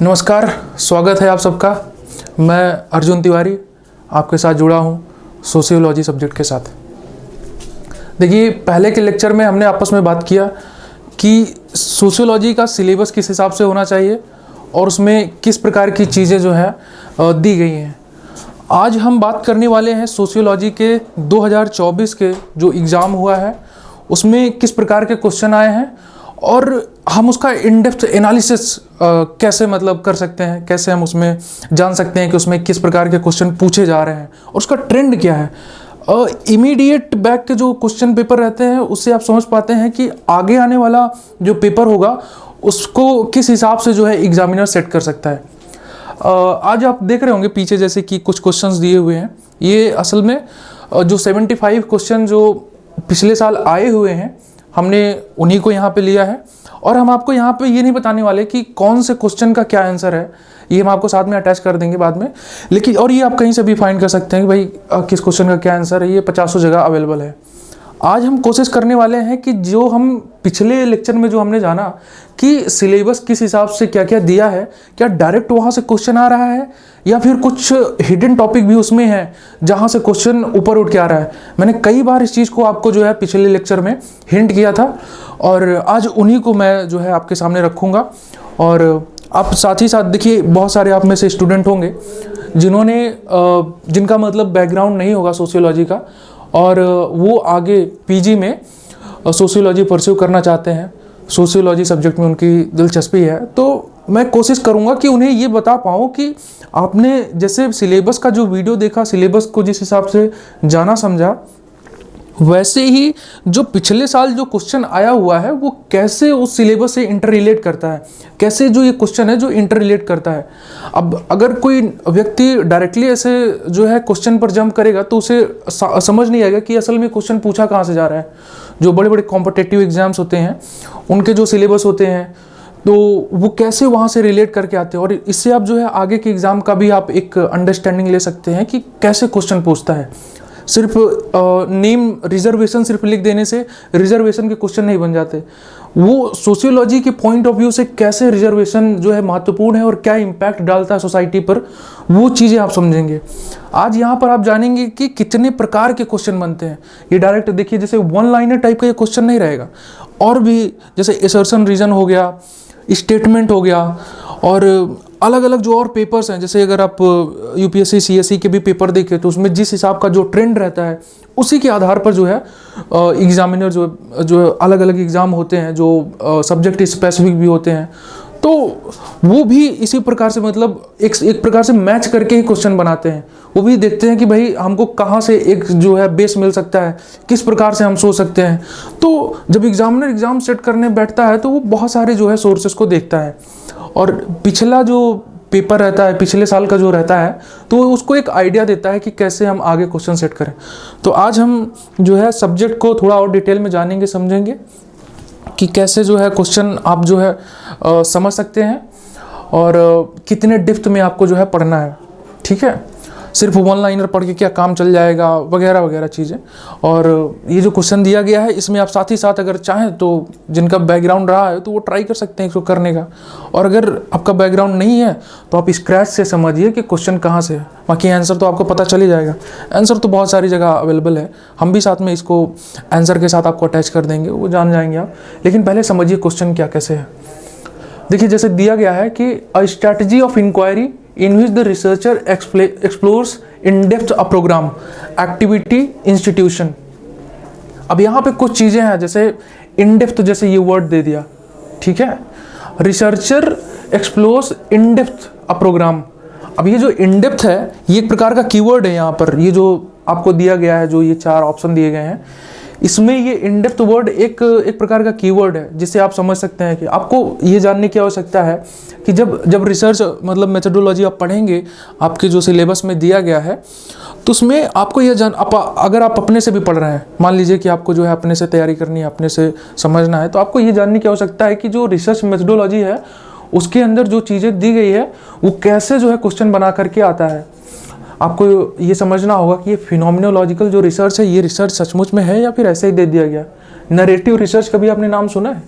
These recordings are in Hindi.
नमस्कार, स्वागत है आप सबका। मैं अर्जुन तिवारी आपके साथ जुड़ा हूँ सोशियोलॉजी सब्जेक्ट के साथ। देखिए, पहले के लेक्चर में हमने आपस में बात किया कि सोशियोलॉजी का सिलेबस किस हिसाब से होना चाहिए और उसमें किस प्रकार की चीज़ें जो है दी गई हैं। आज हम बात करने वाले हैं सोशियोलॉजी के 2024 के जो एग्ज़ाम हुआ है उसमें किस प्रकार के क्वेश्चन आए हैं और हम उसका इन डेप्थ एनालिसिस कैसे कर सकते हैं, कैसे हम उसमें जान सकते हैं कि उसमें किस प्रकार के क्वेश्चन पूछे जा रहे हैं और उसका ट्रेंड क्या है। इमीडिएट बैक के जो क्वेश्चन पेपर रहते हैं उससे आप समझ पाते हैं कि आगे आने वाला जो पेपर होगा उसको किस हिसाब से जो है एग्जामिनर सेट कर सकता है। आज आप देख रहे होंगे पीछे जैसे कि कुछ क्वेश्चंस दिए हुए हैं। ये असल में जो 75 क्वेश्चन जो पिछले साल आए हुए हैं हमने उन्हीं को यहाँ पे लिया है और हम आपको यहाँ पे ये नहीं बताने वाले कि कौन से क्वेश्चन का क्या आंसर है, ये हम आपको साथ में अटैच कर देंगे बाद में। लेकिन और ये आप कहीं से भी फाइंड कर सकते हैं कि भाई किस क्वेश्चन का क्या आंसर है, ये 50 जगह अवेलेबल है। आज हम कोशिश करने वाले हैं कि जो हम पिछले लेक्चर में जो हमने जाना कि सिलेबस किस हिसाब से क्या क्या दिया है, क्या डायरेक्ट वहाँ से क्वेश्चन आ रहा है या फिर कुछ हिडन टॉपिक भी उसमें है जहाँ से क्वेश्चन ऊपर उठ के आ रहा है। मैंने कई बार इस चीज़ को आपको जो है पिछले लेक्चर में हिंट किया था और आज उन्हीं को मैं जो है आपके सामने रखूँगा। और आप साथ ही साथ देखिए, बहुत सारे आप में से स्टूडेंट होंगे जिन्होंने जिनका बैकग्राउंड नहीं होगा सोशियोलॉजी का और वो आगे पीजी में सोशियोलॉजी परस्यू करना चाहते हैं, सोशियोलॉजी सब्जेक्ट में उनकी दिलचस्पी है, तो मैं कोशिश करूंगा कि उन्हें ये बता पाऊँ कि आपने जैसे सिलेबस का जो वीडियो देखा, सिलेबस को जिस हिसाब से जाना समझा, वैसे ही जो पिछले साल जो क्वेश्चन आया हुआ है वो कैसे उस सिलेबस से इंटर रिलेट करता है, कैसे जो ये क्वेश्चन है जो इंटर रिलेट करता है। अब अगर कोई व्यक्ति डायरेक्टली ऐसे जो है क्वेश्चन पर जंप करेगा तो उसे समझ नहीं आएगा कि असल में क्वेश्चन पूछा कहाँ से जा रहा है। जो बड़े बड़े कॉम्पिटिटिव एग्जाम्स होते हैं उनके जो सिलेबस होते हैं तो वो कैसे वहाँ से रिलेट करके आते हैं और इससे आप जो है आगे के एग्ज़ाम का भी आप एक अंडरस्टैंडिंग ले सकते हैं कि कैसे क्वेश्चन पूछता है। सिर्फ नेम रिजर्वेशन सिर्फ लिख देने से रिजर्वेशन के क्वेश्चन नहीं बन जाते। वो सोशियोलॉजी के पॉइंट ऑफ व्यू से कैसे रिजर्वेशन जो है महत्वपूर्ण है और क्या इम्पैक्ट डालता है सोसाइटी पर, वो चीज़ें आप समझेंगे। आज यहाँ पर आप जानेंगे कि कितने प्रकार के क्वेश्चन बनते हैं। ये डायरेक्ट देखिए जैसे वन लाइनर टाइप का ये क्वेश्चन नहीं रहेगा, और भी जैसे असर्शन रीजन हो गया, स्टेटमेंट हो गया और अलग अलग जो और पेपर्स हैं। जैसे अगर आप यूपीएससी सीएससी के भी पेपर देखें तो उसमें जिस हिसाब का जो ट्रेंड रहता है उसी के आधार पर जो है एग्जामिनर जो अलग अलग एग्ज़ाम होते हैं जो सब्जेक्ट स्पेसिफिक भी होते हैं, तो वो भी इसी प्रकार से एक प्रकार से मैच करके ही क्वेश्चन बनाते हैं। वो भी देखते हैं कि भाई हमको कहाँ से एक जो है बेस मिल सकता है, किस प्रकार से हम सोच सकते हैं। तो जब एग्जामिनर एग्ज़ाम सेट करने बैठता है तो वो बहुत सारे जो है सोर्सेस को देखता है और पिछला जो पेपर रहता है, पिछले साल का जो रहता है, तो वो उसको एक आइडिया देता है कि कैसे हम आगे क्वेश्चन सेट करें। तो आज हम जो है सब्जेक्ट को थोड़ा और डिटेल में जानेंगे, समझेंगे कि कैसे जो है क्वेश्चन आप जो है समझ सकते हैं और कितने डेप्थ में आपको जो है पढ़ना है। ठीक है, सिर्फ वन लाइनर पढ़ के क्या काम चल जाएगा वगैरह वगैरह चीज़ें। और ये जो क्वेश्चन दिया गया है इसमें आप साथ ही साथ अगर चाहें तो जिनका बैकग्राउंड रहा है तो वो ट्राई कर सकते हैं इसको करने का, और अगर आपका बैकग्राउंड नहीं है तो आप स्क्रैच से समझिए कि क्वेश्चन कहाँ से है। बाकी आंसर तो आपको पता चल ही जाएगा। आंसर तो बहुत सारी जगह अवेलेबल है, हम भी साथ में इसको आंसर के साथ आपको अटैच कर देंगे, वो जान जाएंगे आप। लेकिन पहले समझिए क्वेश्चन क्या कैसे है। देखिए, जैसे दिया गया है कि a strategy of inquiry in which the researcher explores in depth a program activity institution। अब यहाँ पे कुछ चीज़ें हैं, जैसे in depth जैसे ये वर्ड दे दिया, ठीक है। Researcher explores in depth a program। अब ये जो in depth है ये एक प्रकार का कीवर्ड है। यहाँ पर ये जो आपको दिया गया है, जो ये 4 ऑप्शन दिए गए हैं, इसमें ये इन डेप्थ वर्ड एक प्रकार का कीवर्ड है जिससे आप समझ सकते हैं कि आपको ये जानने की आवश्यकता है कि जब रिसर्च मेथोडोलॉजी आप पढ़ेंगे, आपके जो सिलेबस में दिया गया है, तो उसमें आपको ये अगर आप अपने से भी पढ़ रहे हैं, मान लीजिए कि आपको जो है अपने से तैयारी करनी है, अपने से समझना है, तो आपको ये जानने की आवश्यकता है कि जो रिसर्च मेथोडोलॉजी है उसके अंदर जो चीज़ें दी गई है वो कैसे जो है क्वेश्चन बना करके आता है। आपको ये समझना होगा कि ये फिनोमिनोलॉजिकल जो रिसर्च है, ये रिसर्च सचमुच में है या फिर ऐसे ही दे दिया गया। नरेटिव रिसर्च कभी आपने नाम सुना है?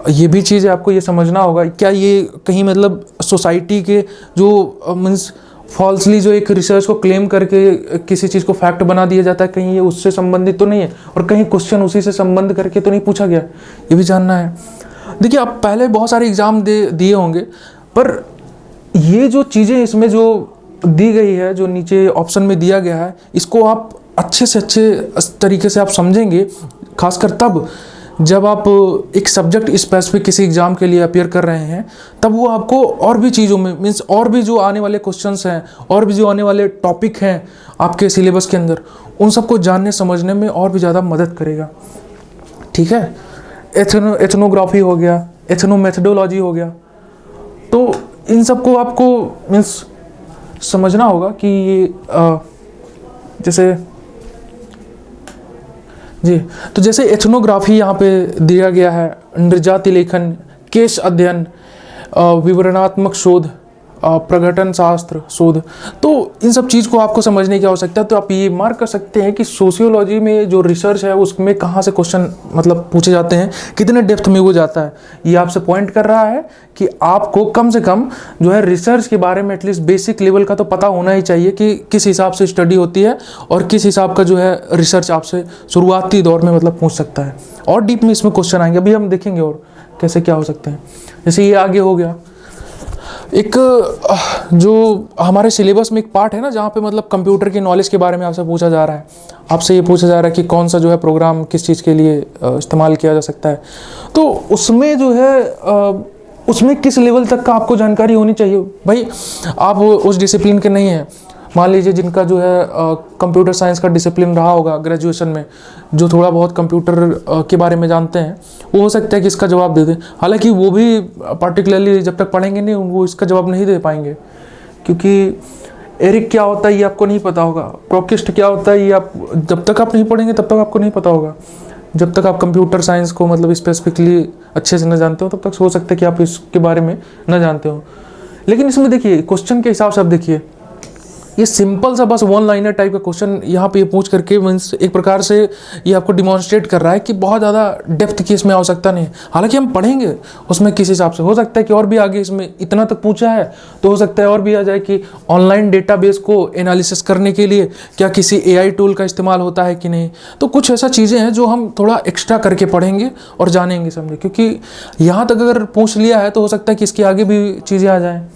ये भी चीज़ है, आपको ये समझना होगा क्या ये कहीं मतलब सोसाइटी के जो मीन्स फॉल्सली जो एक रिसर्च को क्लेम करके किसी चीज़ को फैक्ट बना दिया जाता है, कहीं ये उससे संबंधित तो नहीं है, और कहीं क्वेश्चन उसी से संबंध करके तो नहीं पूछा गया, ये भी जानना है। देखिए आप पहले बहुत सारे एग्ज़ाम दिए होंगे, पर ये जो चीज़ें इसमें जो दी गई है, जो नीचे ऑप्शन में दिया गया है, इसको आप अच्छे से अच्छे तरीके से आप समझेंगे, खासकर तब जब आप एक सब्जेक्ट स्पेसिफिक किसी एग्ज़ाम के लिए अपियर कर रहे हैं, तब वो आपको और भी चीज़ों में मीन्स और भी जो आने वाले क्वेश्चंस हैं, और भी जो आने वाले टॉपिक हैं आपके सिलेबस के अंदर, उन सबको जानने समझने में और भी ज़्यादा मदद करेगा। ठीक है, एथनोग्राफी हो गया, एथनोमेथडोलॉजी हो गया, तो इन सबको आपको मीन्स समझना होगा कि ये जैसे जी, तो जैसे एथनोग्राफी यहाँ पे दिया गया है, नृजाति लेखन, केस अध्ययन, विवरणात्मक शोध, प्रघटन शास्त्र शोध, तो इन सब चीज़ को आपको समझने की आवश्यकता है। तो आप ये मार्क कर सकते हैं कि सोशियोलॉजी में जो रिसर्च है उसमें कहाँ से क्वेश्चन मतलब पूछे जाते हैं, कितने डेप्थ में वो जाता है। ये आपसे पॉइंट कर रहा है कि आपको कम से कम जो है रिसर्च के बारे में एटलीस्ट बेसिक लेवल का तो पता होना ही चाहिए कि किस हिसाब से स्टडी होती है और किस हिसाब का जो है रिसर्च आपसे शुरुआती दौर में मतलब पूछ सकता है। और डीप में इसमें क्वेश्चन आएंगे, अभी हम देखेंगे और कैसे क्या हो सकते हैं। जैसे ये आगे हो गया एक जो हमारे सिलेबस में एक पार्ट है ना, जहाँ पे मतलब कंप्यूटर की नॉलेज के बारे में आपसे पूछा जा रहा है, आपसे ये पूछा जा रहा है कि कौन सा जो है प्रोग्राम किस चीज़ के लिए इस्तेमाल किया जा सकता है। तो उसमें जो है उसमें किस लेवल तक का आपको जानकारी होनी चाहिए। भाई आप उस डिसिप्लिन के नहीं हैं, मान लीजिए जिनका जो है कंप्यूटर साइंस का डिसिप्लिन रहा होगा ग्रेजुएशन में, जो थोड़ा बहुत कंप्यूटर के बारे में जानते हैं, वो हो सकता है कि इसका जवाब दे दें। हालांकि वो भी पर्टिकुलरली जब तक पढ़ेंगे नहीं वो इसका जवाब नहीं दे पाएंगे, क्योंकि एरिक क्या होता है ये आपको नहीं पता होगा, प्रोकिस्ट क्या होता है ये आप जब तक आप नहीं पढ़ेंगे तब तक आपको नहीं पता होगा। जब तक आप कंप्यूटर साइंस को मतलब स्पेसिफिकली अच्छे से न जानते हो तब तक हो सकता है कि आप इसके बारे में न जानते हो। लेकिन इसमें देखिए क्वेश्चन के हिसाब से आप देखिए, ये सिंपल सा बस वन लाइनर टाइप का क्वेश्चन यहाँ पे ये पूछ करके मीन्स एक प्रकार से ये आपको डिमॉन्स्ट्रेट कर रहा है कि बहुत ज़्यादा डेप्थ की इसमें आवश्यकता नहीं है। हालांकि हम पढ़ेंगे उसमें किस हिसाब से, हो सकता है कि और भी आगे इसमें इतना तक पूछा है तो हो सकता है और भी आ जाए कि ऑनलाइन डेटाबेस को एनालिसिस करने के लिए क्या किसी AI टूल का इस्तेमाल होता है कि नहीं। तो कुछ ऐसा चीज़ें हैं जो हम थोड़ा एक्स्ट्रा करके पढ़ेंगे और जानेंगे समझे, क्योंकि यहाँ तक अगर पूछ लिया है तो हो सकता है कि इसके आगे भी चीज़ें आ जाएँ।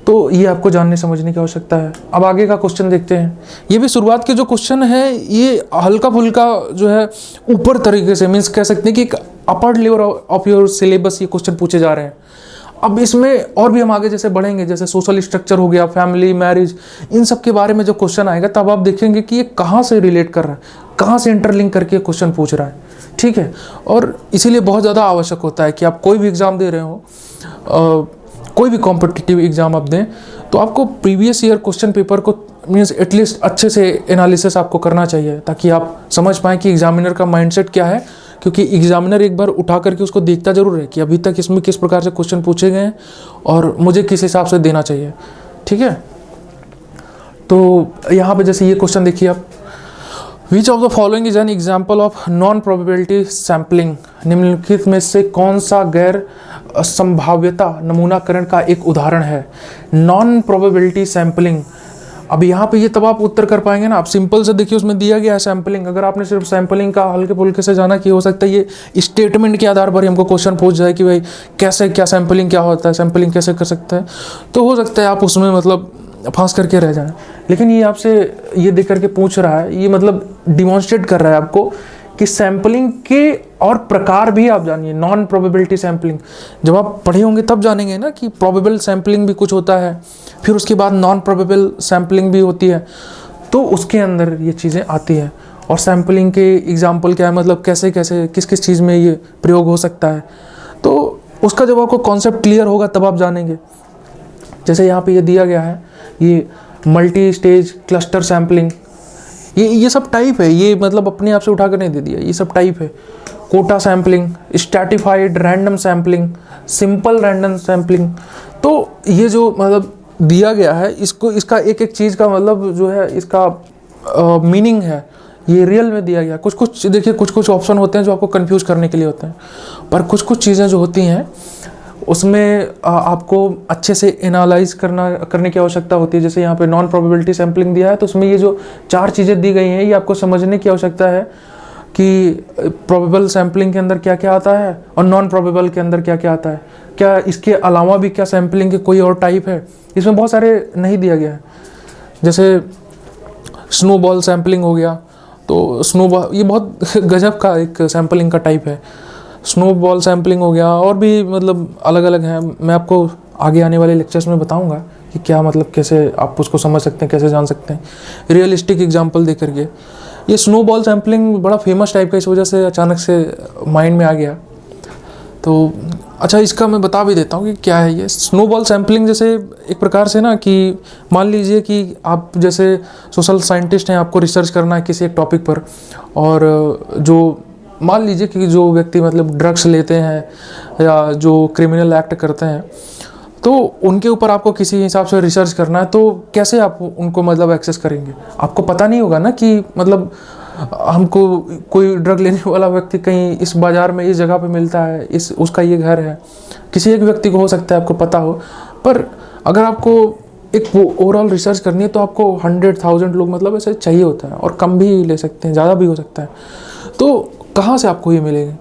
तो ये आपको जानने समझने की आवश्यकता है। अब आगे का क्वेश्चन देखते हैं। ये भी शुरुआत के जो क्वेश्चन है ये हल्का फुल्का जो है ऊपर तरीके से मीन्स कह सकते हैं कि एक upper level of your syllabus ये क्वेश्चन पूछे जा रहे हैं। अब इसमें और भी हम आगे जैसे बढ़ेंगे, जैसे सोशल स्ट्रक्चर हो गया, फैमिली, मैरिज, इन सब के बारे में जो क्वेश्चन आएगा तब आप देखेंगे कि ये कहाँ से रिलेट कर रहा है, कहाँ से इंटरलिंक करके क्वेश्चन पूछ रहा है। ठीक है, और इसीलिए बहुत ज़्यादा आवश्यक होता है कि आप कोई भी एग्ज़ाम दे रहे हो, कोई भी कॉम्पिटिटिव एग्ज़ाम आप दें तो आपको प्रीवियस ईयर क्वेश्चन पेपर को मीन्स एटलीस्ट अच्छे से एनालिसिस आपको करना चाहिए, ताकि आप समझ पाएँ कि एग्जामिनर का माइंडसेट क्या है। क्योंकि एग्जामिनर एक बार उठा करके उसको देखता ज़रूर है कि अभी तक इसमें किस प्रकार से क्वेश्चन पूछे गए हैं और मुझे किस हिसाब से देना चाहिए। ठीक है, तो यहाँ पे जैसे ये क्वेश्चन देखिए आप, विच of the following is an example of non probability sampling, निम्नलिखित में से कौन सा गैर संभाव्यता नमूनाकरण का एक उदाहरण है। नॉन प्रोबेबिलिटी सैम्पलिंग, अब यहाँ पे ये तब आप उत्तर कर पाएंगे ना। आप सिंपल से देखिए उसमें दिया गया है सैम्पलिंग, अगर आपने सिर्फ सैम्पलिंग का हल्के फुल्के से जाना कि हो सकता है ये स्टेटमेंट के आधार पर ही हमको क्वेश्चन पूछ जाए कि भाई कैसे क्या सैम्पलिंग क्या होता है, सैम्पलिंग कैसे कर सकता है, तो हो सकता है आप उसमें मतलब फांस करके रह जाए। लेकिन ये आपसे ये देख करके पूछ रहा है, ये मतलब डिमॉन्स्ट्रेट कर रहा है आपको कि सैम्पलिंग के और प्रकार भी आप जानिए। नॉन प्रोबेबिलिटी सैम्पलिंग जब आप पढ़े होंगे तब जानेंगे ना कि प्रोबेबल सैम्पलिंग भी कुछ होता है, फिर उसके बाद नॉन प्रोबेबल सैम्पलिंग भी होती है, तो उसके अंदर ये चीज़ें आती हैं। और सैम्पलिंग के एग्जाम्पल क्या है, मतलब कैसे कैसे किस किस चीज़ में ये प्रयोग हो सकता है, तो उसका जब आपको कॉन्सेप्ट क्लियर होगा तब आप जानेंगे। जैसे यहाँ पे ये दिया गया है, ये मल्टी स्टेज क्लस्टर सैम्पलिंग, ये सब टाइप है, ये मतलब अपने आप से उठा कर नहीं दे दिया, ये सब टाइप है। Quota sampling, stratified random sampling, simple random sampling, तो ये जो मतलब दिया गया है इसको, इसका एक एक चीज़ का मतलब जो है इसका मीनिंग है, ये रियल में दिया गया। कुछ कुछ देखिए, कुछ कुछ ऑप्शन होते हैं जो आपको कंफ्यूज करने के लिए होते हैं, पर कुछ कुछ चीज़ें जो होती हैं उसमें आपको अच्छे से एनालाइज करने की आवश्यकता होती है। जैसे यहाँ पे नॉन प्रोबेबिलिटी सैम्पलिंग दिया है, तो उसमें ये जो 4 चीज़ें दी गई हैं ये आपको समझने की आवश्यकता है कि प्रोबेबल सैम्पलिंग के अंदर क्या क्या आता है और नॉन प्रोबेबल के अंदर क्या क्या आता है। क्या इसके अलावा भी क्या सैम्पलिंग के कोई और टाइप है, इसमें बहुत सारे नहीं दिया गया है। जैसे स्नोबॉल सैम्पलिंग हो गया, तो स्नोबॉल ये बहुत गजब का एक सैम्पलिंग का टाइप है। स्नोबॉल सैम्पलिंग हो गया, और भी मतलब अलग अलग हैं। मैं आपको आगे आने वाले लेक्चर्स में बताऊंगा कि क्या मतलब कैसे आप उसको समझ सकते हैं, कैसे जान सकते हैं रियलिस्टिक एग्जांपल दे करके। ये स्नोबॉल सैम्पलिंग बड़ा फेमस टाइप का, इस वजह से अचानक से माइंड में आ गया। तो अच्छा, इसका मैं बता भी देता हूँ कि क्या है ये स्नोबॉल सैम्पलिंग। जैसे एक प्रकार से ना कि मान लीजिए कि आप जैसे सोशल साइंटिस्ट हैं, आपको रिसर्च करना है किसी एक टॉपिक पर, और जो मान लीजिए कि जो व्यक्ति मतलब ड्रग्स लेते हैं या जो क्रिमिनल एक्ट करते हैं, तो उनके ऊपर आपको किसी हिसाब से रिसर्च करना है, तो कैसे आप उनको मतलब एक्सेस करेंगे? आपको पता नहीं होगा ना कि मतलब हमको कोई ड्रग लेने वाला व्यक्ति कहीं इस बाज़ार में इस जगह पे मिलता है, इस उसका ये घर है। किसी एक व्यक्ति को हो सकता है आपको पता हो, पर अगर आपको एक ओवरऑल रिसर्च करनी है तो आपको 100,000 लोग मतलब ऐसे चाहिए होता है, और कम भी ले सकते हैं, ज़्यादा भी हो सकता है। तो कहाँ से आपको ये मिलेंगे?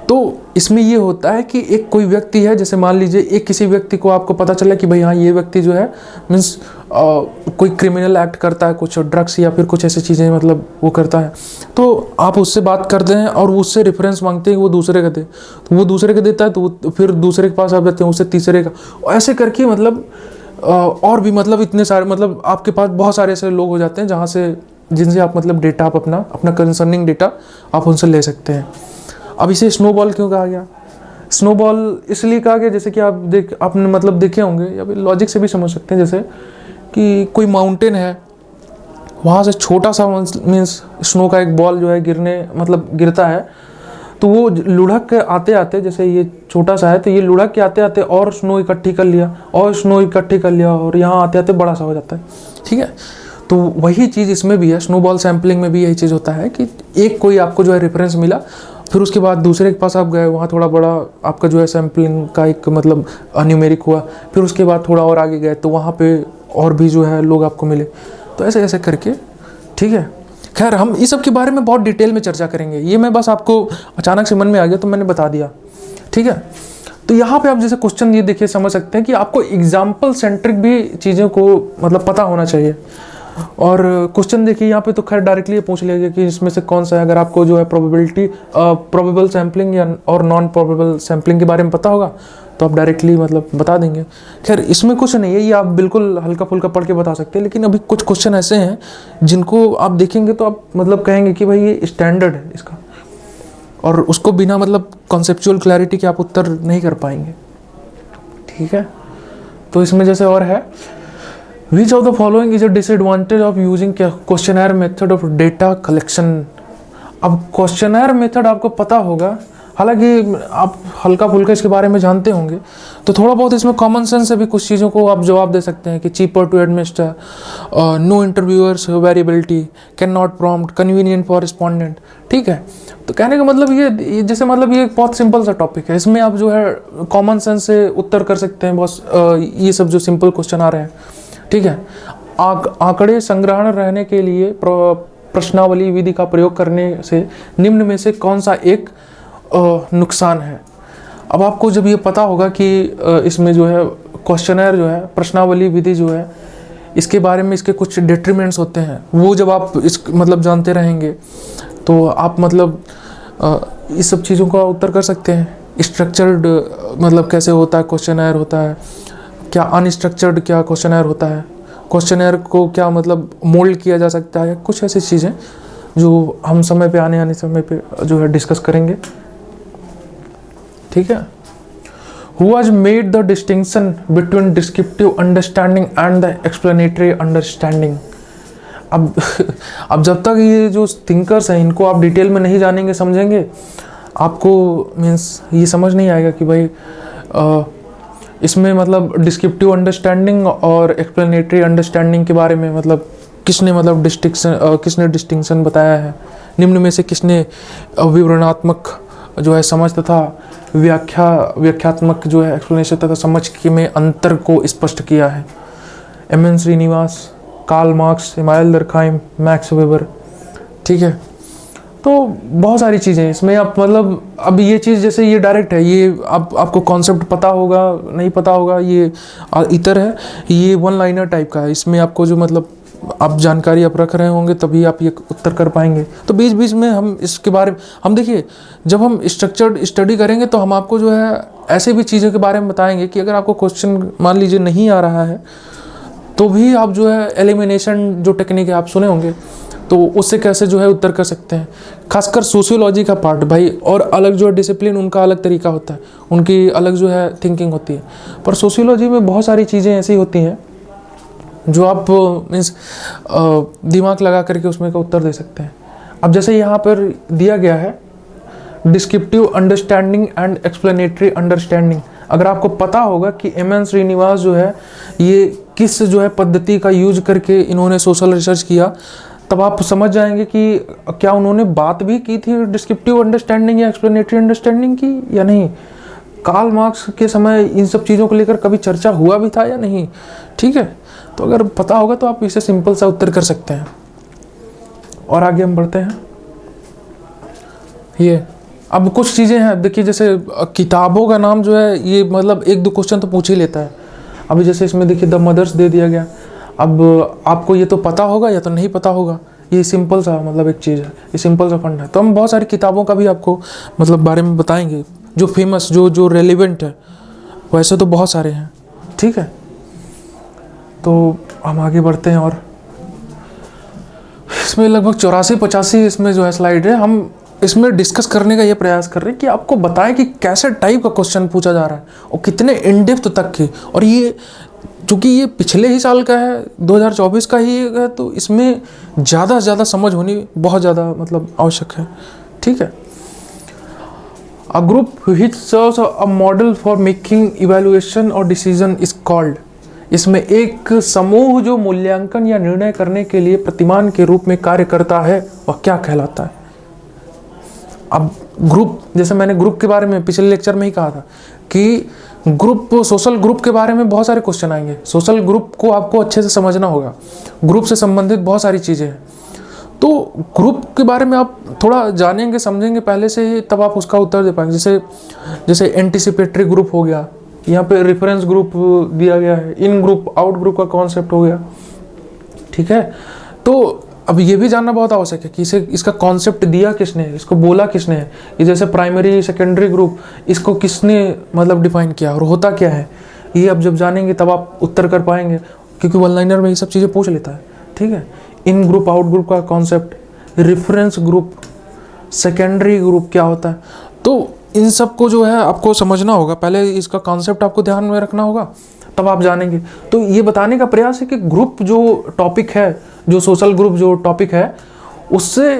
तो इसमें ये होता है कि एक कोई व्यक्ति है, जैसे मान लीजिए एक किसी व्यक्ति को आपको पता चला कि भाई हाँ ये व्यक्ति जो है मीन्स कोई क्रिमिनल एक्ट करता है, कुछ ड्रग्स या फिर कुछ ऐसी चीज़ें मतलब वो करता है, तो आप उससे बात करते हैं और उससे रेफरेंस मांगते हैं कि वो दूसरे का दे, तो वो दूसरे का देता है, तो वो फिर दूसरे के पास आप जाते हैं, उससे तीसरे का, ऐसे करके मतलब और भी मतलब इतने सारे मतलब आपके पास बहुत सारे ऐसे लोग हो जाते हैं जहाँ से जिनसे आप मतलब डेटा आप अपना कंसर्निंग डेटा आप उनसे ले सकते हैं। अब इसे स्नोबॉल क्यों कहा गया? स्नोबॉल इसलिए कहा गया, जैसे कि आपने मतलब देखे होंगे या फिर लॉजिक से भी समझ सकते हैं। जैसे कि कोई माउंटेन है, वहाँ से छोटा सा मीन्स स्नो का एक बॉल जो है गिरता है, तो वो लुढ़क के आते आते, जैसे ये छोटा सा है तो ये लुढ़क के आते आते और स्नो इकट्ठी कर लिया और यहाँ आते आते बड़ा सा हो जाता है। ठीक है, तो वही चीज़ इसमें भी है, स्नोबॉल सैम्पलिंग में भी यही चीज़ होता है कि एक कोई आपको जो है रेफरेंस मिला, फिर उसके बाद दूसरे के पास आप गए, वहाँ थोड़ा बड़ा आपका जो है सैम्पलिंग का एक मतलब न्यूमेरिक हुआ, फिर उसके बाद थोड़ा और आगे गए तो वहाँ पे और भी जो है लोग आपको मिले, तो ऐसे ऐसे करके। ठीक है, खैर हम इस सब के बारे में बहुत डिटेल में चर्चा करेंगे, ये मैं बस आपको अचानक से मन में आ गया तो मैंने बता दिया। ठीक है, तो यहाँ पे आप जैसे क्वेश्चन ये देखिए समझ सकते हैं कि आपको एग्जाम्पल सेंट्रिक भी चीज़ों को मतलब पता होना चाहिए। और क्वेश्चन देखिए यहाँ पे तो खैर डायरेक्टली ये पूछ लिया गया कि इसमें से कौन सा है। अगर आपको जो है प्रोबेबल सैम्पलिंग या और नॉन प्रोबेबल सैम्पलिंग के बारे में पता होगा तो आप डायरेक्टली मतलब बता देंगे। खैर इसमें कुछ नहीं है, ये आप बिल्कुल हल्का फुल्का पढ़ के बता सकते हैं, लेकिन अभी कुछ क्वेश्चन ऐसे हैं जिनको आप देखेंगे तो आप मतलब कहेंगे कि भाई ये स्टैंडर्ड है इसका, और उसको बिना मतलब कॉन्सेप्चुअल क्लैरिटी के आप उत्तर नहीं कर पाएंगे। ठीक है, तो इसमें जैसे और है, Which of the following is a disadvantage of using questionnaire method of data collection? अब क्वेश्चनर मेथड आपको पता होगा, हालांकि आप हल्का फुल्का इसके बारे में जानते होंगे, तो थोड़ा बहुत इसमें कॉमन सेंस से भी कुछ चीज़ों को आप जवाब दे सकते हैं कि cheaper to administer, no interviewers variability, can not prompt, convenient for respondent. ठीक है, तो कहने का मतलब ये जैसे मतलब ये बहुत सिंपल सा टॉपिक है, इसमें आप जो है कॉमन सेंस से उत्तर कर सकते हैं बस। ये सब जो सिंपल क्वेश्चन आ रहे हैं, ठीक है, आंकड़े संग्रहण रहने के लिए प्रश्नावली विधि का प्रयोग करने से निम्न में से कौन सा एक नुकसान है? अब आपको जब ये पता होगा कि इसमें जो है क्वेश्चनर जो है प्रश्नावली विधि जो है इसके बारे में इसके कुछ डिट्रीमेंट्स होते हैं, वो जब आप इस मतलब जानते रहेंगे तो आप मतलब इस सब चीज़ों का उत्तर कर सकते हैं। स्ट्रक्चर्ड मतलब कैसे होता है क्वेश्चनर होता है, क्या अनस्ट्रक्चर्ड क्या क्वेश्चनर होता है, क्वेश्चनर को क्या मतलब मोल्ड किया जा सकता है, कुछ ऐसी चीज़ें जो हम समय पे आने समय पे जो है डिस्कस करेंगे। ठीक है, who has made the distinction between descriptive understanding and the explanatory understanding? अब जब तक ये जो थिंकर्स हैं इनको आप डिटेल में नहीं जानेंगे समझेंगे, आपको मीन्स ये समझ नहीं आएगा कि भाई इसमें मतलब डिस्क्रिप्टिव अंडरस्टैंडिंग और एक्सप्लेनेटरी अंडरस्टैंडिंग के बारे में मतलब किसने मतलब डिस्टिंक्शन बताया है, निम्न में से किसने विवरणात्मक जो है समझ तथा व्याख्यात्मक जो है एक्सप्लेनेशन तथा समझ के में अंतर को स्पष्ट किया है। M N. Srinivas, Karl Marx, Emmanuel Durkheim, Max Weber. ठीक है, तो बहुत सारी चीज़ें इसमें आप मतलब अब ये चीज़ जैसे ये डायरेक्ट है, ये आपको कॉन्सेप्ट पता होगा नहीं पता होगा, ये इतर है, ये वन लाइनर टाइप का है। इसमें आपको जो मतलब आप जानकारी आप रख रहे होंगे तभी आप ये उत्तर कर पाएंगे। तो बीच बीच में हम इसके बारे में हम देखिए, जब हम स्ट्रक्चर्ड स्टडी करेंगे तो हम आपको जो है ऐसे भी चीज़ों के बारे में बताएंगे कि अगर आपको क्वेश्चन मान लीजिए नहीं आ रहा है तो भी आप जो है एलिमिनेशन जो टेक्निक है आप सुने होंगे, तो उससे कैसे जो है उत्तर कर सकते हैं। खासकर सोशियोलॉजी का पार्ट भाई, और अलग जो है डिसिप्लिन उनका अलग तरीका होता है, उनकी अलग जो है थिंकिंग होती है। पर सोशियोलॉजी में बहुत सारी चीज़ें ऐसी होती हैं जो आप मीन्स दिमाग लगा करके उसमें का उत्तर दे सकते हैं। अब जैसे यहाँ पर दिया गया है descriptive understanding and explanatory understanding. अगर आपको पता होगा कि एम.एन. श्रीनिवास जो है ये किस जो है पद्धति का यूज करके इन्होंने सोशल रिसर्च किया, तब आप समझ जाएंगे कि क्या उन्होंने बात भी की थी डिस्क्रिप्टिव अंडरस्टैंडिंग या एक्सप्लेनेटरी अंडरस्टैंडिंग की या नहीं। कार्ल मार्क्स के समय इन सब चीज़ों को लेकर कभी चर्चा हुआ भी था या नहीं। ठीक है, तो अगर पता होगा तो आप इसे सिंपल सा उत्तर कर सकते हैं। और आगे हम बढ़ते हैं। ये अब कुछ चीज़ें हैं, देखिए जैसे किताबों का नाम जो है ये मतलब एक दो क्वेश्चन तो पूछ ही लेता है। अभी जैसे इसमें देखिए द मदर्स दे दिया गया, अब आपको ये तो पता होगा या तो नहीं पता होगा, ये सिंपल सा मतलब एक चीज़ है, ये सिंपल सा फंड है। तो हम बहुत सारी किताबों का भी आपको मतलब बारे में बताएंगे जो फेमस जो रेलिवेंट है, वैसे तो बहुत सारे हैं। ठीक है, तो हम आगे बढ़ते हैं और इसमें लगभग 84-85 इसमें जो है स्लाइड है। हम इसमें डिस्कस करने का ये प्रयास कर रहे हैं कि आपको बताएं कि कैसे टाइप का क्वेश्चन पूछा जा रहा है और कितने इन डेप्थ तक के। और ये चूँकि ये पिछले ही साल का है, 2024 का ही है, तो इसमें ज़्यादा से ज़्यादा समझ होनी बहुत ज़्यादा मतलब आवश्यक है। ठीक है, a group which serves a model for making evaluation और डिसीजन इज कॉल्ड। इसमें एक समूह जो मूल्यांकन या निर्णय करने के लिए प्रतिमान के रूप में कार्य करता है वह क्या कहलाता है। अब ग्रुप, जैसे मैंने ग्रुप के बारे में पिछले लेक्चर में ही कहा था कि ग्रुप, सोशल ग्रुप के बारे में बहुत सारे क्वेश्चन आएंगे। सोशल ग्रुप को आपको अच्छे से समझना होगा, ग्रुप से संबंधित बहुत सारी चीज़ें हैं। तो ग्रुप के बारे में आप थोड़ा जानेंगे समझेंगे पहले से ही, तब आप उसका उत्तर दे पाएंगे। जैसे एंटिसिपेटरी ग्रुप हो गया, यहाँ पे रेफरेंस ग्रुप दिया गया है, इन ग्रुप आउट ग्रुप का कॉन्सेप्ट हो गया। ठीक है, तो अब ये भी जानना बहुत आवश्यक है कि इसका कॉन्सेप्ट दिया किसने, इसको बोला किसने है। ये जैसे प्राइमरी सेकेंडरी ग्रुप, इसको किसने मतलब डिफाइन किया और होता क्या है, ये अब जब जानेंगे तब आप उत्तर कर पाएंगे, क्योंकि वन लाइनर में ये सब चीज़ें पूछ लेता है। ठीक है, इन ग्रुप आउट ग्रुप का concept, reference group, secondary group क्या होता है, तो इन सब को जो है आपको समझना होगा। पहले इसका कॉन्सेप्ट आपको ध्यान में रखना होगा, तब आप जानेंगे। तो ये बताने का प्रयास है कि ग्रुप जो टॉपिक है, जो सोशल ग्रुप जो टॉपिक है, उससे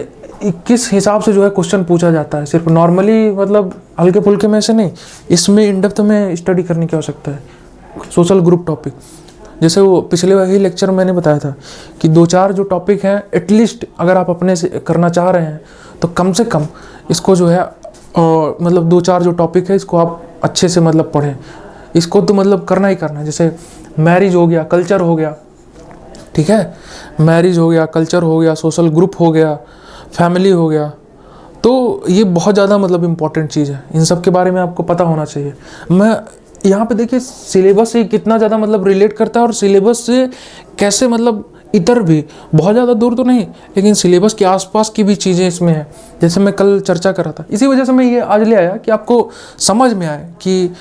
किस हिसाब से जो है क्वेश्चन पूछा जाता है। सिर्फ नॉर्मली मतलब हल्के फुल्के में से नहीं, इसमें इन डेप्थ में स्टडी करने की आवश्यकता है सोशल ग्रुप टॉपिक। जैसे वो पिछले वही लेक्चर मैंने बताया था कि 2-4 जो टॉपिक हैं, एटलीस्ट अगर आप अपने से करना चाह रहे हैं तो कम से कम इसको जो है मतलब 2-4 जो टॉपिक है इसको आप अच्छे से मतलब पढ़ें। इसको तो मतलब करना ही करना है। जैसे मैरिज हो गया, कल्चर हो गया, ठीक है, मैरिज हो गया, कल्चर हो गया, सोशल ग्रुप हो गया, फैमिली हो गया, तो ये बहुत ज़्यादा मतलब इम्पॉर्टेंट चीज़ है। इन सब के बारे में आपको पता होना चाहिए। मैं यहाँ पे देखिए सिलेबस से कितना ज़्यादा मतलब रिलेट करता है, और सिलेबस से कैसे मतलब इतर भी बहुत ज़्यादा दूर तो नहीं, लेकिन सिलेबस के आसपास की भी चीज़ें इसमें हैं। जैसे मैं कल चर्चा कर रहा था, इसी वजह से मैं ये आज ले आया कि आपको समझ में आए कि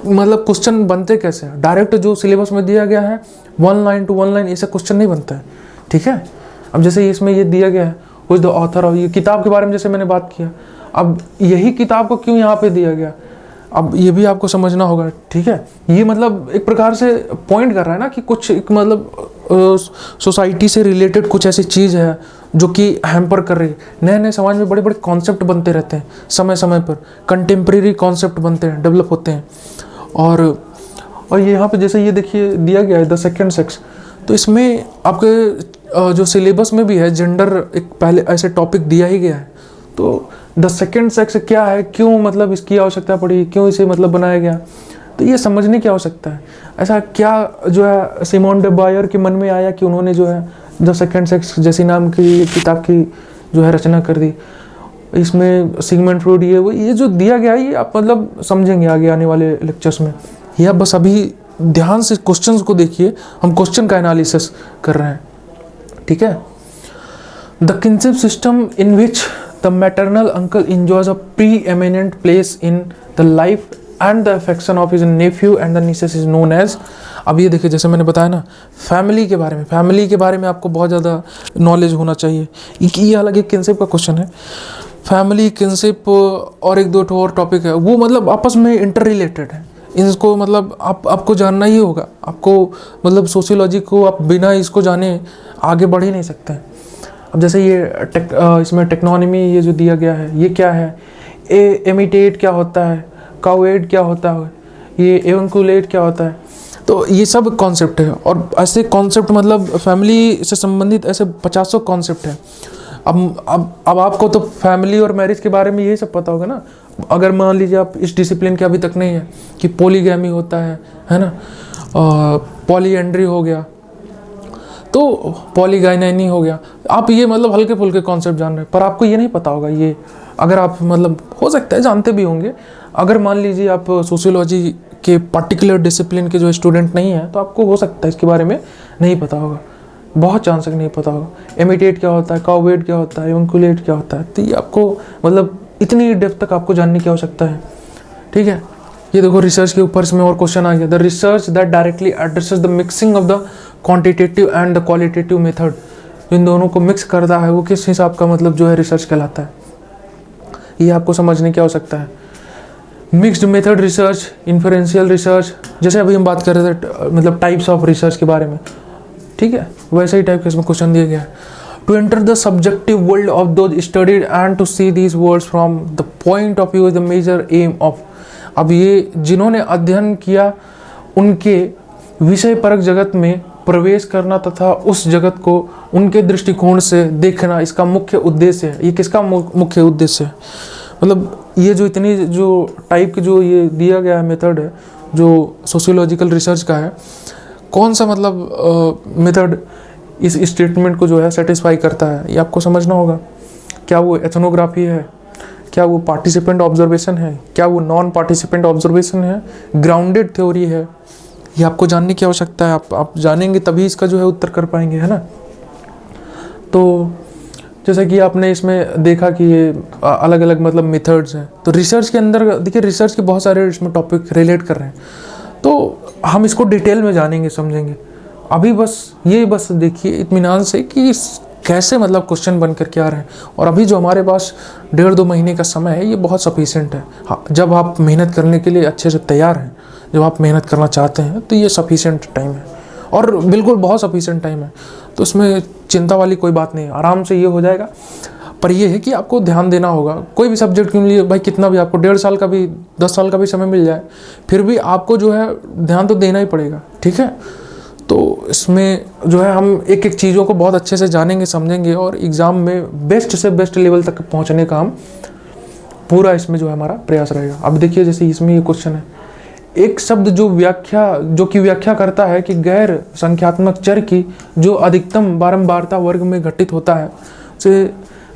मतलब क्वेश्चन बनते कैसे हैं। डायरेक्ट जो सिलेबस में दिया गया है 1 लाइन टू 1 लाइन ऐसे क्वेश्चन नहीं बनता है। ठीक है, अब जैसे इसमें ये दिया गया है who is the author of, ये किताब के बारे में जैसे मैंने बात किया, अब यही किताब को क्यों यहाँ पे दिया गया, अब ये भी आपको समझना होगा। ठीक है, ये मतलब एक प्रकार से पॉइंट कर रहा है ना कि कुछ एक मतलब सोसाइटी से रिलेटेड कुछ ऐसी चीज़ है जो कि हैम्पर कर रही है। नए नए समाज में बड़े बड़े कॉन्सेप्ट बनते रहते हैं, समय समय पर कंटेम्प्रेरी कॉन्सेप्ट बनते हैं, डेवलप होते हैं। और ये यहाँ पे जैसे ये देखिए दिया गया है द सेकंड सेक्स, तो इसमें आपके जो सिलेबस में भी है जेंडर एक पहले ऐसे टॉपिक दिया ही गया है, तो द सेकेंड सेक्स क्या है, क्यों मतलब इसकी आवश्यकता पड़ी, क्यों इसे मतलब बनाया गया, तो ये समझने की आवश्यकता है। ऐसा क्या जो है सिमोन डे बायर के मन में आया कि उन्होंने जो है द सेकेंड सेक्स जैसी नाम की किताब की जो है रचना कर दी। इसमें सिगमंड फ्रॉइड ये जो दिया गया है, ये आप मतलब समझेंगे आगे आने वाले लेक्चर्स में। ये आप बस अभी ध्यान से क्वेश्चंस को देखिए, हम क्वेश्चन का एनालिसिस कर रहे हैं, ठीक है। The kinship system in which the maternal uncle enjoys a preeminent place in the life and the affection of his nephew and the nieces is known as. अब ये देखिए, जैसे मैंने बताया ना, फैमिली के बारे में आपको बहुत ज़्यादा नॉलेज होना चाहिए। ये अलग एक किनशिप का क्वेश्चन है। फैमिली, किनशिप और एक दो और टॉपिक है, वो मतलब आपस में इंटर रिलेटेड है। इनको मतलब आपको जानना ही होगा। आपको मतलब सोशियोलॉजी को आप बिना इसको जाने आगे बढ़ ही नहीं सकते हैं। अब जैसे ये इसमें टेक्नोनॉमी ये जो दिया गया है, ये क्या है, एमिटेट क्या होता है, काउएड क्या होता है, ये एवंकुलेट क्या होता है, तो ये सब कॉन्सेप्ट है। और ऐसे कॉन्सेप्ट मतलब फैमिली से संबंधित ऐसे 50 कॉन्सेप्ट है। अब आपको तो फैमिली और मैरिज के बारे में यही सब पता होगा ना। अगर मान लीजिए आप इस डिसिप्लिन के अभी तक नहीं है कि पॉलीगैमी होता है ना, पॉलीएंड्री हो गया, तो पॉलीगाइनेनी हो गया। आप ये मतलब हल्के फुल्के कॉन्सेप्ट जान रहे हैं, पर आपको ये नहीं पता होगा। ये अगर आप मतलब हो सकता है जानते भी होंगे। अगर मान लीजिए आप सोशियोलॉजी के पर्टिकुलर डिसिप्लिन के जो स्टूडेंट नहीं है, तो आपको हो सकता है इसके बारे में नहीं पता होगा, बहुत चांस तक नहीं पता होगा। एमिटेट क्या होता है, काउवेट क्या होता है, एवंकुलेट क्या होता है, तो ये आपको मतलब इतनी डेप्थ तक आपको जानने की आवश्यकता है, ठीक है। ये देखो रिसर्च के ऊपर इसमें और क्वेश्चन आ गया। The research that directly addresses the mixing of the quantitative and the qualitative method, इन दोनों को मिक्स करता है, वो किस हिसाब का मतलब जो है रिसर्च कहलाता है, ये आपको समझने की आवश्यकता है। Mixed method research, inferential research, जैसे अभी हम बात कर रहे थे मतलब टाइप्स ऑफ रिसर्च के बारे में, ठीक है, वैसे ही टाइप का इसमें क्वेश्चन दिया गया है। To enter the subjective world of those studied and to see these words from the point of view is the major aim of. अब ये जिन्होंने अध्ययन किया उनके विषय परक जगत में प्रवेश करना तथा उस जगत को उनके दृष्टिकोण से देखना, इसका मुख्य उद्देश्य है। ये किसका मुख्य उद्देश्य है, मतलब ये जो इतनी जो टाइप की जो ये दिया गया मेथड है जो सोशियोलॉजिकल रिसर्च का है, कौन सा मतलब मेथड इस स्टेटमेंट को जो है सेटिस्फाई करता है, ये आपको समझना होगा। क्या वो एथनोग्राफी है, क्या वो पार्टिसिपेंट ऑब्जर्वेशन है, क्या वो नॉन पार्टिसिपेंट ऑब्जर्वेशन है, ग्राउंडेड थ्योरी है, ये आपको जानने की आवश्यकता है। आप जानेंगे तभी इसका जो है उत्तर कर पाएंगे, है ना। तो जैसा कि आपने इसमें देखा कि ये अलग अलग मतलब मेथड्स हैं, तो रिसर्च के अंदर देखिए रिसर्च के बहुत सारे इसमें टॉपिक रिलेट कर रहे हैं, तो हम इसको डिटेल में जानेंगे समझेंगे। अभी बस देखिए इत्मीनान से कि कैसे मतलब क्वेश्चन बन करके आ रहे हैं। और अभी जो हमारे पास 1.5-2 महीने का समय है, ये बहुत सफिशिएंट है। हाँ, जब आप मेहनत करने के लिए अच्छे से तैयार हैं, जब आप मेहनत करना चाहते हैं, तो ये सफिशिएंट टाइम है, और बिल्कुल बहुत सफिशिएंट टाइम है। तो इसमें चिंता वाली कोई बात नहीं है, आराम से ये हो जाएगा। पर ये है कि आपको ध्यान देना होगा। कोई भी सब्जेक्ट के लिए भाई कितना भी आपको 1.5 साल का भी 10 साल का भी समय मिल जाए, फिर भी आपको जो है ध्यान तो देना ही पड़ेगा, ठीक है। तो इसमें जो है हम एक एक चीज़ों को बहुत अच्छे से जानेंगे समझेंगे, और एग्ज़ाम में बेस्ट से बेस्ट लेवल तक पहुंचने का हम पूरा इसमें जो है हमारा प्रयास रहेगा। अब देखिए जैसे इसमें ये क्वेश्चन है, एक शब्द जो की व्याख्या करता है कि गैर संख्यात्मक चर की जो अधिकतम बारंबारता वर्ग में घटित होता है, से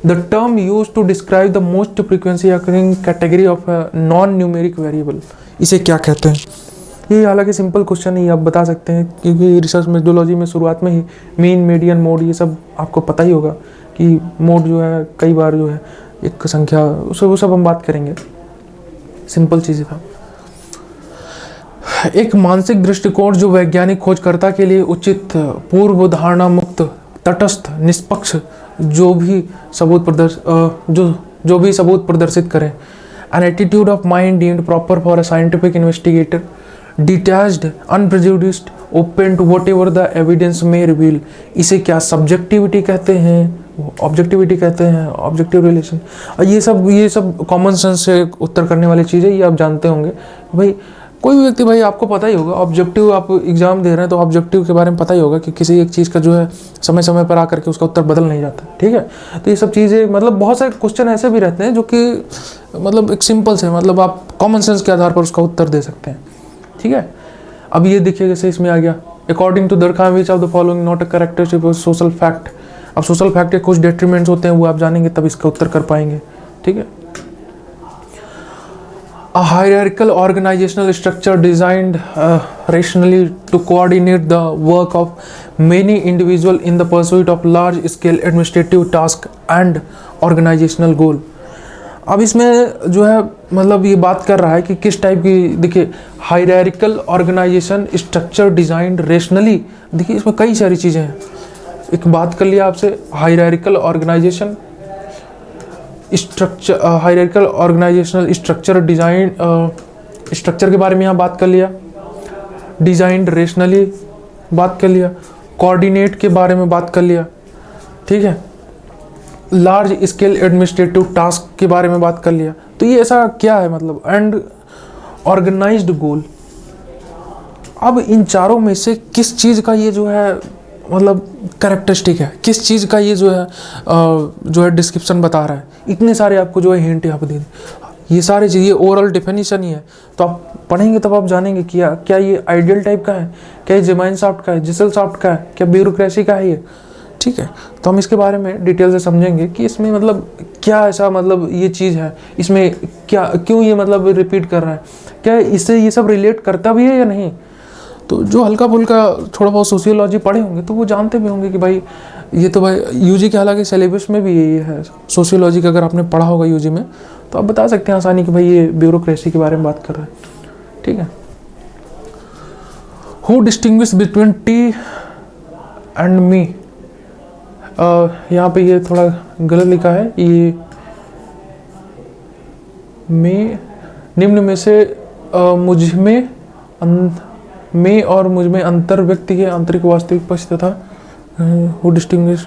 the term use to describe the most frequency occurring category of non numeric variable, इसे क्या कहते हैं। ये हालांकि सिंपल क्वेश्चन ही आप बता सकते हैं, क्योंकि रिसर्च मेथोडोलॉजी में शुरुआत में ही मीन, मीडियन, मोड ये सब आपको पता ही होगा कि मोड जो है कई बार जो है एक संख्या, वो सब हम बात करेंगे, सिंपल चीज़ें था। एक मानसिक दृष्टिकोण जो वैज्ञानिक खोजकर्ता के लिए उचित, पूर्व धारणा मुक्त, तटस्थ, निष्पक्ष जो भी सबूत प्रदर्शित करें। An attitude of mind deemed proper for a scientific investigator, detached, unprejudiced, open to whatever the evidence may reveal. इसे क्या सब्जेक्टिविटी कहते हैं, ऑब्जेक्टिविटी कहते हैं, ऑब्जेक्टिव रिलेशन। ये सब कॉमन सेंस से उत्तर करने वाली चीज़ें, ये आप जानते होंगे भाई। कोई भी व्यक्ति, भाई आपको पता ही होगा, ऑब्जेक्टिव आप एग्जाम दे रहे हैं तो ऑब्जेक्टिव के बारे में पता ही होगा कि किसी एक चीज़ का जो है समय समय पर आकर के उसका उत्तर बदल नहीं जाता, ठीक है। तो ये सब चीज़ें मतलब बहुत सारे क्वेश्चन ऐसे भी रहते हैं जो कि मतलब एक सिंपल से, मतलब आप कॉमन सेंस के आधार पर उसका उत्तर दे सकते हैं, ठीक है। अब ये देखिए जैसे इसमें आ गया, according to Durkheim which of the following not a characteristic of social fact. अब सोशल फैक्ट के कुछ डेट्रीमेंट्स होते हैं, वो आप जानेंगे तब इसका उत्तर कर पाएंगे, ठीक है। A hierarchical organizational structure designed rationally to coordinate the work of many individuals in the pursuit of large scale administrative task and organizational goal। अब इसमें जो है मतलब ये बात कर रहा है कि किस टाइप की, देखिए hierarchical organisation structure designed rationally, देखिए इसमें कई सारी चीज़ें हैं। एक बात कर लिया आपसे hierarchical organisation structure, hierarchical organisational structure design, structure के बारे में यहाँ बात कर लिया, डिजाइंड रेशनली बात कर लिया, कोऑर्डिनेट के बारे में बात कर लिया, ठीक है, लार्ज स्केल एडमिनिस्ट्रेटिव टास्क के बारे में बात कर लिया। तो ये ऐसा क्या है मतलब, एंड ऑर्गेनाइज्ड गोल। अब इन चारों में से किस चीज़ का ये जो है मतलब कैरेक्टरिस्टिक है, किस चीज़ का ये जो है डिस्क्रिप्शन बता रहा है। इतने सारे आपको जो है हिंट यहाँ पे दे दी, ये सारी चीज़, ये ओवरऑल डेफिनेशन ही है। तो आप पढ़ेंगे तब आप जानेंगे कि क्या ये आइडियल टाइप का है, क्या ये जेमाइन सॉफ्ट का है, जिसल सॉफ्ट का है, क्या ब्यूरोक्रेसी का है ये, ठीक है। तो हम इसके बारे में डिटेल से समझेंगे कि इसमें मतलब क्या ऐसा मतलब ये चीज़ है, इसमें क्या क्यों ये मतलब रिपीट कर रहा है, क्या इससे ये सब रिलेट करता भी है या नहीं। तो जो हल्का फुल्का थोड़ा बहुत सोशियोलॉजी पढ़े होंगे तो वो जानते भी होंगे कि भाई ये तो भाई यूजी के हालांकि सिलेबस में भी ये है सोशियोलॉजी का, अगर आपने पढ़ा होगा यूजी में तो आप बता सकते हैं आसानी कि भाई ये ब्यूरोक्रेसी के बारे में बात कर रहा है, ठीक है। Who distinguish between T and me, यहाँ पे ये थोड़ा गलत लिखा है, ये मैं निम्न में से मुझ में और मुझ में अंतर व्यक्ति के आंतरिक वास्तविक पक्ष तथा who distinguish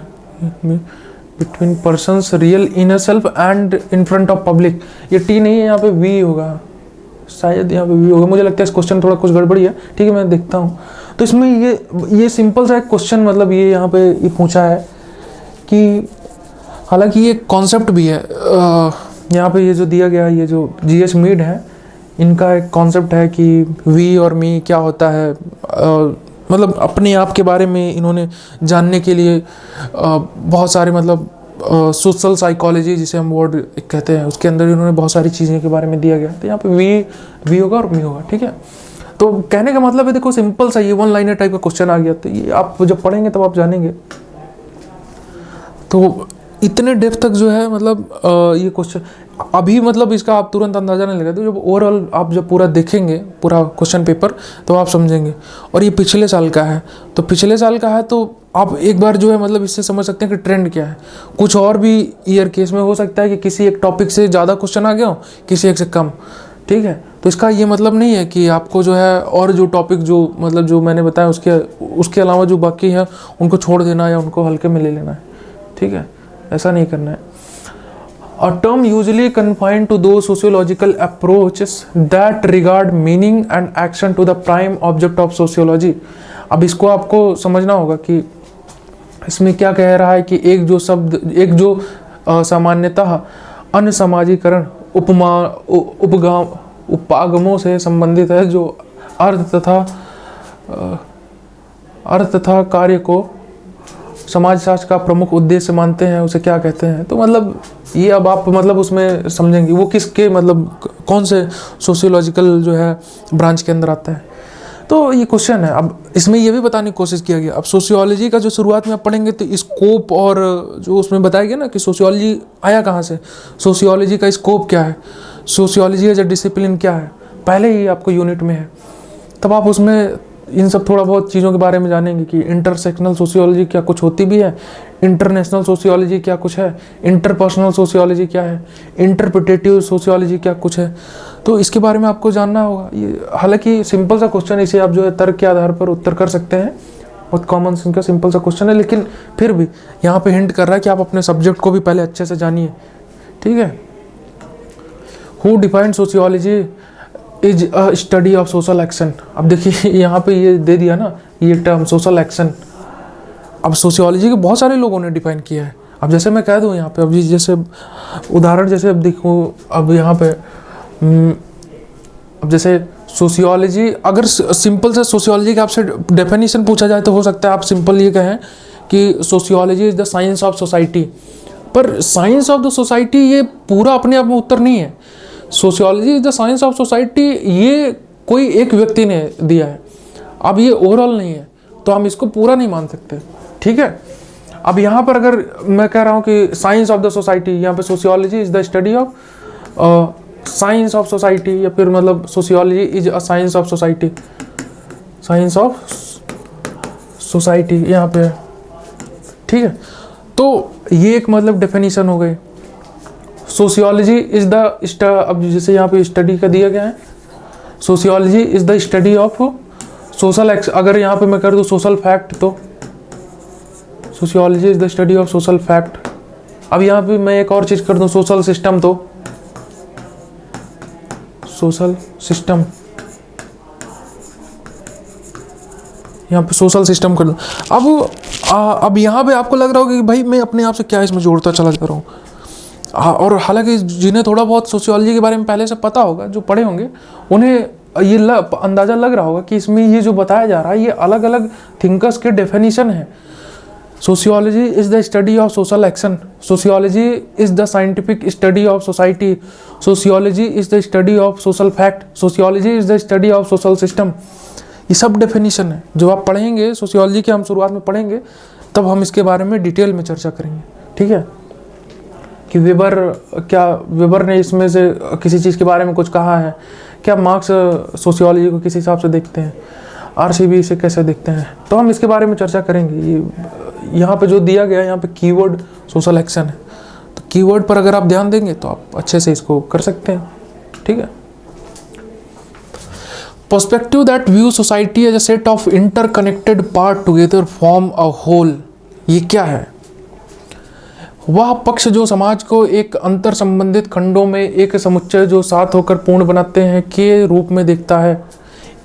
between persons real inner self and in front of public. ये टी नहीं है, यहाँ पे वी होगा, शायद यहाँ पे वी होगा, मुझे लगता है इस क्वेश्चन थोड़ा कुछ गड़बड़ी है, ठीक है मैं देखता हूँ। तो इसमें ये सिंपल सा एक क्वेश्चन मतलब ये यहाँ पे ये पूछा है कि हालांकि ये कॉन्सेप्ट भी है, यहाँ पे ये जो दिया गया ये जो जीएस मीड है इनका एक कॉन्सेप्ट है कि वी और मी क्या होता है, मतलब अपने आप के बारे में इन्होंने जानने के लिए बहुत सारे मतलब सोशल साइकोलॉजी जिसे हम वर्ड कहते हैं उसके अंदर इन्होंने बहुत सारी चीज़ें के बारे में दिया गया। तो यहाँ पे वी होगा और मी होगा, ठीक है। तो कहने का मतलब है देखो सिंपल सा ये वन लाइनर टाइप का क्वेश्चन आ गया, तो ये आप जब पढ़ेंगे तब आप जानेंगे। तो इतने डेप्थ तक जो है मतलब ये क्वेश्चन अभी मतलब इसका आप तुरंत अंदाजा नहीं लगा, तो जब ओवरऑल आप जब पूरा देखेंगे पूरा क्वेश्चन पेपर तो आप समझेंगे। और ये पिछले साल का है, तो पिछले साल का है तो आप एक बार जो है मतलब इससे समझ सकते हैं कि ट्रेंड क्या है। कुछ और भी ईयर केस में हो सकता है कि किसी एक टॉपिक से ज़्यादा क्वेश्चन आ गया हो, किसी एक से कम, ठीक है। तो इसका ये मतलब नहीं है कि आपको जो है और जो टॉपिक जो मतलब जो मैंने बताया उसके अलावा जो बाकी है उनको छोड़ देना या उनको हल्के में ले लेना है, ठीक है, ऐसा नहीं करना है। A term usually confined to those sociological approaches that regard meaning and action to the prime object of sociology। अब इसको आपको समझना होगा कि इसमें क्या कह रहा है कि एक जो शब्द एक जो सामान्यतः अनसामाजिकरण उपागमों से संबंधित है, जो अर्थ तथा कार्य को समाजशास्त्र का प्रमुख उद्देश्य मानते हैं, उसे क्या कहते हैं। तो मतलब ये अब आप मतलब उसमें समझेंगे वो किसके मतलब कौन से सोशियोलॉजिकल जो है ब्रांच के अंदर आता है। तो ये क्वेश्चन है। अब इसमें ये भी बताने की कोशिश किया गया, अब सोशियोलॉजी का जो शुरुआत में आप पढ़ेंगे तो स्कोप और जो उसमें बताया गया ना कि सोशियोलॉजी आया कहाँ से, सोशियोलॉजी का स्कोप क्या है, सोशियोलॉजी एज ए डिसिप्लिन क्या है, पहले ही आपको यूनिट में है। तब आप उसमें इन सब थोड़ा बहुत चीज़ों के बारे में जानेंगे कि इंटरसेक्शनल सोशियोलॉजी क्या कुछ होती भी है, इंटरनेशनल सोशियोलॉजी क्या कुछ है, इंटरपर्सनल सोशियोलॉजी क्या है, इंटरप्रिटेटिव सोशियोलॉजी क्या कुछ है। तो इसके बारे में आपको जानना होगा। ये हालांकि सिंपल सा क्वेश्चन, इसे आप जो है तर्क के आधार पर उत्तर कर सकते हैं, बहुत कॉमन सेंस का सिंपल सा क्वेश्चन है, लेकिन फिर भी यहाँ पे हिंट कर रहा है कि आप अपने सब्जेक्ट को भी पहले अच्छे से जानिए, ठीक है। Who defined sociology is a study of social action. अब देखिए यहाँ पे ये दे दिया ना ये टर्म सोशल एक्शन। अब सोशियोलॉजी के बहुत सारे लोगों ने डिफाइन किया है। अब जैसे मैं कह दूँ यहाँ पे, अभी जैसे उदाहरण जैसे अब देखो, अब यहाँ पे अब जैसे सोशियोलॉजी, अगर सिंपल से सोशियोलॉजी का आपसे डेफिनेशन पूछा जाए तो हो सकता है आप सिंपल ये कहें कि sociology is the science of society. पर साइंस ऑफ द सोसाइटी ये पूरा अपने आप में उत्तर नहीं है। Sociology is the science of society ये कोई एक व्यक्ति ने दिया है, अब ये ओवरऑल नहीं है, तो हम इसको पूरा नहीं मान सकते, ठीक है। अब यहाँ पर अगर मैं कह रहा हूँ कि साइंस ऑफ द सोसाइटी, यहाँ पे sociology is the study of science of society, या फिर मतलब sociology is a science of society, science of society यहाँ पे, ठीक है। तो ये एक मतलब डेफिनेशन हो गई। सोशियोलॉजी इज द अब जैसे यहाँ पे स्टडी का दिया गया है, sociology is the study of social x, अगर यहाँ पे मैं कर दूँ सोशल फैक्ट, तो sociology is the study of social fact. अब यहाँ पे मैं एक और चीज़ कर दूँ सोशल सिस्टम, तो सोशल सिस्टम, यहाँ पे सोशल सिस्टम कर दूँ। अब यहाँ पे आपको लग रहा होगा कि भाई मैं अपने आप से क्या इसमें जोड़ता चला जा रहा हूँ, और हालांकि जिन्हें थोड़ा बहुत सोशियोलॉजी के बारे में पहले से पता होगा, जो पढ़े होंगे, उन्हें ये अंदाज़ा लग रहा होगा कि इसमें ये जो बताया जा रहा है ये अलग अलग थिंकर्स के डेफिनेशन है। Sociology is the study of social action, sociology is the scientific study of society, sociology is the study of social fact, sociology is the study of social system. ये सब डेफिनेशन है। जो आप पढ़ेंगे सोशियोलॉजी के, हम शुरुआत में पढ़ेंगे, तब हम इसके बारे में डिटेल में चर्चा करेंगे, ठीक है। कि वेबर ने इसमें से किसी चीज़ के बारे में कुछ कहा है क्या, मार्क्स सोशियोलॉजी को किस हिसाब से देखते हैं, आरसीबी इसे कैसे देखते हैं, तो हम इसके बारे में चर्चा करेंगे। ये यहाँ पे जो दिया गया है, यहाँ पे कीवर्ड सोशल एक्शन है, तो कीवर्ड पर अगर आप ध्यान देंगे तो आप अच्छे से इसको कर सकते हैं, ठीक है। Perspective that view society as a set of interconnected part together form a whole. ये क्या है? वह पक्ष जो समाज को एक अंतर संबंधित खंडों में एक समुच्चय जो साथ होकर पूर्ण बनाते हैं के रूप में देखता है।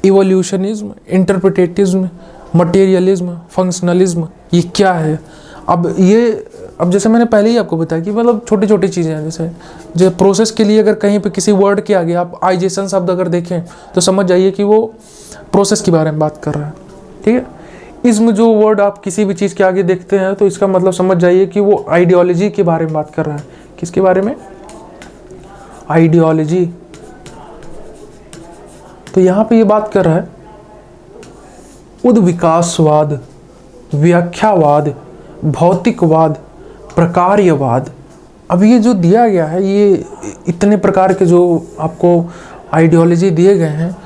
इवोल्यूशनिज्म, इंटरप्रिटेटिज्म, मटेरियलिज्म, फंक्शनलिज्म, ये क्या है? अब जैसे मैंने पहले ही आपको बताया कि मतलब छोटी छोटी चीज़ें हैं। जैसे जो प्रोसेस के लिए अगर कहीं पे किसी वर्ड के आगे आप आइजेशन शब्द अगर देखें तो समझ जाइए कि वो प्रोसेस के बारे में बात कर रहा है, ठीक है। इज्म जो वर्ड आप किसी भी चीज़ के आगे देखते हैं तो इसका मतलब समझ जाइए कि वो आइडियोलॉजी के बारे में बात कर रहा है। किसके बारे में? आइडियोलॉजी। तो यहाँ पे ये बात कर रहा है उद्विकासवाद, व्याख्यावाद, भौतिकवाद, प्रकार्यवाद। अब ये जो दिया गया है, ये इतने प्रकार के जो आपको आइडियोलॉजी दिए गए हैं।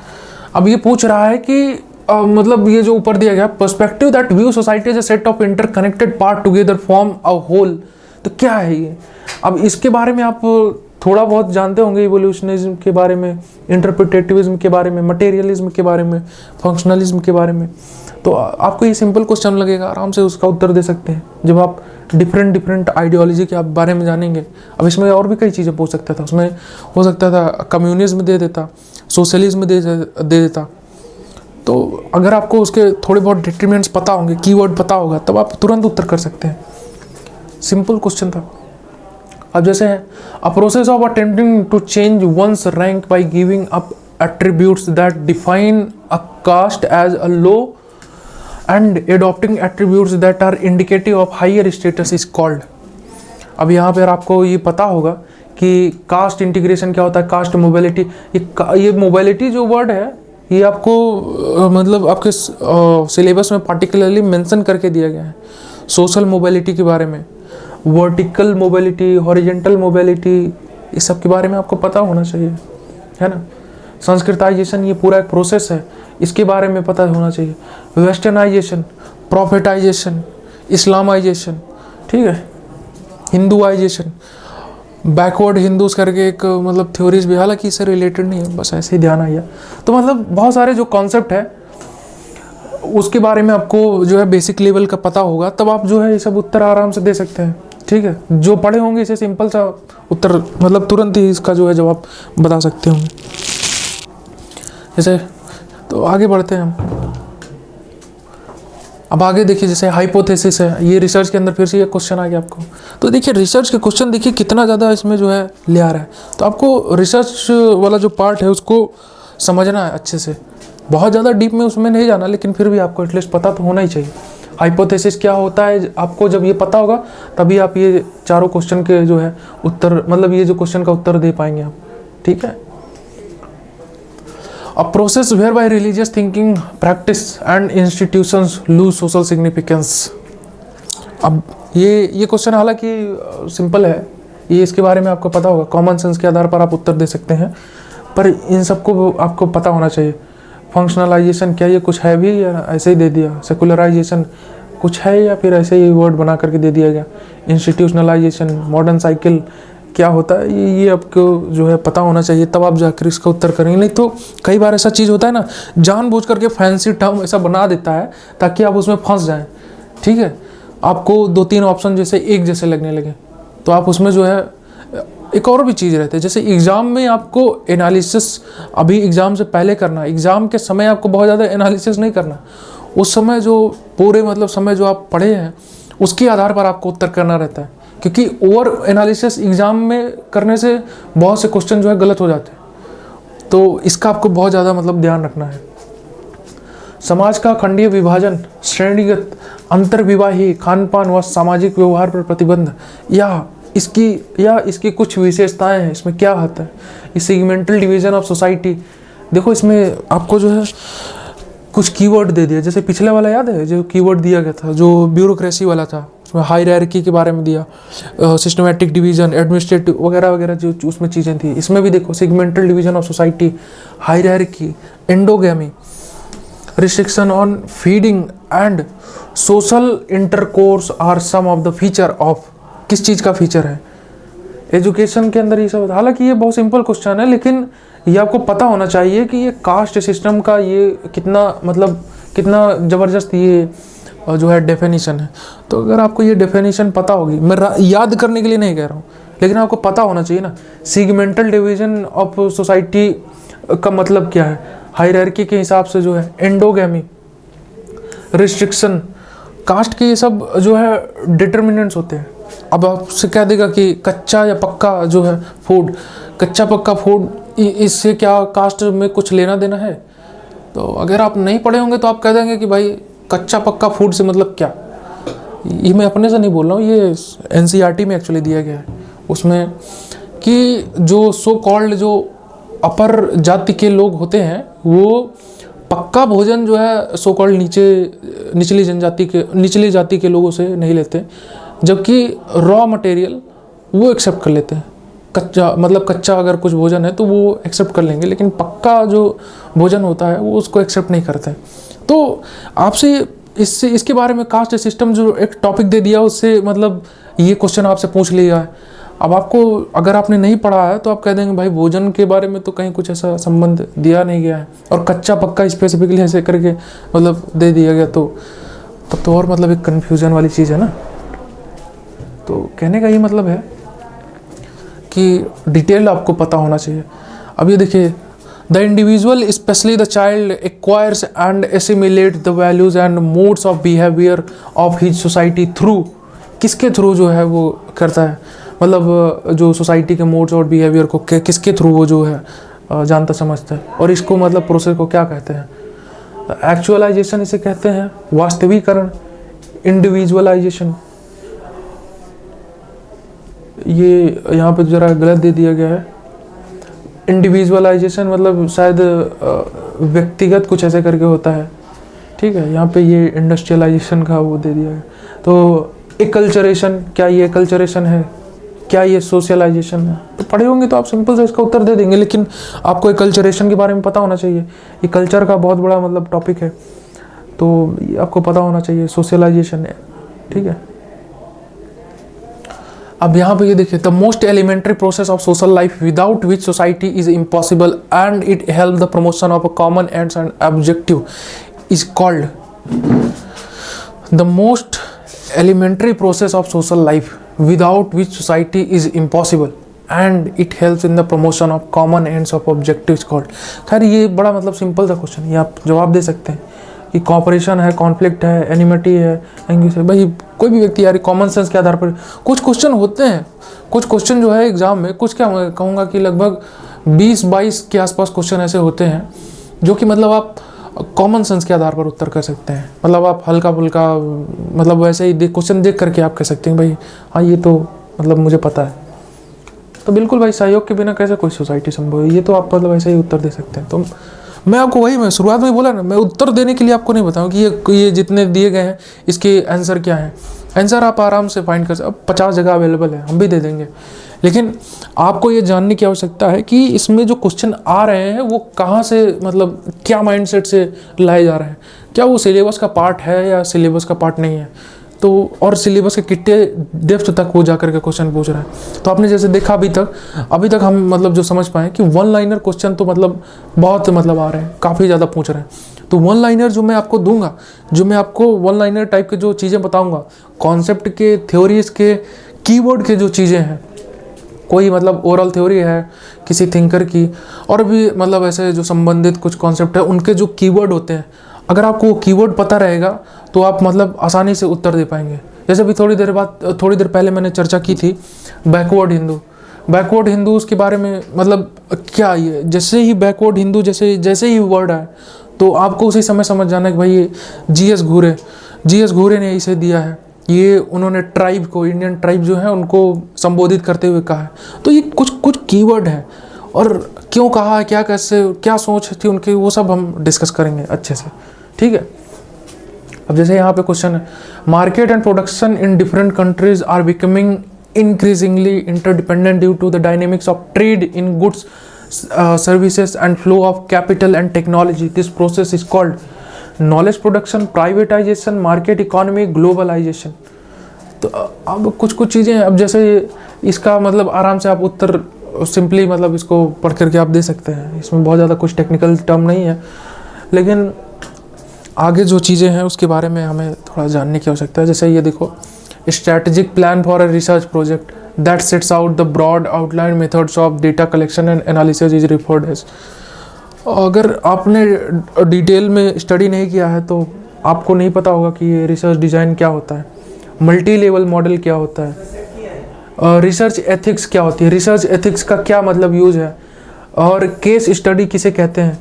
अब ये पूछ रहा है कि मतलब ये जो ऊपर दिया गया perspective that view society as a set of interconnected part together form a whole, तो क्या है ये? अब इसके बारे में आप थोड़ा बहुत जानते होंगे, इवोल्यूशनिज्म के बारे में, इंटरप्रिटेटिविज्म के बारे में, मटेरियलिज्म के बारे में, फंक्शनलिज्म के बारे में। तो आपको ये सिंपल क्वेश्चन लगेगा, आराम से उसका उत्तर दे सकते हैं जब आप डिफरेंट आइडियोलॉजी के बारे में जानेंगे। अब इसमें और भी कई चीज़ें पूछ सकता था, उसमें हो सकता था कम्युनिज्म दे देता, सोशलिज्म दे देता। तो अगर आपको उसके थोड़े बहुत डिटरमिनेंट्स पता होंगे, कीवर्ड पता होगा, तब आप तुरंत उत्तर कर सकते हैं। सिंपल क्वेश्चन था। अब जैसे है a process of attempting to change one's rank by giving up attributes that define a caste as a low and adopting attributes that are indicative of higher status is called. अब यहाँ पर आपको ये पता होगा कि कास्ट इंटीग्रेशन क्या होता है, कास्ट मोबिलिटी। ये मोबिलिटी जो वर्ड है ये आपको मतलब आपके सिलेबस में पार्टिकुलरली मेंशन करके दिया गया है। सोशल मोबिलिटी के बारे में, वर्टिकल मोबिलिटी, हॉरिजेंटल मोबिलिटी, इस सब के बारे में आपको पता होना चाहिए, है ना। संस्कृताइजेशन ये पूरा एक प्रोसेस है, इसके बारे में पता होना चाहिए। वेस्टर्नाइजेशन, प्रॉफिटाइजेशन, इस्लामाइजेशन, ठीक है, हिंदुआइजेशन, बैकवर्ड हिंदूज करके एक मतलब थ्योरीज भी, हालांकि इससे रिलेटेड नहीं है, बस ऐसे ही ध्यान आया। तो मतलब बहुत सारे जो कॉन्सेप्ट है उसके बारे में आपको जो है बेसिक लेवल का पता होगा, तब आप जो है ये सब उत्तर आराम से दे सकते हैं, ठीक है। जो पढ़े होंगे इसे सिंपल सा उत्तर मतलब तुरंत ही इसका जो है जवाब बता सकते होंगे। जैसे, तो आगे बढ़ते हैं हम। अब आगे देखिए, जैसे हाइपोथेसिस है, ये रिसर्च के अंदर फिर से ये क्वेश्चन आ गया आपको। तो देखिए रिसर्च के क्वेश्चन देखिए कितना ज़्यादा इसमें जो है ले आ रहा है। तो आपको रिसर्च वाला जो पार्ट है उसको समझना है अच्छे से, बहुत ज़्यादा डीप में उसमें नहीं जाना, लेकिन फिर भी आपको एटलीस्ट पता तो होना ही चाहिए हाइपोथेसिस क्या होता है। आपको जब ये पता होगा तभी आप ये चारों क्वेश्चन के जो है उत्तर, मतलब ये जो क्वेश्चन का उत्तर दे पाएंगे आप, ठीक है। A process whereby religious thinking, practice and institutions lose social significance। अब ये क्वेश्चन हालांकि सिंपल है, ये इसके बारे में आपको पता होगा, कॉमन सेंस के आधार पर आप उत्तर दे सकते हैं, पर इन सबको आपको पता होना चाहिए। फंक्शनलाइजेशन क्या ये कुछ है भी या ऐसे ही दे दिया, सेकुलराइजेशन कुछ है या फिर ऐसे ही वर्ड बना करके दे दिया गया, इंस्टीट्यूशनलाइजेशन, मॉडर्न साइकिल क्या होता है, ये आपको जो है पता होना चाहिए, तब आप जाकर इसका उत्तर करेंगे। नहीं तो कई बार ऐसा चीज़ होता है ना, जानबूझ करके फैंसी टर्म ऐसा बना देता है ताकि आप उसमें फंस जाएं, ठीक है। आपको 2-3 ऑप्शन जैसे एक जैसे लगने लगे तो आप उसमें जो है, एक और भी चीज़ रहती है, जैसे एग्ज़ाम में आपको एनालिसिस अभी एग्ज़ाम से पहले करना, एग्ज़ाम के समय आपको बहुत ज़्यादा एनालिसिस नहीं करना, उस समय जो पूरे मतलब समय जो आप पढ़े हैं उसके आधार पर आपको उत्तर करना रहता है, क्योंकि ओवर एनालिसिस एग्ज़ाम में करने से बहुत से क्वेश्चन जो है गलत हो जाते हैं। तो इसका आपको बहुत ज़्यादा मतलब ध्यान रखना है। समाज का खंडीय विभाजन, श्रेणीगत अंतर्विवाही, खान पान व सामाजिक व्यवहार पर प्रतिबंध, या इसकी कुछ विशेषताएं हैं। इसमें क्या आता है, इस सेगमेंटल डिवीजन ऑफ सोसाइटी। देखो इसमें आपको जो है कुछ कीवर्ड दे दिया, जैसे पिछले वाला याद है जो कीवर्ड दिया गया था जो ब्यूरोक्रेसी वाला था, उसमें हायरार्की के बारे में दिया, सिस्टमैटिक डिवीजन, एडमिनिस्ट्रेटिव वगैरह वगैरह जो उसमें चीज़ें थी। इसमें भी देखो segmental division of society, hierarchy, endogamy, restriction on feeding and social intercourse are some of the feature of. किस चीज़ का फीचर है एजुकेशन के अंदर ये सब। हालांकि ये बहुत सिंपल क्वेश्चन है, लेकिन ये आपको पता होना चाहिए कि ये कास्ट सिस्टम का ये कितना ज़बरदस्त ये जो है डेफिनेशन है। तो अगर आपको ये डेफिनेशन पता होगी, मैं याद करने के लिए नहीं कह रहा हूँ, लेकिन आपको पता होना चाहिए ना सेगमेंटल डिवीजन ऑफ सोसाइटी का मतलब क्या है, हायरार्की के हिसाब से जो है, एंडोगैमी, रिस्ट्रिक्शन, कास्ट के ये सब जो है डिटर्मिनेंट्स होते हैं। अब आपसे कह देगा कि कच्चा या पक्का जो है फूड, कच्चा पक्का फूड, इससे क्या कास्ट में कुछ लेना देना है। तो अगर आप नहीं पढ़े होंगे तो आप कह देंगे कि भाई कच्चा पक्का फूड से मतलब क्या। ये मैं अपने से नहीं बोल रहा हूँ, ये NCERT में एक्चुअली दिया गया है, उसमें कि जो सो कॉल्ड जो अपर जाति के लोग होते हैं वो पक्का भोजन जो है सो कॉल्ड निचली जाति के लोगों से नहीं लेते, जबकि रॉ मटेरियल वो एक्सेप्ट कर लेते हैं। कच्चा अगर कुछ भोजन है तो वो एक्सेप्ट कर लेंगे, लेकिन पक्का जो भोजन होता है वो उसको एक्सेप्ट नहीं करते। तो आपसे इसके बारे में कास्ट सिस्टम जो एक टॉपिक दे दिया, उससे मतलब ये क्वेश्चन आपसे पूछ लिया है। अब आपको अगर आपने नहीं पढ़ा है तो आप कह देंगे भाई भोजन के बारे में तो कहीं कुछ ऐसा संबंध दिया नहीं गया है, और कच्चा पक्का स्पेसिफिकली ऐसे करके मतलब दे दिया गया, तो तब तो और मतलब एक कन्फ्यूजन वाली चीज़ है ना। तो कहने का ये मतलब है कि डिटेल आपको पता होना चाहिए। अब ये देखिए, the individual specially the child acquires and assimilate the values and modes of behaviour of his society through. किसके थ्रू जो है वो करता है, मतलब जो सोसाइटी के मोड्स और बिहेवियर को किसके थ्रू वो जो है जानता समझता है। और इसको मतलब प्रोसेस को क्या कहते हैं, एक्चुअलाइजेशन इसे कहते हैं, वास्तविकरण, इंडिविजुअलाइजेशन। ये यहाँ पे ज़रा गलत दे दिया गया है, इंडिविजुअलाइजेशन मतलब शायद व्यक्तिगत कुछ ऐसे करके होता है, ठीक है। यहाँ पे ये इंडस्ट्रियलाइजेशन का वो दे दिया है। तो एकल्चरेशन, क्या ये एकल्चरेशन है, क्या ये सोशलाइजेशन है। तो पढ़े होंगे तो आप सिंपल से इसका उत्तर दे देंगे, लेकिन आपको एकल्चरेशन के बारे में पता होना चाहिए। ये कल्चर का बहुत बड़ा मतलब टॉपिक है, तो ये आपको पता होना चाहिए। सोशलाइजेशन है, ठीक है। अब यहाँ पे ये देखिए, the most elementary process of social life without which society is impossible and it help the promotion of a common ends and objective is called. The most elementary process of social life without which society is impossible. And it helps in the promotion of common ends of objectives called. खैर ये बड़ा मतलब सिंपल सा क्वेश्चन है, ये आप जवाब दे सकते हैं कि कॉपरेशन है, कॉन्फ्लिक्ट है, एनिमिटी है, एंग्विश है। भाई कोई भी व्यक्ति यार कॉमन सेंस के आधार पर कुछ क्वेश्चन होते हैं, कुछ क्वेश्चन जो है एग्जाम में, कुछ क्या मैं कहूँगा कि लगभग 20-22 के आसपास क्वेश्चन ऐसे होते हैं जो कि मतलब आप कॉमन सेंस के आधार पर उत्तर कर सकते हैं। मतलब आप हल्का फुल्का मतलब वैसे ही क्वेश्चन देख करके आप कह सकते हैं भाई हाँ ये तो मतलब मुझे पता है। तो बिल्कुल भाई सहयोग के बिना कैसे कोई सोसाइटी संभव है, ये तो आप मतलब ऐसे ही उत्तर दे सकते हैं। तो मैं आपको मैं शुरुआत में बोला ना, मैं उत्तर देने के लिए आपको नहीं बताऊँ कि ये जितने दिए गए हैं इसके आंसर क्या है। आंसर आप आराम से फाइंड कर सकते, अब 50 जगह अवेलेबल है, हम भी दे देंगे। लेकिन आपको ये जानने की आवश्यकता है कि इसमें जो क्वेश्चन आ रहे हैं वो कहाँ से, मतलब क्या माइंडसेट से लाए जा रहे हैं, क्या वो सिलेबस का पार्ट है या सिलेबस का पार्ट नहीं है। तो और सिलेबस के कितने डेप्थ तक वो जाकर के क्वेश्चन पूछ रहे हैं। तो आपने जैसे देखा अभी तक हम मतलब जो समझ पाए कि वन लाइनर क्वेश्चन तो मतलब बहुत मतलब आ रहे हैं, काफ़ी ज़्यादा पूछ रहे हैं। तो वन लाइनर जो मैं आपको दूंगा, जो मैं आपको वन लाइनर टाइप के जो चीज़ें बताऊंगा, कॉन्सेप्ट के, थ्योरीज के, कीवर्ड के जो चीज़ें हैं, कोई मतलब ओरल थ्योरी है किसी थिंकर की, और भी मतलब ऐसे जो संबंधित कुछ कॉन्सेप्ट है उनके जो कीवर्ड होते हैं, अगर आपको कीवर्ड पता रहेगा तो आप मतलब आसानी से उत्तर दे पाएंगे। जैसे अभी थोड़ी देर पहले मैंने चर्चा की थी बैकवर्ड हिंदूज के बारे में। मतलब क्या ये, जैसे ही बैकवर्ड हिंदू जैसे ही वर्ड आए तो आपको उसी समय समझ जाना कि भाई ये जीएस घूरे ने इसे दिया है, ये उन्होंने ट्राइब को, इंडियन ट्राइब जो है उनको संबोधित करते हुए कहा है। तो ये कुछ कीवर्ड है और क्यों कहा है, क्या कैसे, क्या सोच थी उनकी, वो सब हम डिस्कस करेंगे अच्छे से, ठीक है। अब जैसे यहाँ पे क्वेश्चन है, market and production in different countries are becoming increasingly interdependent due to the dynamics of trade in goods, services and flow of capital and technology. This process is called knowledge production, privatisation, market economy, globalisation. तो अब कुछ चीज़ें, अब जैसे इसका मतलब आराम से आप उत्तर सिंपली मतलब इसको पढ़ करके आप दे सकते हैं, इसमें बहुत ज़्यादा कुछ टेक्निकल टर्म नहीं है। लेकिन आगे जो चीज़ें हैं उसके बारे में हमें थोड़ा जानने की आवश्यकता है। जैसे ये देखो, strategic plan for a research project that sets out the broad outline methods of data collection and analysis is referred as. अगर आपने डिटेल में स्टडी नहीं किया है तो आपको नहीं पता होगा कि ये रिसर्च डिज़ाइन क्या होता है, मल्टी लेवल मॉडल क्या होता है, रिसर्च एथिक्स क्या होती है, रिसर्च एथिक्स का क्या मतलब यूज़ है, और केस स्टडी किसे कहते हैं।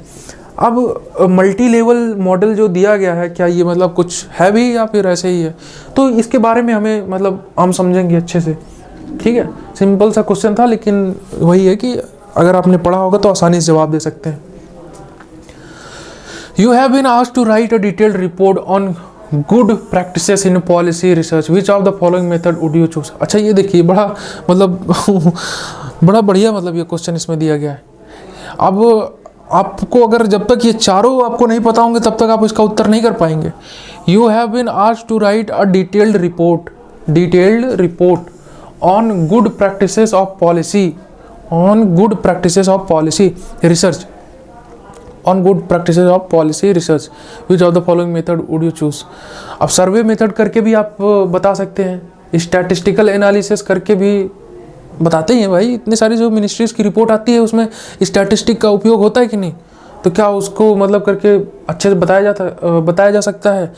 अब मल्टी लेवल मॉडल जो दिया गया है, क्या ये मतलब कुछ है भी या फिर ऐसे ही है, तो इसके बारे में हमें मतलब हम समझेंगे अच्छे से, ठीक है। सिंपल सा क्वेश्चन था, लेकिन वही है कि अगर आपने पढ़ा होगा तो आसानी से जवाब दे सकते हैं। You have been asked to write a detailed report on good practices in policy research. Which of the following method would you choose? अच्छा ये देखिए, बड़ा मतलब बड़ा बढ़िया मतलब ये क्वेश्चन इसमें दिया गया है। अब आपको अगर जब तक ये चारों आपको नहीं पता होंगे तब तक आप इसका उत्तर नहीं कर पाएंगे। You have been asked to write a detailed report on good practices of policy research. On good practices of policy research, which of the following method would you choose? अब सर्वे मेथड करके भी आप बता सकते हैं, स्टैटिस्टिकल एनालिसिस करके भी बताते हैं भाई। इतने सारी जो मिनिस्ट्रीज की रिपोर्ट आती है उसमें स्टैटिस्टिक का उपयोग होता है कि नहीं, तो क्या उसको मतलब करके अच्छे से बताया जा सकता है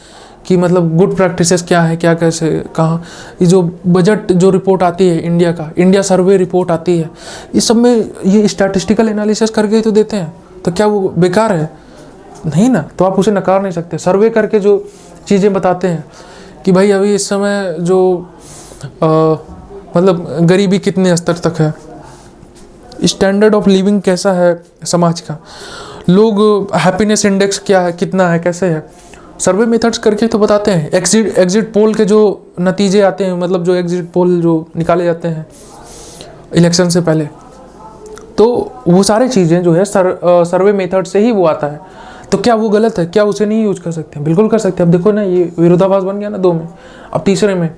कि मतलब गुड प्रैक्टिसेस क्या है, क्या कैसे कहाँ। ये जो बजट जो रिपोर्ट आती है इंडिया का, इंडिया सर्वे रिपोर्ट आती है, इस सब में ये स्टैटिस्टिकल एनालिसिस करके ही तो देते हैं, तो क्या वो बेकार है? नहीं ना, तो आप उसे नकार नहीं सकते। सर्वे करके जो चीज़ें बताते हैं कि भाई अभी इस समय जो मतलब गरीबी कितने स्तर तक है, स्टैंडर्ड ऑफ लिविंग कैसा है समाज का, लोग हैप्पीनेस इंडेक्स क्या है, कितना है, कैसे है, सर्वे मेथड्स करके तो बताते हैं। एग्जिट पोल के जो नतीजे आते हैं, मतलब जो एग्जिट पोल जो निकाले जाते हैं इलेक्शन से पहले, तो वो सारी चीज़ें जो है सर्वे मेथड से ही वो आता है। तो क्या वो गलत है? क्या उसे नहीं यूज कर सकते हैं? बिल्कुल कर सकते हैं। अब देखो ना, ये विरोधाभास बन गया ना 2 में। अब तीसरे में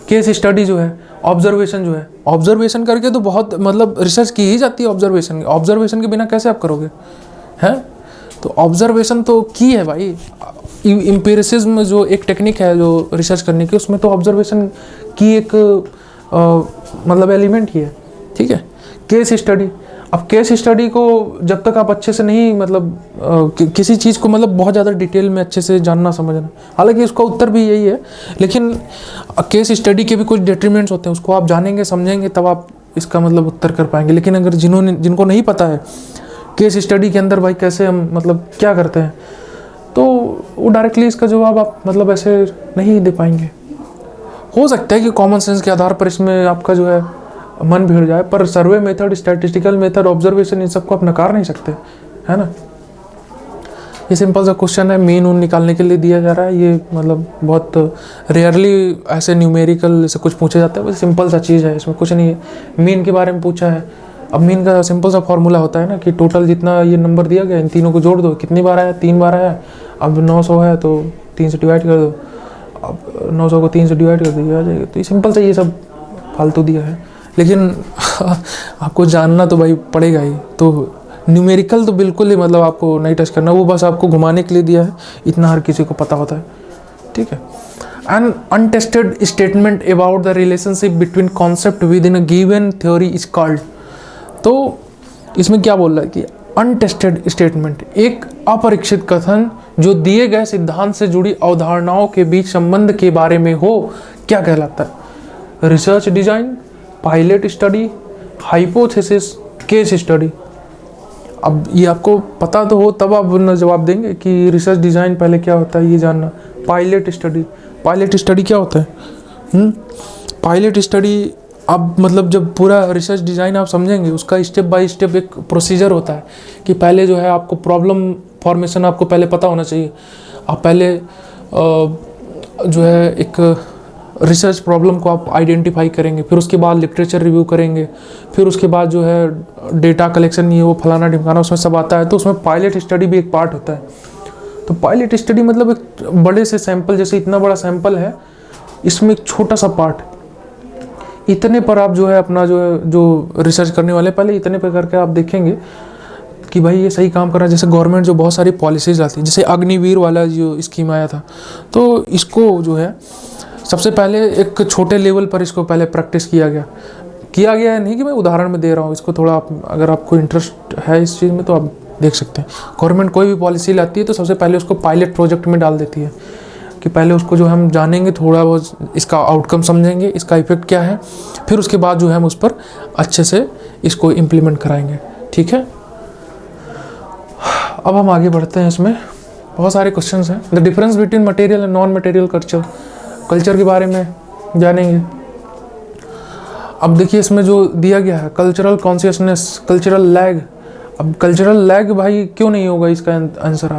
केस स्टडी जो है, ऑब्जर्वेशन जो है, ऑब्जर्वेशन करके तो बहुत मतलब रिसर्च की ही जाती है। ऑब्जर्वेशन के बिना कैसे आप करोगे हैं? तो ऑब्जर्वेशन तो की है भाई। एम्पिरिसिज्म जो एक टेक्निक है जो रिसर्च करने की, उसमें तो ऑब्जर्वेशन की एक मतलब एलिमेंट ही है, ठीक है। केस स्टडी, अब केस स्टडी को जब तक आप अच्छे से नहीं मतलब किसी चीज़ को मतलब बहुत ज़्यादा डिटेल में अच्छे से जानना समझना, हालांकि उसका उत्तर भी यही है, लेकिन केस स्टडी के भी कुछ डिट्रीमेंट्स होते हैं, उसको आप जानेंगे समझेंगे तब आप इसका मतलब उत्तर कर पाएंगे। लेकिन अगर जिनको नहीं पता है केस स्टडी के अंदर भाई कैसे हम मतलब क्या करते हैं, तो वो डायरेक्टली इसका जवाब आप मतलब ऐसे नहीं दे पाएंगे। हो सकता है कि कॉमन सेंस के आधार पर इसमें आपका जो है मन भिड़ जाए, पर survey method, statistical method, observation, इन सबको आप नकार नहीं सकते, है ना। ये सिंपल सा क्वेश्चन है, मीन ऊन निकालने के लिए दिया जा रहा है। ये मतलब बहुत रेयरली ऐसे न्यूमेरिकल से कुछ पूछा जाता है, बस सिंपल सा चीज़ है, इसमें कुछ नहीं है। मीन के बारे में पूछा है, अब मीन का सिंपल सा फॉर्मूला होता है ना कि टोटल जितना ये नंबर दिया गया इन तीनों को जोड़ दो, कितनी बार आया, 3 बार आया। अब 900 है तो 3 से डिवाइड कर दो, अब 900 को 3 से डिवाइड कर दो, आ जाएगा। तो ये सिंपल सा, ये सब फालतू दिया है, लेकिन आपको जानना तो भाई पड़ेगा ही। तो न्यूमेरिकल तो बिल्कुल ही मतलब आपको नहीं टच करना, वो बस आपको घुमाने के लिए दिया है, इतना हर किसी को पता होता है, ठीक है। An untested statement about the relationship between concept within a given theory is called. तो इसमें क्या बोल रहा है कि अनटेस्टेड स्टेटमेंट, एक अपरीक्षित कथन जो दिए गए सिद्धांत से जुड़ी अवधारणाओं के बीच संबंध के बारे में हो, क्या कहलाता है? Research design, pilot study, hypothesis, case study. अब ये आपको पता तो हो तब आप ना जवाब देंगे कि रिसर्च डिजाइन पहले क्या होता है ये जानना। पायलट स्टडी क्या होता है? पायलट स्टडी अब मतलब जब पूरा रिसर्च डिज़ाइन आप समझेंगे, उसका स्टेप बाय स्टेप एक प्रोसीजर होता है कि पहले जो है आपको प्रॉब्लम फॉर्मेशन आपको पहले पता होना चाहिए। आप पहले जो है एक रिसर्च प्रॉब्लम को आप आइडेंटिफाई करेंगे, फिर उसके बाद लिटरेचर रिव्यू करेंगे, फिर उसके बाद जो है डेटा कलेक्शन, ये वो फलाना ढिमकाना उसमें सब आता है। तो उसमें पायलट स्टडी भी एक पार्ट होता है। तो पायलट स्टडी मतलब एक बड़े से सैंपल, जैसे इतना बड़ा सैंपल है, इसमें एक छोटा सा पार्ट, इतने पर आप जो है अपना जो रिसर्च करने वाले पहले इतने पर करके आप देखेंगे कि भाई ये सही काम कर रहा है। जैसे गवर्नमेंट जो बहुत सारी पॉलिसीज आती है, जैसे अग्निवीर वाला जो स्कीम आया था, तो इसको जो है सबसे पहले एक छोटे लेवल पर इसको पहले प्रैक्टिस किया गया है, नहीं कि मैं उदाहरण में दे रहा हूँ, इसको थोड़ा आप अगर आपको इंटरेस्ट है इस चीज़ में तो आप देख सकते हैं। गवर्नमेंट कोई भी पॉलिसी लाती है तो सबसे पहले उसको पायलट प्रोजेक्ट में डाल देती है कि पहले उसको जो हम जानेंगे, थोड़ा बहुत इसका आउटकम समझेंगे, इसका इफेक्ट क्या है, फिर उसके बाद जो है हम उस पर अच्छे से इसको इम्प्लीमेंट कराएंगे, ठीक है। अब हम आगे बढ़ते हैं। इसमें बहुत सारे क्वेश्चंस हैं। The difference between material and non material culture के बारे में जानेंगे। अब देखिए इसमें जो दिया गया है कल्चरल कॉन्शियसनेस, कल्चरल लैग। अब कल्चरल लैग भाई क्यों नहीं होगा इसका आंसर?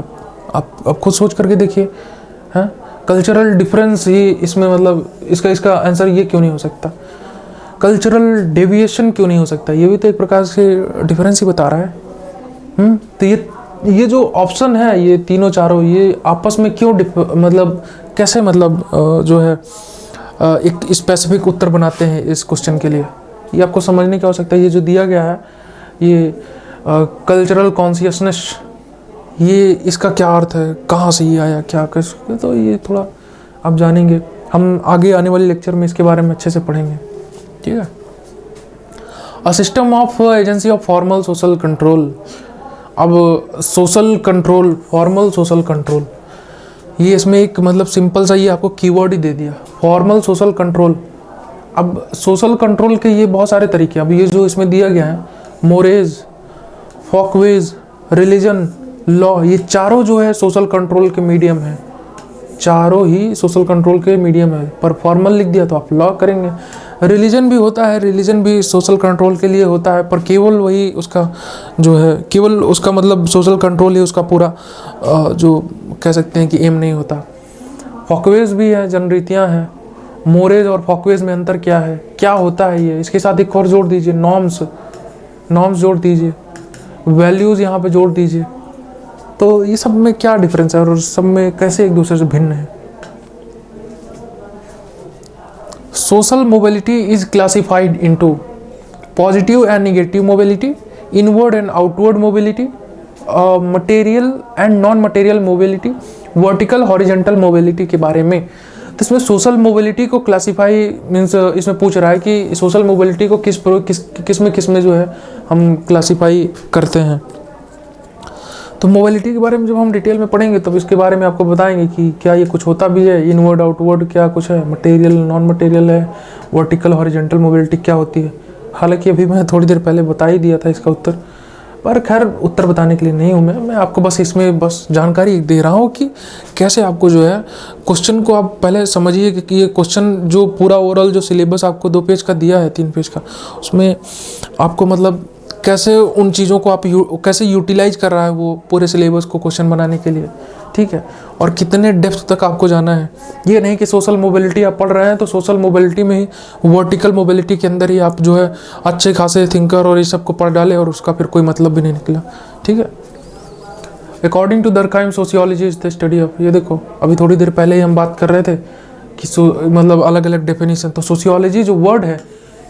आप खुद सोच करके देखिए, हैं। कल्चरल डिफरेंस ही इसमें मतलब इसका आंसर ये क्यों नहीं हो सकता? कल्चरल डेविएशन क्यों नहीं हो सकता? ये भी तो एक प्रकार से डिफरेंस ही बता रहा है। तो ये जो ऑप्शन है, ये तीनों चारों, ये आपस में क्यों मतलब कैसे मतलब जो है एक स्पेसिफिक उत्तर बनाते हैं इस क्वेश्चन के लिए, ये आपको समझने की आवश्यकता है। ये जो दिया गया है ये कल्चरल कॉन्शियसनेस, ये इसका क्या अर्थ है, कहाँ से ये आया, क्या कैसे, तो ये थोड़ा आप जानेंगे। हम आगे आने वाले लेक्चर में इसके बारे में अच्छे से पढ़ेंगे, ठीक है। A system of agency of formal social control. अब social control, formal social control, ये इसमें एक मतलब सिंपल सा ये आपको कीवर्ड ही दे दिया, फॉर्मल सोशल कंट्रोल। अब सोशल कंट्रोल के ये बहुत सारे तरीके, अब ये जो इसमें दिया गया है, मोरेज, फोकवेज, रिलीजन, लॉ, ये चारों जो है सोशल कंट्रोल के मीडियम है, चारों ही सोशल कंट्रोल के मीडियम है। पर फॉर्मल लिख दिया तो आप लॉ करेंगे। रिलीजन भी होता है, रिलीजन भी सोशल कंट्रोल के लिए होता है, पर केवल वही उसका जो है, केवल उसका मतलब सोशल कंट्रोल ही उसका पूरा जो कह सकते हैं कि एम नहीं होता। फोकवेज भी है, जनरीतियाँ हैं। मोरेज और फोकवेज में अंतर क्या है, क्या होता है ये, इसके साथ एक और जोड़ दीजिए, नॉर्म्स जोड़ दीजिए, वैल्यूज़ यहाँ पे जोड़ दीजिए। तो ये सब में क्या डिफरेंस है और सब में कैसे एक दूसरे से भिन्न है। Social mobility is classified into positive and negative mobility, inward and outward mobility, material and non material mobility, vertical horizontal mobility के बारे में। तो इसमें सोशल मोबिलिटी को क्लासीफाई मीन्स इसमें पूछ रहा है कि सोशल मोबिलिटी को किस में जो है हम क्लासीफाई करते हैं। तो मोबिलिटी के बारे में जब हम डिटेल में पढ़ेंगे तब इसके बारे में आपको बताएंगे कि क्या ये कुछ होता भी है, इनवर्ड आउटवर्ड क्या कुछ है, मटेरियल नॉन मटेरियल है, वर्टिकल हॉरिजॉन्टल मोबिलिटी क्या होती है। हालांकि अभी मैं थोड़ी देर पहले बता ही दिया था इसका उत्तर, पर खैर उत्तर बताने के लिए नहीं हूँ मैं आपको बस इसमें बस जानकारी दे रहा हूँ कि कैसे आपको जो है क्वेश्चन को आप पहले समझिए कि ये क्वेश्चन जो पूरा ओवरऑल जो सिलेबस आपको 2 पेज का दिया है 3 पेज का, उसमें आपको मतलब कैसे उन चीज़ों को आप कैसे यूटिलाइज कर रहा है वो पूरे सिलेबस को क्वेश्चन बनाने के लिए, ठीक है। और कितने डेप्थ तक आपको जाना है। ये नहीं कि सोशल मोबिलिटी आप पढ़ रहे हैं तो सोशल मोबिलिटी में ही वर्टिकल मोबिलिटी के अंदर ही आप जो है अच्छे खासे थिंकर और ये सब को पढ़ डाले और उसका फिर कोई मतलब भी नहीं निकला, ठीक है। According to Durkheim sociology is the study of, ये देखो अभी थोड़ी देर पहले ही हम बात कर रहे थे कि मतलब अलग अलग डेफिनेशन, तो सोशियोलॉजी जो वर्ड है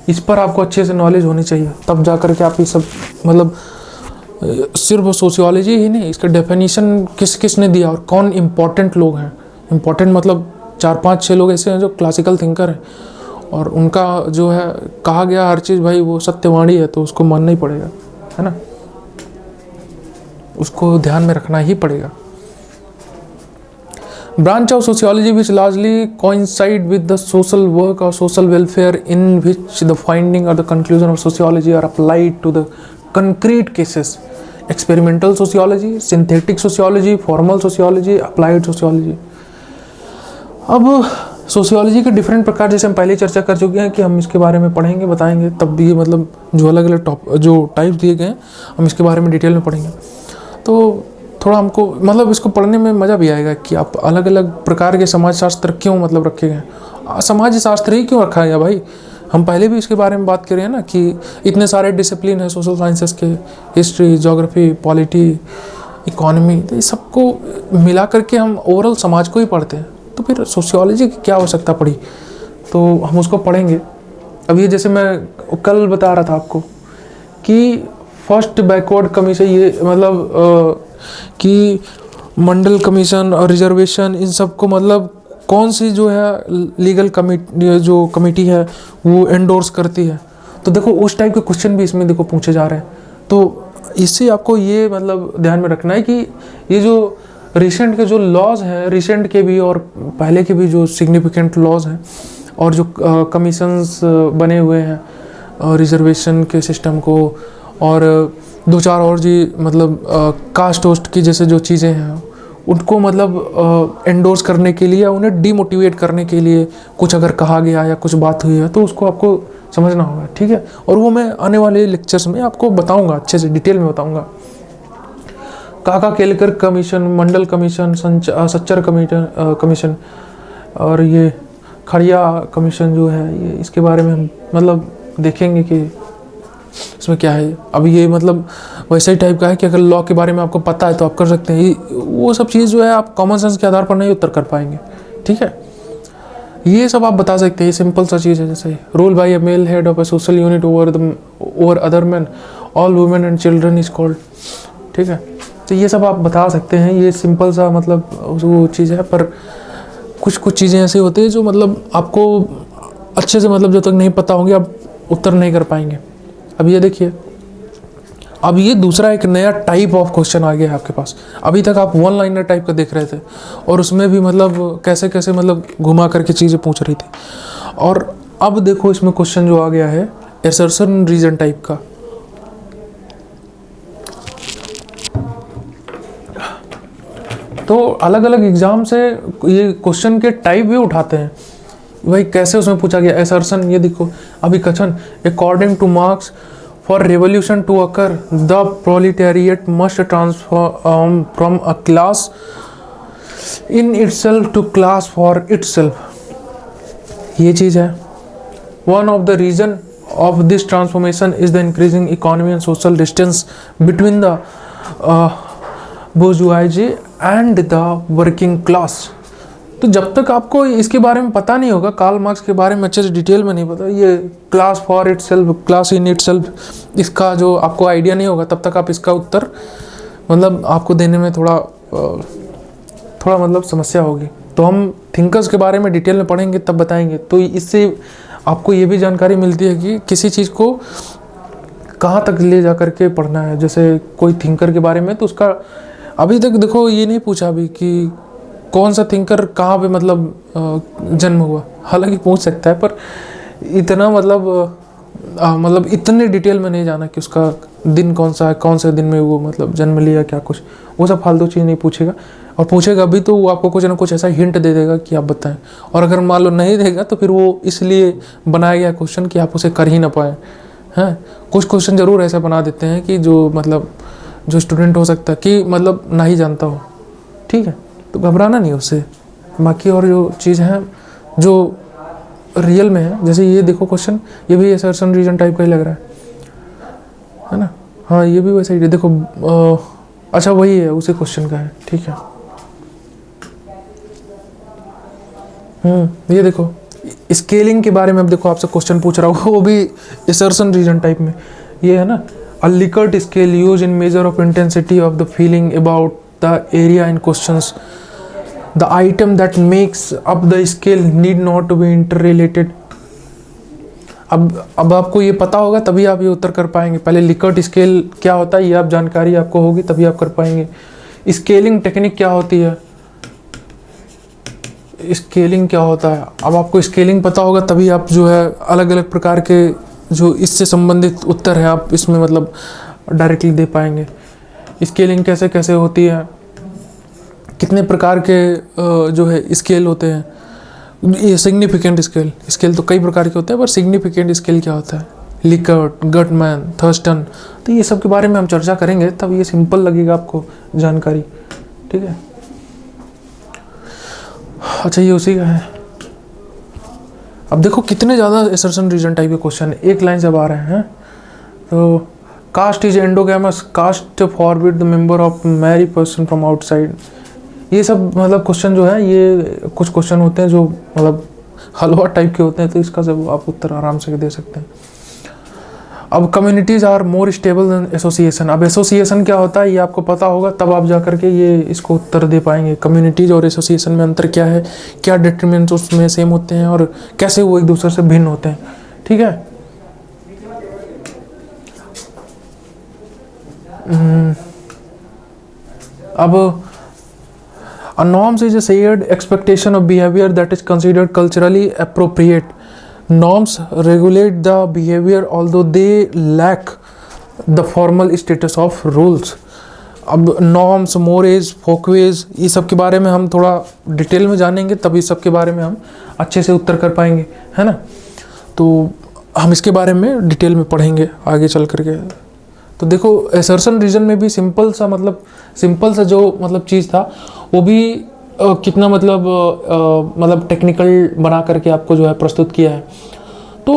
इस पर आपको अच्छे से नॉलेज होनी चाहिए, तब जा कर के आप ये सब मतलब सिर्फ सोशियोलॉजी ही नहीं, इसका डेफिनेशन किसने दिया और कौन इम्पोर्टेंट लोग हैं। इम्पोर्टेंट मतलब 4-5-6 लोग ऐसे हैं जो क्लासिकल थिंकर हैं और उनका जो है कहा गया हर चीज़ भाई वो सत्यवाणी है, तो उसको मानना ही पड़ेगा, है ना, उसको ध्यान में रखना ही पड़ेगा। branch of sociology which largely coincide with the social work or social welfare in which the finding or the conclusion of sociology are applied to the concrete cases, experimental sociology, synthetic sociology, formal sociology, applied sociology। अब सोशियोलॉजी के डिफरेंट प्रकार जैसे हम पहले चर्चा कर चुके हैं कि हम इसके बारे में पढ़ेंगे बताएंगे, तब भी मतलब जो अलग अलग जो टाइप्स दिए गए हैं हम इसके बारे में डिटेल में पढ़ेंगे, तो थोड़ा हमको मतलब इसको पढ़ने में मज़ा भी आएगा कि आप अलग अलग प्रकार के समाजशास्त्र क्यों मतलब रखे गए। समाज शास्त्र ही क्यों रखा है भाई, हम पहले भी इसके बारे में बात करें हैं ना कि इतने सारे डिसिप्लिन है सोशल साइंसेस के, हिस्ट्री, ज्योग्राफी, पॉलिटी, इकोनॉमी, तो ये सबको मिला करके हम ओवरऑल समाज को ही पढ़ते हैं, तो फिर सोशियोलॉजी की क्या आवश्यकता पड़ी, तो हम उसको पढ़ेंगे। अब ये जैसे मैं कल बता रहा था आपको कि फर्स्ट बैकवर्ड कमीशन, ये मतलब कि मंडल कमीशन और रिजर्वेशन इन सब को मतलब कौन सी जो है लीगल कमेटी है वो एंडोर्स करती है, तो देखो उस टाइप के क्वेश्चन भी इसमें देखो पूछे जा रहे हैं। तो इससे आपको ये मतलब ध्यान में रखना है कि ये जो रिसेंट के जो लॉज हैं, रिसेंट के भी और पहले के भी जो सिग्निफिकेंट लॉज हैं और जो कमीशंस बने हुए हैं रिजर्वेशन के सिस्टम को और 2-4 और जी मतलब कास्ट वोस्ट की जैसे जो चीज़ें हैं उनको मतलब एंडोर्स करने के लिए, उन्हें डीमोटिवेट करने के लिए कुछ अगर कहा गया या कुछ बात हुई है तो उसको आपको समझना होगा, ठीक है। और वो मैं आने वाले लेक्चर्स में आपको बताऊंगा, अच्छे से डिटेल में बताऊंगा। काका केलकर कमीशन, मंडल कमीशन, सच्चर कमीशन और ये खड़िया कमीशन जो है ये, इसके बारे में हम मतलब देखेंगे कि इसमें क्या है। अब ये मतलब वैसे ही टाइप का है कि अगर लॉ के बारे में आपको पता है तो आप कर सकते हैं, वो सब चीज़ जो है आप कॉमन सेंस के आधार पर नहीं उत्तर कर पाएंगे, ठीक है। ये सब आप बता सकते हैं, ये सिंपल सा चीज़ है, जैसे rule by a male head of a social unit over other man, all women and children is called, ठीक है। तो ये सब आप बता सकते हैं, ये सिंपल सा मतलब वो चीज़ है, पर कुछ चीज़ें ऐसी होती है जो मतलब आपको अच्छे से मतलब जब तक नहीं पता होंगे आप उत्तर नहीं कर पाएंगे। अब ये देखिए, अब ये दूसरा एक नया टाइप ऑफ क्वेश्चन आ गया है आपके पास। अभी तक आप 1 लाइनर टाइप का देख रहे थे और उसमें भी मतलब कैसे कैसे मतलब घुमा करके चीज़ें पूछ रही थी, और अब देखो इसमें क्वेश्चन जो आ गया है असर्शन रीजन टाइप का। तो अलग अलग एग्जाम से ये क्वेश्चन के टाइप भी उठाते हैं भाई, कैसे उसमें पूछा गया असर्शन। ये देखो अभी कथन, according to Marx for revolution to occur the proletariat must transform from a class in itself to class for itself. ये चीज़ है। One of the reason of this transformation is the increasing economy and social distance between the bourgeoisie and the working class. तो जब तक आपको इसके बारे में पता नहीं होगा, कार्ल मार्क्स के बारे में अच्छे से डिटेल में नहीं पता, ये class for itself, class in itself, इसका जो आपको आइडिया नहीं होगा, तब तक आप इसका उत्तर मतलब आपको देने में थोड़ा मतलब समस्या होगी। तो हम थिंकर्स के बारे में डिटेल में पढ़ेंगे तब बताएंगे। तो इससे आपको ये भी जानकारी मिलती है कि किसी चीज़ को कहाँ तक ले जा करके पढ़ना है। जैसे कोई थिंकर के बारे में, तो उसका अभी तक देखो ये नहीं पूछा अभी कि कौन सा थिंकर कहाँ पे मतलब जन्म हुआ, हालांकि पूछ सकता है, पर इतना मतलब इतने डिटेल में नहीं जाना कि उसका दिन कौन सा है, कौन से दिन में वो मतलब जन्म लिया, क्या कुछ, वो सब फालतू चीज़ नहीं पूछेगा। और पूछेगा भी तो वो आपको कुछ ना कुछ ऐसा हिंट दे देगा कि आप बताएं। और अगर मान लो नहीं देगा तो फिर वो इसलिए बनाया गया क्वेश्चन कि आप उसे कर ही ना पाए। हैं कुछ क्वेश्चन ज़रूर ऐसा बना देते हैं कि जो मतलब जो स्टूडेंट हो सकता है कि मतलब ना ही जानता हो, ठीक है, तो घबराना नहीं उससे। बाकी और जो चीज़ है जो रियल में है, जैसे ये देखो क्वेश्चन, ये भी असर्शन रीजन टाइप का ही लग रहा है ना। हाँ ये भी वैसा ही देखो, अच्छा वही है, उसी क्वेश्चन का है, ठीक है। ये देखो स्केलिंग के बारे में अब देखो आपसे क्वेश्चन पूछ रहा हूँ, वो भी असर्शन रीजन टाइप में। ये है ना, a Likert scale use in measure of intensity of the feeling about the area in questions. The item that makes up the scale need not to be interrelated. अब आपको ये पता होगा तभी आप ये उत्तर कर पाएंगे। पहले लिकर्ट स्केल क्या होता है ये आप जानकारी आपको होगी तभी आप कर पाएंगे। स्केलिंग टेक्निक क्या होती है, स्केलिंग क्या होता है, अब आपको स्केलिंग पता होगा तभी आप जो है अलग अलग प्रकार के जो इससे संबंधित उत्तर है आप इसमें मतलब डायरेक्टली दे पाएंगे। स्केलिंग कैसे कैसे होती है, कितने प्रकार के जो है स्केल होते हैं। ये सिग्निफिकेंट स्केल तो कई प्रकार के होते हैं, पर सिग्निफिकेंट स्केल क्या होता है, लिकर्ट, गटमैन, थर्स्टन, तो ये सब के बारे में हम चर्चा करेंगे तब ये सिंपल लगेगा आपको जानकारी, ठीक है। अच्छा ये उसी का है। अब देखो कितने ज़्यादा असर्शन रीजन टाइप के क्वेश्चन एक लाइन से आ रहे हैं। तो caste is endogamous, caste forbid the member of marry person from outside. ये सब मतलब क्वेश्चन जो है, ये कुछ क्वेश्चन होते हैं जो मतलब हलवा टाइप के होते हैं, तो इसका सब आप उत्तर आराम से दे सकते हैं। अब communities are more stable than association. अब एसोसिएशन क्या होता है ये आपको पता होगा तब आप जा करके ये इसको उत्तर दे पाएंगे। कम्युनिटीज़ और एसोसिएशन में अंतर क्या है, क्या डिटरमिनेंट्स उसमें सेम होते हैं और कैसे वो एक दूसरे से भिन्न होते हैं, ठीक है। अब a norms is a shared expectation of behavior that is considered culturally appropriate. Norms regulate the behavior although they lack the formal status of rules. अब नॉर्म्स, मोरेज, फोकवेज, ये सब के बारे में हम थोड़ा डिटेल में जानेंगे तभी सब के बारे में हम अच्छे से उत्तर कर पाएंगे, है ना। तो हम इसके बारे में डिटेल में पढ़ेंगे आगे चल करके। तो देखो असर्शन रीजन में भी सिंपल सा जो मतलब चीज़ था वो भी कितना मतलब टेक्निकल बना करके आपको जो है प्रस्तुत किया है। तो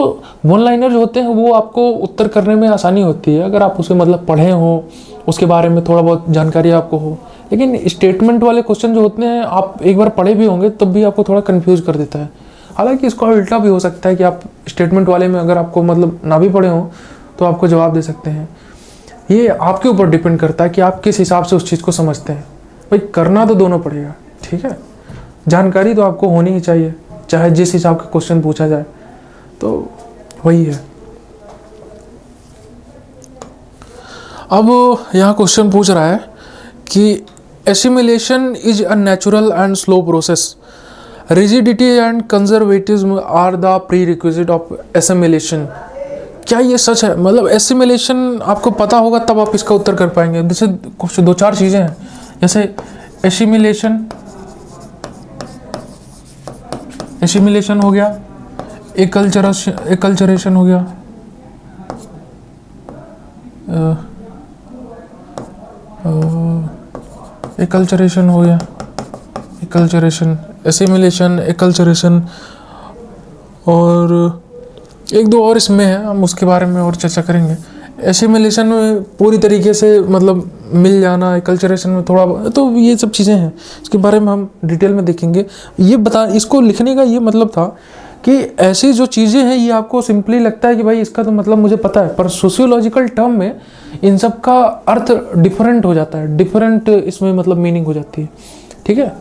वन लाइनर जो होते हैं वो आपको उत्तर करने में आसानी होती है अगर आप उसे मतलब पढ़े हो, उसके बारे में थोड़ा बहुत जानकारी आपको हो। लेकिन स्टेटमेंट वाले क्वेश्चन जो होते हैं आप एक बार पढ़े भी होंगे तब भी आपको थोड़ा कन्फ्यूज कर देता है। हालांकि इसका उल्टा भी हो सकता है कि आप स्टेटमेंट वाले में अगर आपको मतलब ना भी पढ़े हों तो आपको जवाब दे सकते हैं। ये आपके ऊपर डिपेंड करता है कि आप किस हिसाब से उस चीज़ को समझते हैं। भाई करना तो दोनों पड़ेगा, ठीक है। जानकारी तो आपको होनी ही चाहिए चाहे जिस हिसाब का क्वेश्चन पूछा जाए, तो वही है। अब यहाँ क्वेश्चन पूछ रहा है कि assimilation is a natural and slow process, rigidity and conservatism are the prerequisite of assimilation. क्या ये सच है? मतलब एसिमिलेशन आपको पता होगा तब आप इसका उत्तर कर पाएंगे। जैसे कुछ दो चार चीज़ें हैं, जैसे एसिमिलेशन हो गया, एकल्चरेशन हो गया, एसिमिलेशन, एकल्चरेशन और एक दो और इसमें है, हम उसके बारे में और चर्चा करेंगे। एसिमिलेशन में पूरी तरीके से मतलब मिल जाना, कल्चरेशन में थोड़ा, तो ये सब चीज़ें हैं, इसके बारे में हम डिटेल में देखेंगे। इसको लिखने का ये मतलब था कि ऐसी जो चीज़ें हैं ये आपको सिंपली लगता है कि भाई इसका तो मतलब मुझे पता है, पर सोशियोलॉजिकल टर्म में इन सब का अर्थ डिफरेंट हो जाता है, डिफरेंट इसमें मतलब मीनिंग हो जाती है, ठीक है।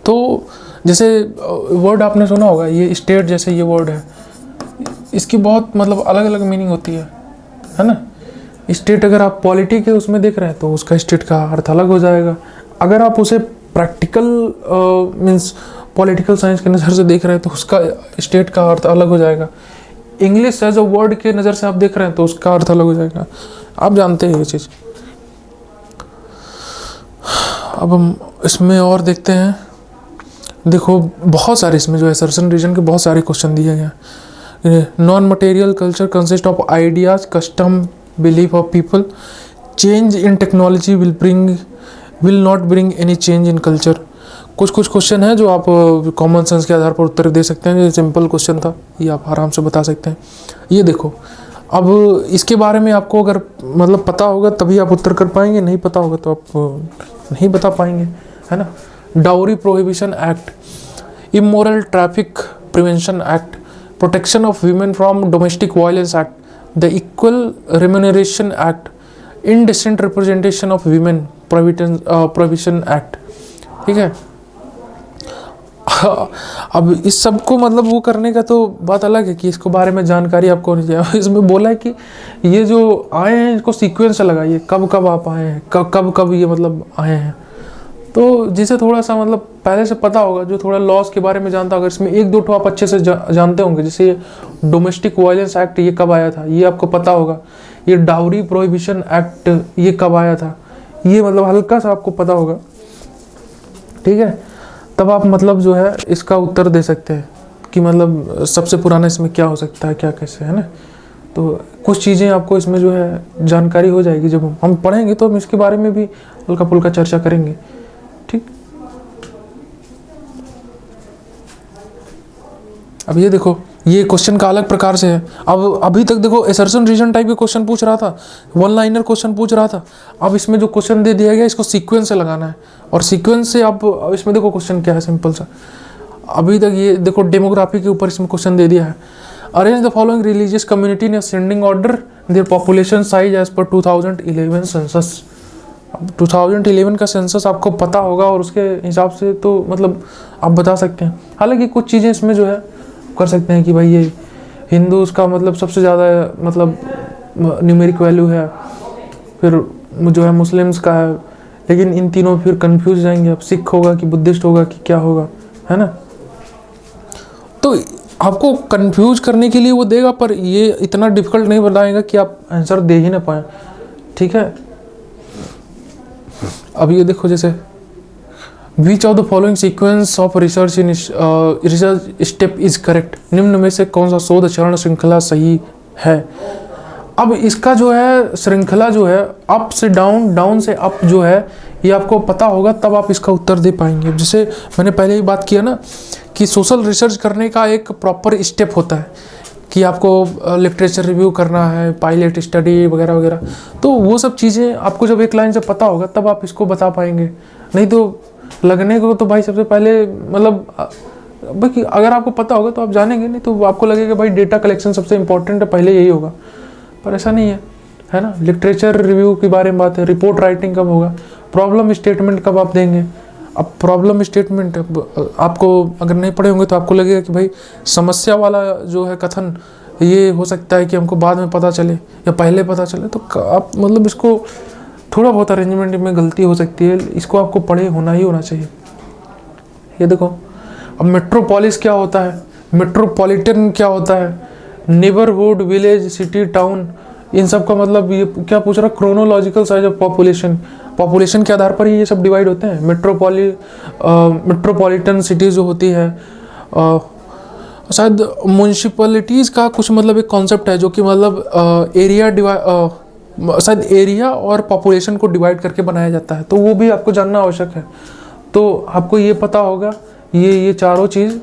तो जैसे वर्ड आपने सुना होगा, ये स्टेट जैसे ये वर्ड है, इसकी बहुत मतलब अलग अलग मीनिंग होती है ना। स्टेट अगर आप पॉलिटी के उसमें देख रहे हैं तो उसका स्टेट का अर्थ अलग हो जाएगा। अगर आप उसे प्रैक्टिकल मीन्स पॉलिटिकल साइंस के नज़र से देख रहे हैं तो उसका स्टेट का अर्थ अलग हो जाएगा। इंग्लिश एज अ वर्ड के नज़र से आप देख रहे हैं तो उसका अर्थ अलग हो जाएगा। आप जानते हैं ये चीज़। अब हम इसमें और देखते हैं। देखो बहुत सारे इसमें जो है सर्सन रीजन के बहुत सारे क्वेश्चन दिए गए हैं। Non material culture consist of ideas, custom, belief of people. Change in technology will not bring any change in culture. कुछ क्वेश्चन है जो आप कॉमन सेंस के आधार पर उत्तर दे सकते हैं। ये सिंपल क्वेश्चन था, ये आप आराम से बता सकते हैं। ये देखो, अब इसके बारे में आपको अगर मतलब पता होगा तभी आप उत्तर कर पाएंगे, नहीं पता होगा तो आप नहीं बता पाएंगे, है ना। Dowry prohibition act, immoral traffic prevention act, protection of women from domestic violence act, the equal remuneration act, indecent representation of women prohibition act. ठीक है। अब इस सब को मतलब वो करने का तो बात अलग है कि इसको बारे में जानकारी आपको होनी चाहिए। इसमें बोला है कि ये जो आए हैं इसको सीक्वेंस से लगाइए, कब कब आप आए हैं, कब कब ये मतलब आए हैं। तो जिसे थोड़ा सा मतलब पहले से पता होगा, जो थोड़ा लॉस के बारे में जानता होगा, इसमें एक दो ठो आप अच्छे से जानते होंगे। जैसे ये डोमेस्टिक वायलेंस एक्ट ये कब आया था, ये आपको पता होगा। ये डाउरी प्रोहिबिशन एक्ट ये कब आया था, ये मतलब हल्का सा आपको पता होगा। ठीक है, तब आप मतलब जो है इसका उत्तर दे सकते हैं कि मतलब सबसे पुराना इसमें क्या हो सकता है, क्या कैसे, है ना। तो कुछ चीज़ें आपको इसमें जो है जानकारी हो जाएगी। जब हम पढ़ेंगे तो हम इसके बारे में भी हल्का फुल्का चर्चा करेंगे। ठीक। अब ये देखो, ये क्वेश्चन का अलग प्रकार से है। अब अभी तक देखो असर्शन रीजन टाइप के क्वेश्चन पूछ रहा था, वन लाइनर क्वेश्चन पूछ रहा था। अब इसमें जो क्वेश्चन दे दिया गया इसको सीक्वेंस से लगाना है, और सीक्वेंस से आप इसमें देखो क्वेश्चन क्या है, सिंपल सा। अभी तक ये देखो डेमोग्राफी के ऊपर इसमें क्वेश्चन दे दिया है। Arrange the following religious community in ascending order, their population size as per 2011 census. 2011 का सेंसस आपको पता होगा और उसके हिसाब से तो मतलब आप बता सकते हैं। हालांकि कुछ चीज़ें इसमें जो है कर सकते हैं कि भाई ये हिंदूज़ का मतलब सबसे ज़्यादा मतलब न्यूमेरिक वैल्यू है, फिर जो है मुस्लिम्स का है, लेकिन इन तीनों फिर कंफ्यूज जाएंगे। अब सिख होगा कि बुद्धिस्ट होगा कि क्या होगा, है ना। तो आपको कंफ्यूज करने के लिए वो देगा, पर ये इतना डिफिकल्ट नहीं बताएगा कि आप आंसर दे ही ना पाए। ठीक है। अब ये देखो, जैसे विच of the following sequence of research in research step is correct. निम्न में से कौन सा शोध चरण श्रृंखला सही है। अब इसका जो है श्रृंखला जो है अप से डाउन, डाउन से अप जो है, ये आपको पता होगा तब आप इसका उत्तर दे पाएंगे। जैसे मैंने पहले ही बात किया ना कि सोशल रिसर्च करने का एक प्रॉपर स्टेप होता है कि आपको लिटरेचर रिव्यू करना है, पायलट स्टडी वगैरह वगैरह। तो वो सब चीज़ें आपको जब एक लाइन से पता होगा तब आप इसको बता पाएंगे। नहीं तो लगने को तो भाई सबसे पहले मतलब भाई अगर आपको पता होगा तो आप जानेंगे, नहीं तो आपको लगेगा भाई डेटा कलेक्शन सबसे इंपॉर्टेंट है, पहले यही होगा। पर ऐसा नहीं है ना। लिटरेचर रिव्यू के बारे में बात है, रिपोर्ट राइटिंग कब होगा, प्रॉब्लम स्टेटमेंट कब आप देंगे। अब प्रॉब्लम स्टेटमेंट आपको अगर नहीं पढ़े होंगे तो आपको लगेगा कि भाई समस्या वाला जो है कथन, ये हो सकता है कि हमको बाद में पता चले या पहले पता चले। तो आप मतलब इसको थोड़ा बहुत अरेंजमेंट में गलती हो सकती है, इसको आपको पढ़े होना ही होना चाहिए। ये देखो, अब मेट्रोपोलिस क्या होता है, मेट्रोपॉलिटन क्या होता है, नेबरहुड, विलेज, सिटी, टाउन, इन सब का मतलब ये क्या पूछ रहा, chronological size of population. Population के आधार पर ही ये सब डिवाइड होते हैं। मेट्रोपॉलिटन सिटीज़ जो होती है, शायद म्यूनसिपैलिटीज़ का कुछ मतलब एक कॉन्सेप्ट है जो कि मतलब शायद एरिया और पॉपुलेशन को डिवाइड करके बनाया जाता है। तो वो भी आपको जानना आवश्यक है। तो आपको ये पता होगा ये चारों चीज़।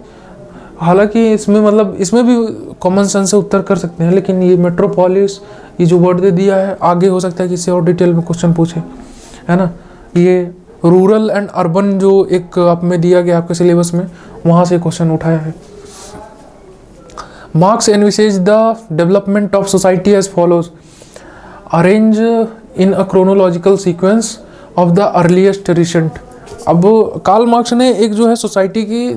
हालांकि इसमें मतलब इसमें भी कॉमन सेंस से उत्तर कर सकते हैं, लेकिन ये मेट्रोपोलिस ये जो वर्ड दे दिया है, आगे हो सकता है कि इससे और डिटेल में क्वेश्चन पूछे, है ना। ये रूरल एंड अर्बन जो एक आप में दिया गया आपके सिलेबस में, वहाँ से क्वेश्चन उठाया है। Marx envisages the development of society as follows, arrange in a chronological sequence of the earliest recent, अब कार्ल मार्क्स ने एक जो है सोसाइटी की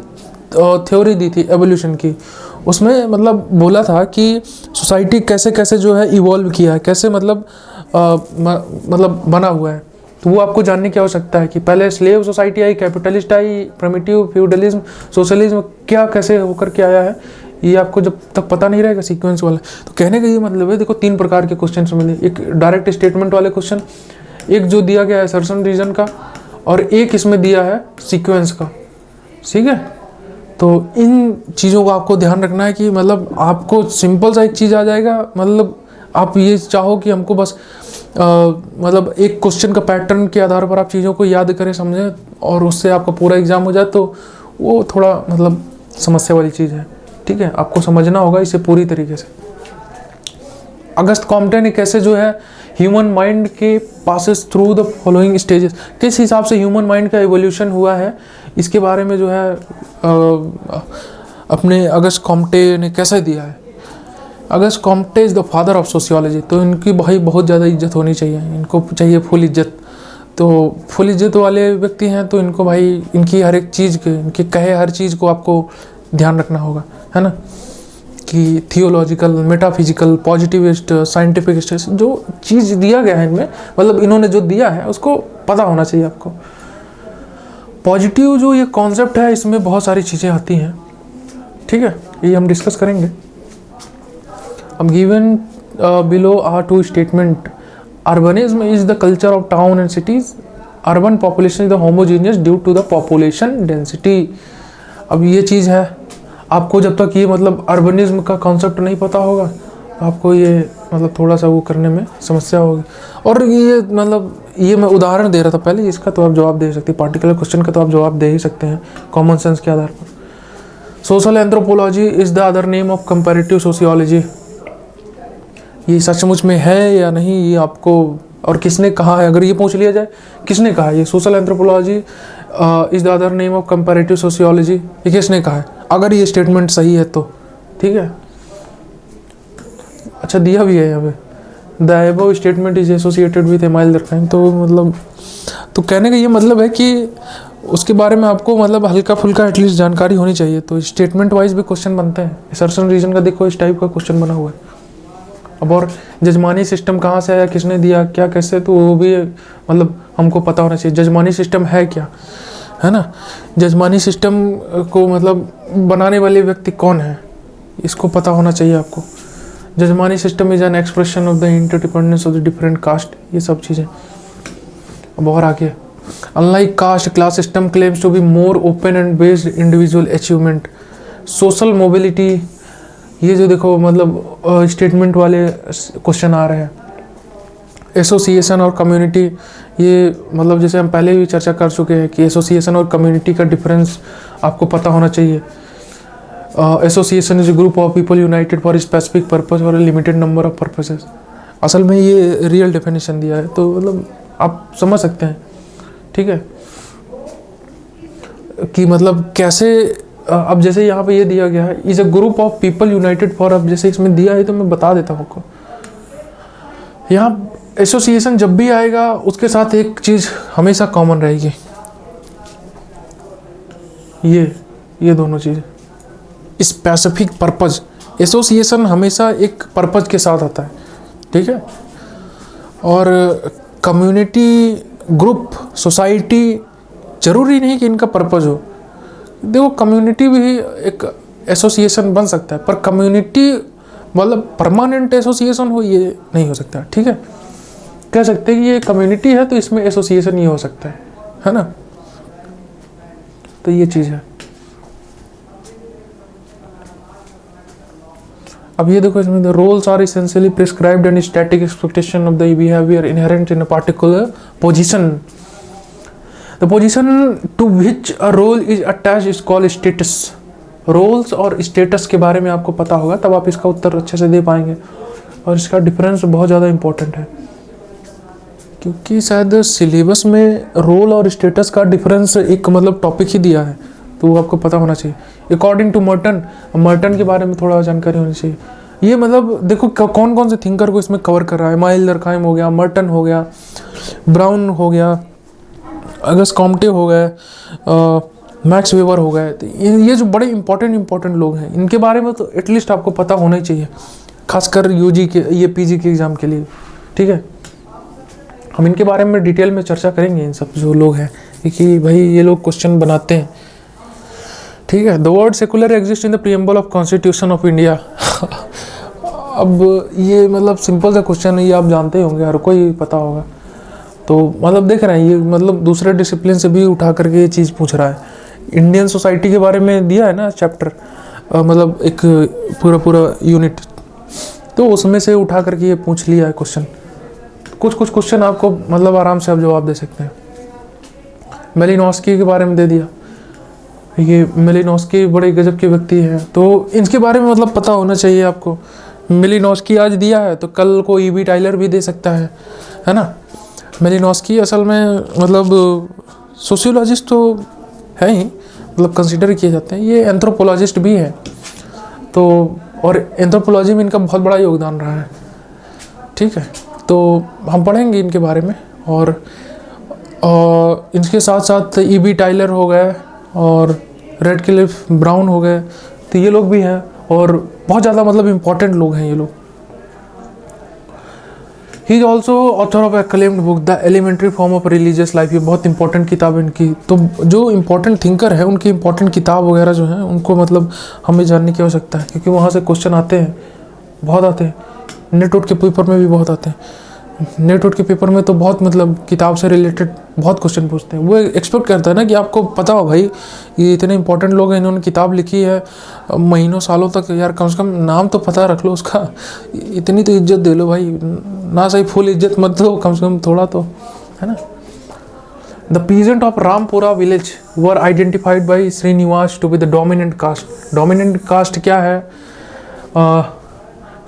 थ्योरी दी थी एवोल्यूशन की, उसमें मतलब बोला था कि सोसाइटी कैसे कैसे जो है इवॉल्व किया है, कैसे मतलब मतलब बना हुआ है। तो वो आपको जानने की आवश्यकता है कि पहले slave society I, capitalist I, primitive, feudalism, socialism, क्या कैसे होकर के आया है, ये आपको जब तक पता नहीं रहेगा सीक्वेंस वाला। तो कहने का ये मतलब है, देखो 3 प्रकार के क्वेश्चन मिले, एक डायरेक्ट स्टेटमेंट वाले क्वेश्चन, एक जो दिया गया है असर्शन रीजन का, और एक इसमें दिया है सीक्वेंस का। ठीक है, तो इन चीज़ों को आपको ध्यान रखना है कि मतलब आपको सिंपल सा एक चीज़ आ जाएगा, मतलब आप ये चाहो कि हमको बस मतलब एक क्वेश्चन का पैटर्न के आधार पर आप चीज़ों को याद करें, समझें, और उससे आपका पूरा एग्जाम हो जाए, तो वो थोड़ा मतलब समस्या वाली चीज़ है। ठीक है, आपको समझना होगा इसे पूरी तरीके से। अगस्त कॉम्पटे ने कैसे जो है ह्यूमन माइंड के passes through the following stages, किस हिसाब से ह्यूमन माइंड का एवोल्यूशन हुआ है, इसके बारे में जो है अपने अगस्त कॉम्पटे ने कैसे दिया है। August Comte is the father of sociology, तो इनकी भाई बहुत ज़्यादा इज्जत होनी चाहिए, इनको चाहिए फुल इज्जत। तो फुल इज्जत वाले व्यक्ति हैं, तो इनको भाई इनकी हर एक चीज़ के, इनके कहे हर चीज़ को आपको ध्यान रखना होगा, है ना, कि थियोलॉजिकल, मेटाफिजिकल, पॉजिटिविस्ट, साइंटिफिक, जो चीज़ दिया गया है इनमें, मतलब इन्होंने जो दिया है उसको पता होना चाहिए आपको। पॉजिटिव जो ये कॉन्सेप्ट है, इसमें बहुत सारी चीज़ें आती हैं। ठीक है, ये हम डिस्कस करेंगे। अब given below are 2 statement, urbanism is the culture of town and cities, urban population is the homogeneous due to the population density. अब ये चीज़ है, आपको जब तक ये मतलब अर्बनिज्म का कॉन्सेप्ट नहीं पता होगा, आपको ये मतलब थोड़ा सा वो करने में समस्या होगी। और ये मतलब ये मैं उदाहरण दे रहा था पहले, इसका तो आप जवाब दे सकते हैं, पार्टिकुलर क्वेश्चन का तो आप जवाब दे ही सकते हैं कॉमन सेंस के आधार पर। Social anthropology is the other name of comparative sociology, ये सचमुच में है या नहीं, ये आपको और किसने कहा है, अगर ये पूछ लिया जाए किसने कहा है ये social anthropology is the other name of comparative sociology, ये किसने कहा है, अगर ये स्टेटमेंट सही है तो। ठीक है, अच्छा दिया भी है यहाँ पे, the above statement is associated with A milder crime, तो मतलब तो कहने का ये मतलब है कि उसके बारे में आपको मतलब हल्का फुल्का एटलीस्ट जानकारी होनी चाहिए। तो स्टेटमेंट वाइज भी क्वेश्चन बनते हैं, असर्शन रीजन का देखो इस टाइप का क्वेश्चन बना हुआ है। अब और जजमानी सिस्टम कहाँ से आया, किसने दिया, क्या कैसे, तो वो भी मतलब हमको पता होना चाहिए। जजमानी सिस्टम है क्या, है ना, जजमानी सिस्टम को मतलब बनाने वाले व्यक्ति कौन है, इसको पता होना चाहिए आपको। Jajmani system is an expression of the interdependence of the different caste, ये सब चीज़ें। अब और आगे, unlike caste class system claims to be more open and based individual achievement, social mobility, ये जो देखो मतलब स्टेटमेंट वाले क्वेश्चन आ रहे हैं। एसोसिएशन और कम्युनिटी, ये मतलब जैसे हम पहले भी चर्चा कर चुके हैं कि एसोसिएशन और कम्युनिटी का डिफरेंस आपको पता होना चाहिए। Association is a group of people United for specific purpose और लिमिटेड नंबर ऑफ पर्पसेस, असल में ये रियल डेफिनेशन दिया है, तो मतलब आप समझ सकते हैं। ठीक है, कि मतलब कैसे, अब जैसे यहाँ पे ये दिया गया है, is a group of people United for, अब जैसे इसमें दिया है तो मैं बता देता हूँ आपको। यहाँ एसोसिएशन जब भी आएगा उसके साथ एक चीज़ हमेशा कॉमन रहेगी, ये दोनों चीज़, स्पेसिफिक पर्पज, एसोसिएशन हमेशा एक पर्पज के साथ आता है। ठीक है, और कम्युनिटी, ग्रुप, सोसाइटी, जरूरी नहीं कि इनका पर्पज हो। देखो कम्युनिटी भी एक एसोसिएशन बन सकता है, पर कम्युनिटी मतलब परमानेंट एसोसिएशन हो ये नहीं हो सकता। ठीक है, कह सकते हैं कि ये कम्युनिटी है तो इसमें एसोसिएशन ये हो सकता है ना, तो ये चीज़ है। अब ये देखो इसमें, the roles are essentially prescribed and static expectation of the behaviour inherent in a particular position, the position to which a role is attached is called status. Roles और स्टेटस के बारे में आपको पता होगा तब आप इसका उत्तर अच्छे से दे पाएंगे, और इसका डिफरेंस बहुत ज़्यादा इंपॉर्टेंट है, क्योंकि शायद सिलेबस में रोल और स्टेटस का डिफरेंस एक मतलब टॉपिक ही दिया है, तो वो आपको पता होना चाहिए। अकॉर्डिंग टू मर्टन के बारे में थोड़ा जानकारी होनी चाहिए। ये मतलब देखो कौन कौन से थिंकर को इसमें कवर कर रहा है, माइल दरखाइम हो गया, मर्टन हो गया, ब्राउन हो गया, अगस्त कॉम्टे हो गए, मैक्स वेबर हो गए, तो ये जो बड़े इंपॉर्टेंट लोग हैं, इनके बारे में तो एटलीस्ट आपको पता होना ही चाहिए, खासकर यूजी के, ये पीजी के एग्ज़ाम के लिए। ठीक है, हम इनके बारे में डिटेल में चर्चा करेंगे, इन सब जो लोग हैं कि भाई ये लोग क्वेश्चन बनाते हैं। ठीक है, the word secular exist in the preamble of constitution of India. अब ये मतलब सिंपल सा क्वेश्चन है, ये आप जानते होंगे, हर कोई पता होगा। तो मतलब देख रहे हैं ये मतलब दूसरे डिसिप्लिन से भी उठा करके ये चीज़ पूछ रहा है। इंडियन सोसाइटी के बारे में दिया है ना चैप्टर, मतलब एक पूरा यूनिट, तो उसमें से उठा करके ये पूछ लिया है क्वेश्चन। कुछ क्वेश्चन आपको मतलब आराम से आप जवाब दे सकते हैं। मेलिनोस्की के बारे में दे दिया, ये मेलिनोस्की बड़े गजब के व्यक्ति हैं, तो इनके बारे में मतलब पता होना चाहिए आपको। मेलिनोस्की आज दिया है तो कल को ईबी टाइलर भी दे सकता है ना। मेलिनोस्की असल में मतलब सोशियोलॉजिस्ट तो है ही, मतलब कंसिडर किए जाते हैं, ये एंथ्रोपोलॉजिस्ट भी है, तो और एंथ्रोपोलॉजी में इनका बहुत बड़ा योगदान रहा है। ठीक है, तो हम पढ़ेंगे इनके बारे में, और इनके साथ साथ ईबी टाइलर हो गए और रेडक्लिफ ब्राउन हो गए, तो ये लोग भी हैं और बहुत ज़्यादा मतलब इम्पॉर्टेंट लोग हैं ये लोग। He is also author of acclaimed book the elementary form of religious life, ये बहुत इंपॉर्टेंट किताब है इनकी। तो जो इम्पोर्टेंट थिंकर है उनकी इम्पोर्टेंट किताब वगैरह जो है उनको मतलब हमें जानने की आवश्यकता है, क्योंकि वहाँ से क्वेश्चन आते हैं, बहुत आते हैं। नेट के पेपर में भी बहुत आते हैं। नेट के पेपर में तो बहुत मतलब किताब से रिलेटेड बहुत क्वेश्चन पूछते हैं। वो एक्सपेक्ट करता है ना कि आपको पता हो भाई ये इतने इंपॉर्टेंट लोग हैं, इन्होंने किताब लिखी है महीनों सालों तक, यार कम से कम नाम तो पता रख लो उसका, इतनी तो इज्जत दे लो भाई, ना सही फुल इज्जत मत दो, कम से कम थोड़ा तो, है ना। The peasant of Rampura village were identified by Srinivas to be the dominant caste. Dominant caste क्या है?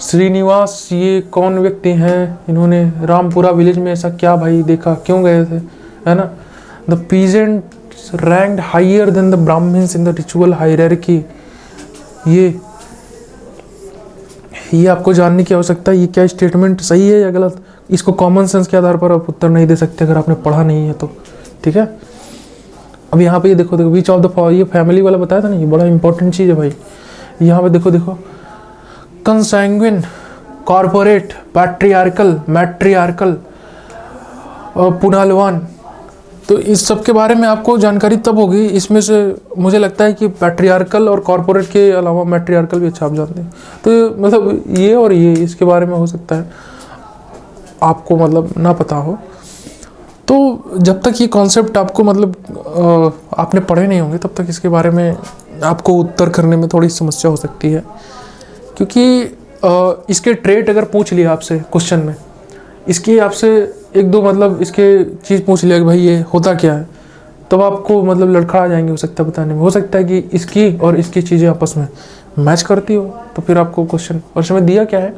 श्रीनिवास ये कौन व्यक्ति हैं, इन्होंने रामपुरा विलेज में ऐसा क्या भाई देखा, क्यों गए थे, है ना। The peasants ranked higher than the Brahmins in the ritual hierarchy. ये आपको जानने की आवश्यकता है, ये क्या स्टेटमेंट सही है या गलत। इसको कॉमन सेंस के आधार पर आप उत्तर नहीं दे सकते अगर आपने पढ़ा नहीं है तो। ठीक है, अब यहाँ पे ये देखो विच ऑफ द, ये फैमिली वाला बताया था ना, ये बड़ा इंपॉर्टेंट चीज़ है भाई। यहाँ पे देखो कंसैंग्विन, कॉर्पोरेट, पैट्रियार्कल, मैट्रियार्कल, पुनालवान, तो इस सब के बारे में आपको जानकारी तब होगी। इसमें से मुझे लगता है कि पैट्रियार्कल और कॉर्पोरेट के अलावा मैट्रियार्कल भी अच्छा आप जानते हैं, तो मतलब ये और ये इसके बारे में हो सकता है आपको मतलब ना पता हो। तो जब तक ये कॉन्सेप्ट आपको मतलब आपने पढ़े नहीं होंगे तब तक इसके बारे में आपको उत्तर करने में थोड़ी समस्या हो सकती है, क्योंकि इसके ट्रेट अगर पूछ लिया आपसे क्वेश्चन में, इसकी आपसे एक दो मतलब इसके चीज़ पूछ लिया कि भाई ये होता क्या है, तब आपको मतलब लड़खड़ा जाएंगे हो सकता है बताने में। हो सकता है कि इसकी और इसकी चीज़ें आपस में मैच करती हो, तो फिर आपको क्वेश्चन, और इसमें दिया क्या है,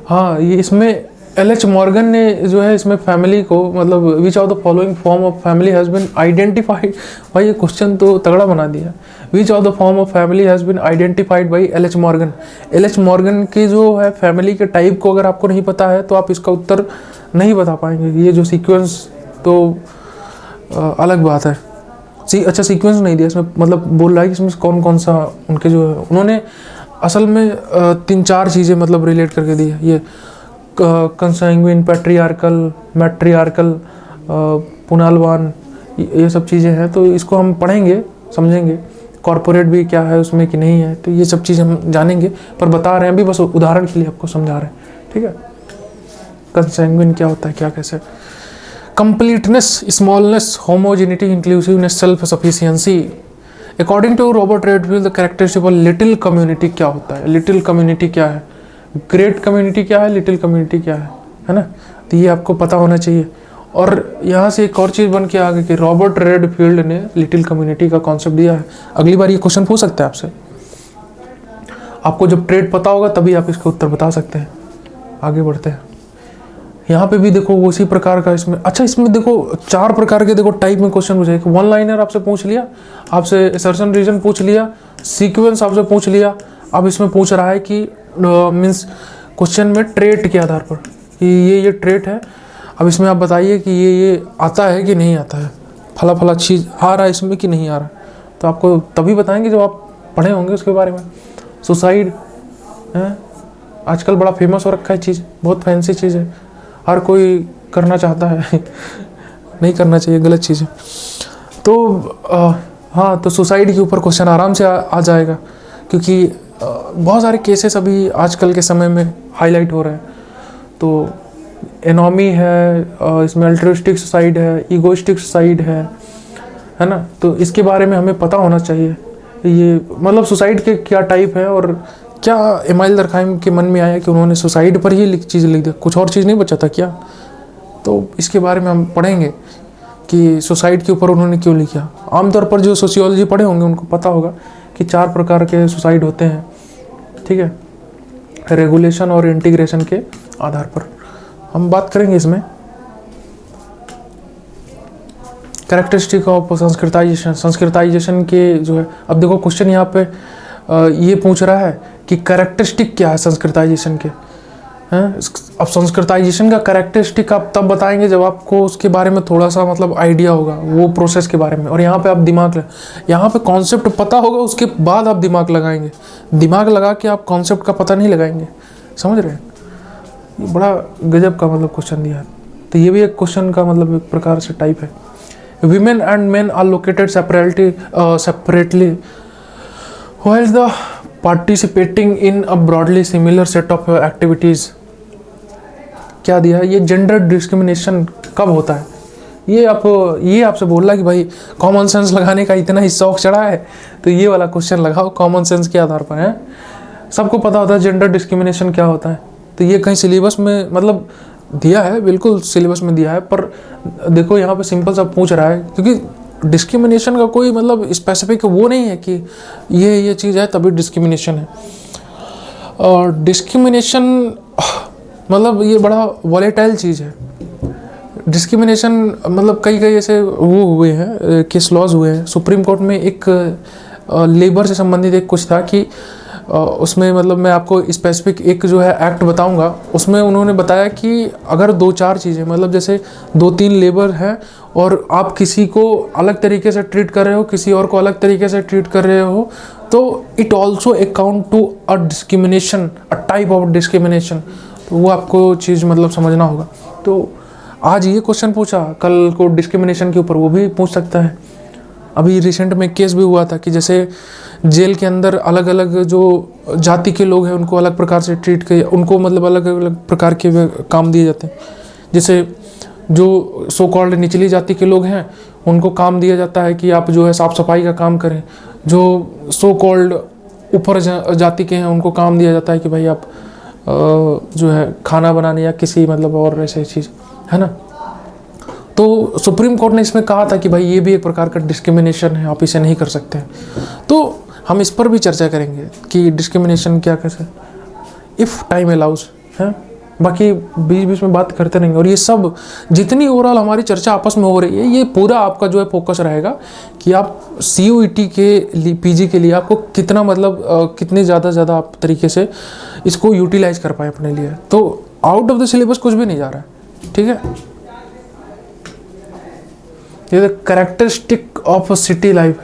हाँ ये इसमें एल.एच. मॉर्गन ने जो है इसमें फैमिली को मतलब which of the following form of family has been identified, भाई ये क्वेश्चन तो तगड़ा बना दिया। Which of the form of family has been identified by L H. Morgan. L H. Morgan की जो है फैमिली के टाइप को अगर आपको नहीं पता है तो आप इसका उत्तर नहीं बता पाएंगे। ये जो सीक्वेंस तो अलग बात है, अच्छा सीक्वेंस नहीं दिया इसमें, मतलब बोल रहा है कि इसमें कौन कौन सा उनके जो है, उन्होंने असल में 3-4 चीज़ें मतलब रिलेट करके दी है। ये कंसैंग्विन, पैट्रियार्कल, मैट्रियार्कल, पुनालवान, ये सब चीज़ें हैं, तो इसको हम पढ़ेंगे समझेंगे। कॉर्पोरेट भी क्या है उसमें कि नहीं है, तो ये सब चीज़ हम जानेंगे, पर बता रहे हैं अभी बस उदाहरण के लिए आपको समझा रहे हैं। ठीक है, कंसैंग्विन क्या होता है, क्या कैसे। Completeness, smallness, homogeneity, inclusiveness, self sufficiency. According to Robert Redfield the characteristic of little community क्या होता है। लिटिल कम्युनिटी क्या है, ग्रेट कम्युनिटी क्या है, लिटिल कम्युनिटी क्या है ना। तो ये आपको पता होना चाहिए। और यहाँ से एक और चीज़ बन के आ गई कि रॉबर्ट रेडफील्ड ने लिटिल कम्युनिटी का कॉन्सेप्ट दिया है। अगली बार ये क्वेश्चन पूछ सकते हैं आपसे, आपको जब ट्रेड पता होगा तभी आप इसका उत्तर बता सकते हैं। आगे बढ़ते हैं, यहाँ पे भी देखो उसी प्रकार का इसमें, अच्छा इसमें देखो 4 प्रकार के देखो टाइप में क्वेश्चन पूछे। वन लाइनर आपसे पूछ लिया, आपसे असर्शन रीजन पूछ लिया, सीक्वेंस आपसे पूछ लिया। अब इसमें पूछ रहा है कि मीन्स क्वेश्चन में ट्रेट के आधार पर कि ये ट्रेट है, अब इसमें आप बताइए कि ये आता है कि नहीं आता है, फला फला चीज़ आ रहा है इसमें कि नहीं आ रहा, तो आपको तभी बताएंगे जब आप पढ़े होंगे उसके बारे में। सुसाइड है आजकल बड़ा फेमस हो रखा है चीज़, बहुत फैंसी चीज़ है, हर कोई करना चाहता है नहीं करना चाहिए, गलत चीज़ है। तो हाँ, तो सुसाइड के ऊपर क्वेश्चन आराम से आ जाएगा, क्योंकि बहुत सारे केसेस अभी आजकल के समय में हाईलाइट हो रहे हैं। तो एनोमी है, इसमें अल्ट्रिस्टिक सुसाइड है, ईगोइस्टिक सुसाइड है ना। तो इसके बारे में हमें पता होना चाहिए ये मतलब सुसाइड के क्या टाइप है, और क्या इमाइल दरखाइम के मन में आया कि उन्होंने सुसाइड पर ही चीज़ लिख दी, कुछ और चीज़ नहीं बचा था क्या। तो इसके बारे में हम पढ़ेंगे कि सुसाइड के ऊपर उन्होंने क्यों लिखा। आमतौर पर जो सोशियोलॉजी पढ़े होंगे उनको पता होगा कि 4 प्रकार के सुसाइड होते हैं, ठीक है, रेगुलेशन और इंटीग्रेशन के आधार पर हम बात करेंगे। इसमें कैरेक्टरिस्टिक ऑफ संस्कृताइजेशन के जो है, अब देखो क्वेश्चन यहाँ पे ये पूछ रहा है कि कैरेक्टरिस्टिक क्या है संस्कृताइजेशन के हैं। अब संस्कृताइजेशन का कैरेक्टरिस्टिक आप तब बताएंगे जब आपको उसके बारे में थोड़ा सा मतलब आइडिया होगा वो प्रोसेस के बारे में, और यहाँ पे आप यहाँ पे कॉन्सेप्ट पता होगा, उसके बाद आप दिमाग लगाएंगे। दिमाग लगा के आप कॉन्सेप्ट का पता नहीं लगाएंगे, समझ रहे हैं। ये बड़ा गजब का मतलब क्वेश्चन दिया है। तो ये भी एक क्वेश्चन का मतलब एक प्रकार से टाइप है। Women and men are located separately while the participating in a broadly similar set of activities। क्या दिया है ये, जेंडर डिस्क्रिमिनेशन कब होता है, ये आपसे बोल रहा कि भाई कॉमन सेंस लगाने का इतना ही शौक चढ़ा है तो ये वाला क्वेश्चन लगाओ कॉमन सेंस के आधार पर है। सबको पता होता है जेंडर डिस्क्रिमिनेशन क्या होता है, तो ये कहीं सिलेबस में मतलब दिया है, बिल्कुल सिलेबस में दिया है, पर देखो यहाँ पे सिंपल सा पूछ रहा है, क्योंकि डिस्क्रिमिनेशन का कोई मतलब स्पेसिफिक वो नहीं है कि ये चीज़ है तभी डिस्क्रिमिनेशन है। और डिस्क्रिमिनेशन मतलब ये बड़ा वॉलेटाइल चीज़ है। डिस्क्रिमिनेशन मतलब कई ऐसे वो हुए हैं, केस लॉज हुए हैं। सुप्रीम कोर्ट में एक लेबर से संबंधित एक कुछ था कि उसमें मतलब मैं आपको स्पेसिफिक एक जो है एक्ट बताऊंगा, उसमें उन्होंने बताया कि अगर 2-4 चीज़ें मतलब जैसे 2-3 लेबर हैं और आप किसी को अलग तरीके से ट्रीट कर रहे हो, किसी और को अलग तरीके से ट्रीट कर रहे हो, तो it also account to a discrimination, a type of discrimination. तो वो आपको चीज़ मतलब समझना होगा। तो आज ये क्वेश्चन पूछा, कल को डिस्क्रिमिनेशन के ऊपर वो भी पूछ सकता है। अभी रिसेंट में केस भी हुआ था कि जैसे जेल के अंदर अलग अलग जो जाति के लोग हैं उनको अलग प्रकार से ट्रीट किए, उनको मतलब अलग अलग प्रकार के काम दिए जाते हैं। जैसे जो सो कॉल्ड निचली जाति के लोग हैं उनको काम दिया जाता है कि आप जो है साफ़ सफाई का काम करें। जो सो कॉल्ड ऊपर जाति के हैं उनको काम दिया जाता है कि भाई आप जो है खाना बनाने या किसी मतलब और ऐसे चीज़ है ना। तो सुप्रीम कोर्ट ने इसमें कहा था कि भाई ये भी एक प्रकार का डिस्क्रिमिनेशन है, आप इसे नहीं कर सकते हैं। तो हम इस पर भी चर्चा करेंगे कि डिस्क्रिमिनेशन क्या कैसे, इफ़ टाइम अलाउज है। बाकी बीच में बात करते रहेंगे। और ये सब जितनी ओवरऑल हमारी चर्चा आपस में हो रही है, ये पूरा आपका जो है फोकस रहेगा कि आप CUET के लिए, PG के लिए आपको कितना मतलब कितने ज़्यादा आप तरीके से इसको यूटिलाइज कर पाए अपने लिए। तो आउट ऑफ द सिलेबस कुछ भी नहीं जा रहा है, ठीक है। ये कैरेक्टरिस्टिक ऑफ सिटी लाइफ,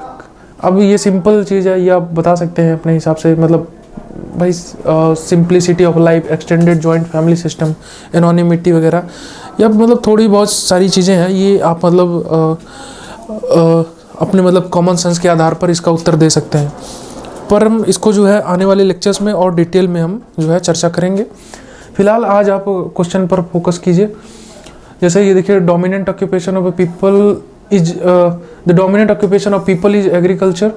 अब ये सिंपल चीज़ है, ये आप बता सकते हैं अपने हिसाब से। मतलब भाई simplicity of life, extended joint family system, anonymity वगैरह, या मतलब थोड़ी बहुत सारी चीज़ें हैं, ये आप मतलब अपने मतलब कॉमन सेंस के आधार पर इसका उत्तर दे सकते हैं। पर हम इसको जो है आने वाले लेक्चर्स में और डिटेल में हम जो है चर्चा करेंगे। फिलहाल आज आप क्वेश्चन पर फोकस कीजिए। जैसे ये देखिए, dominant occupation of people is the dominant occupation of people is agriculture.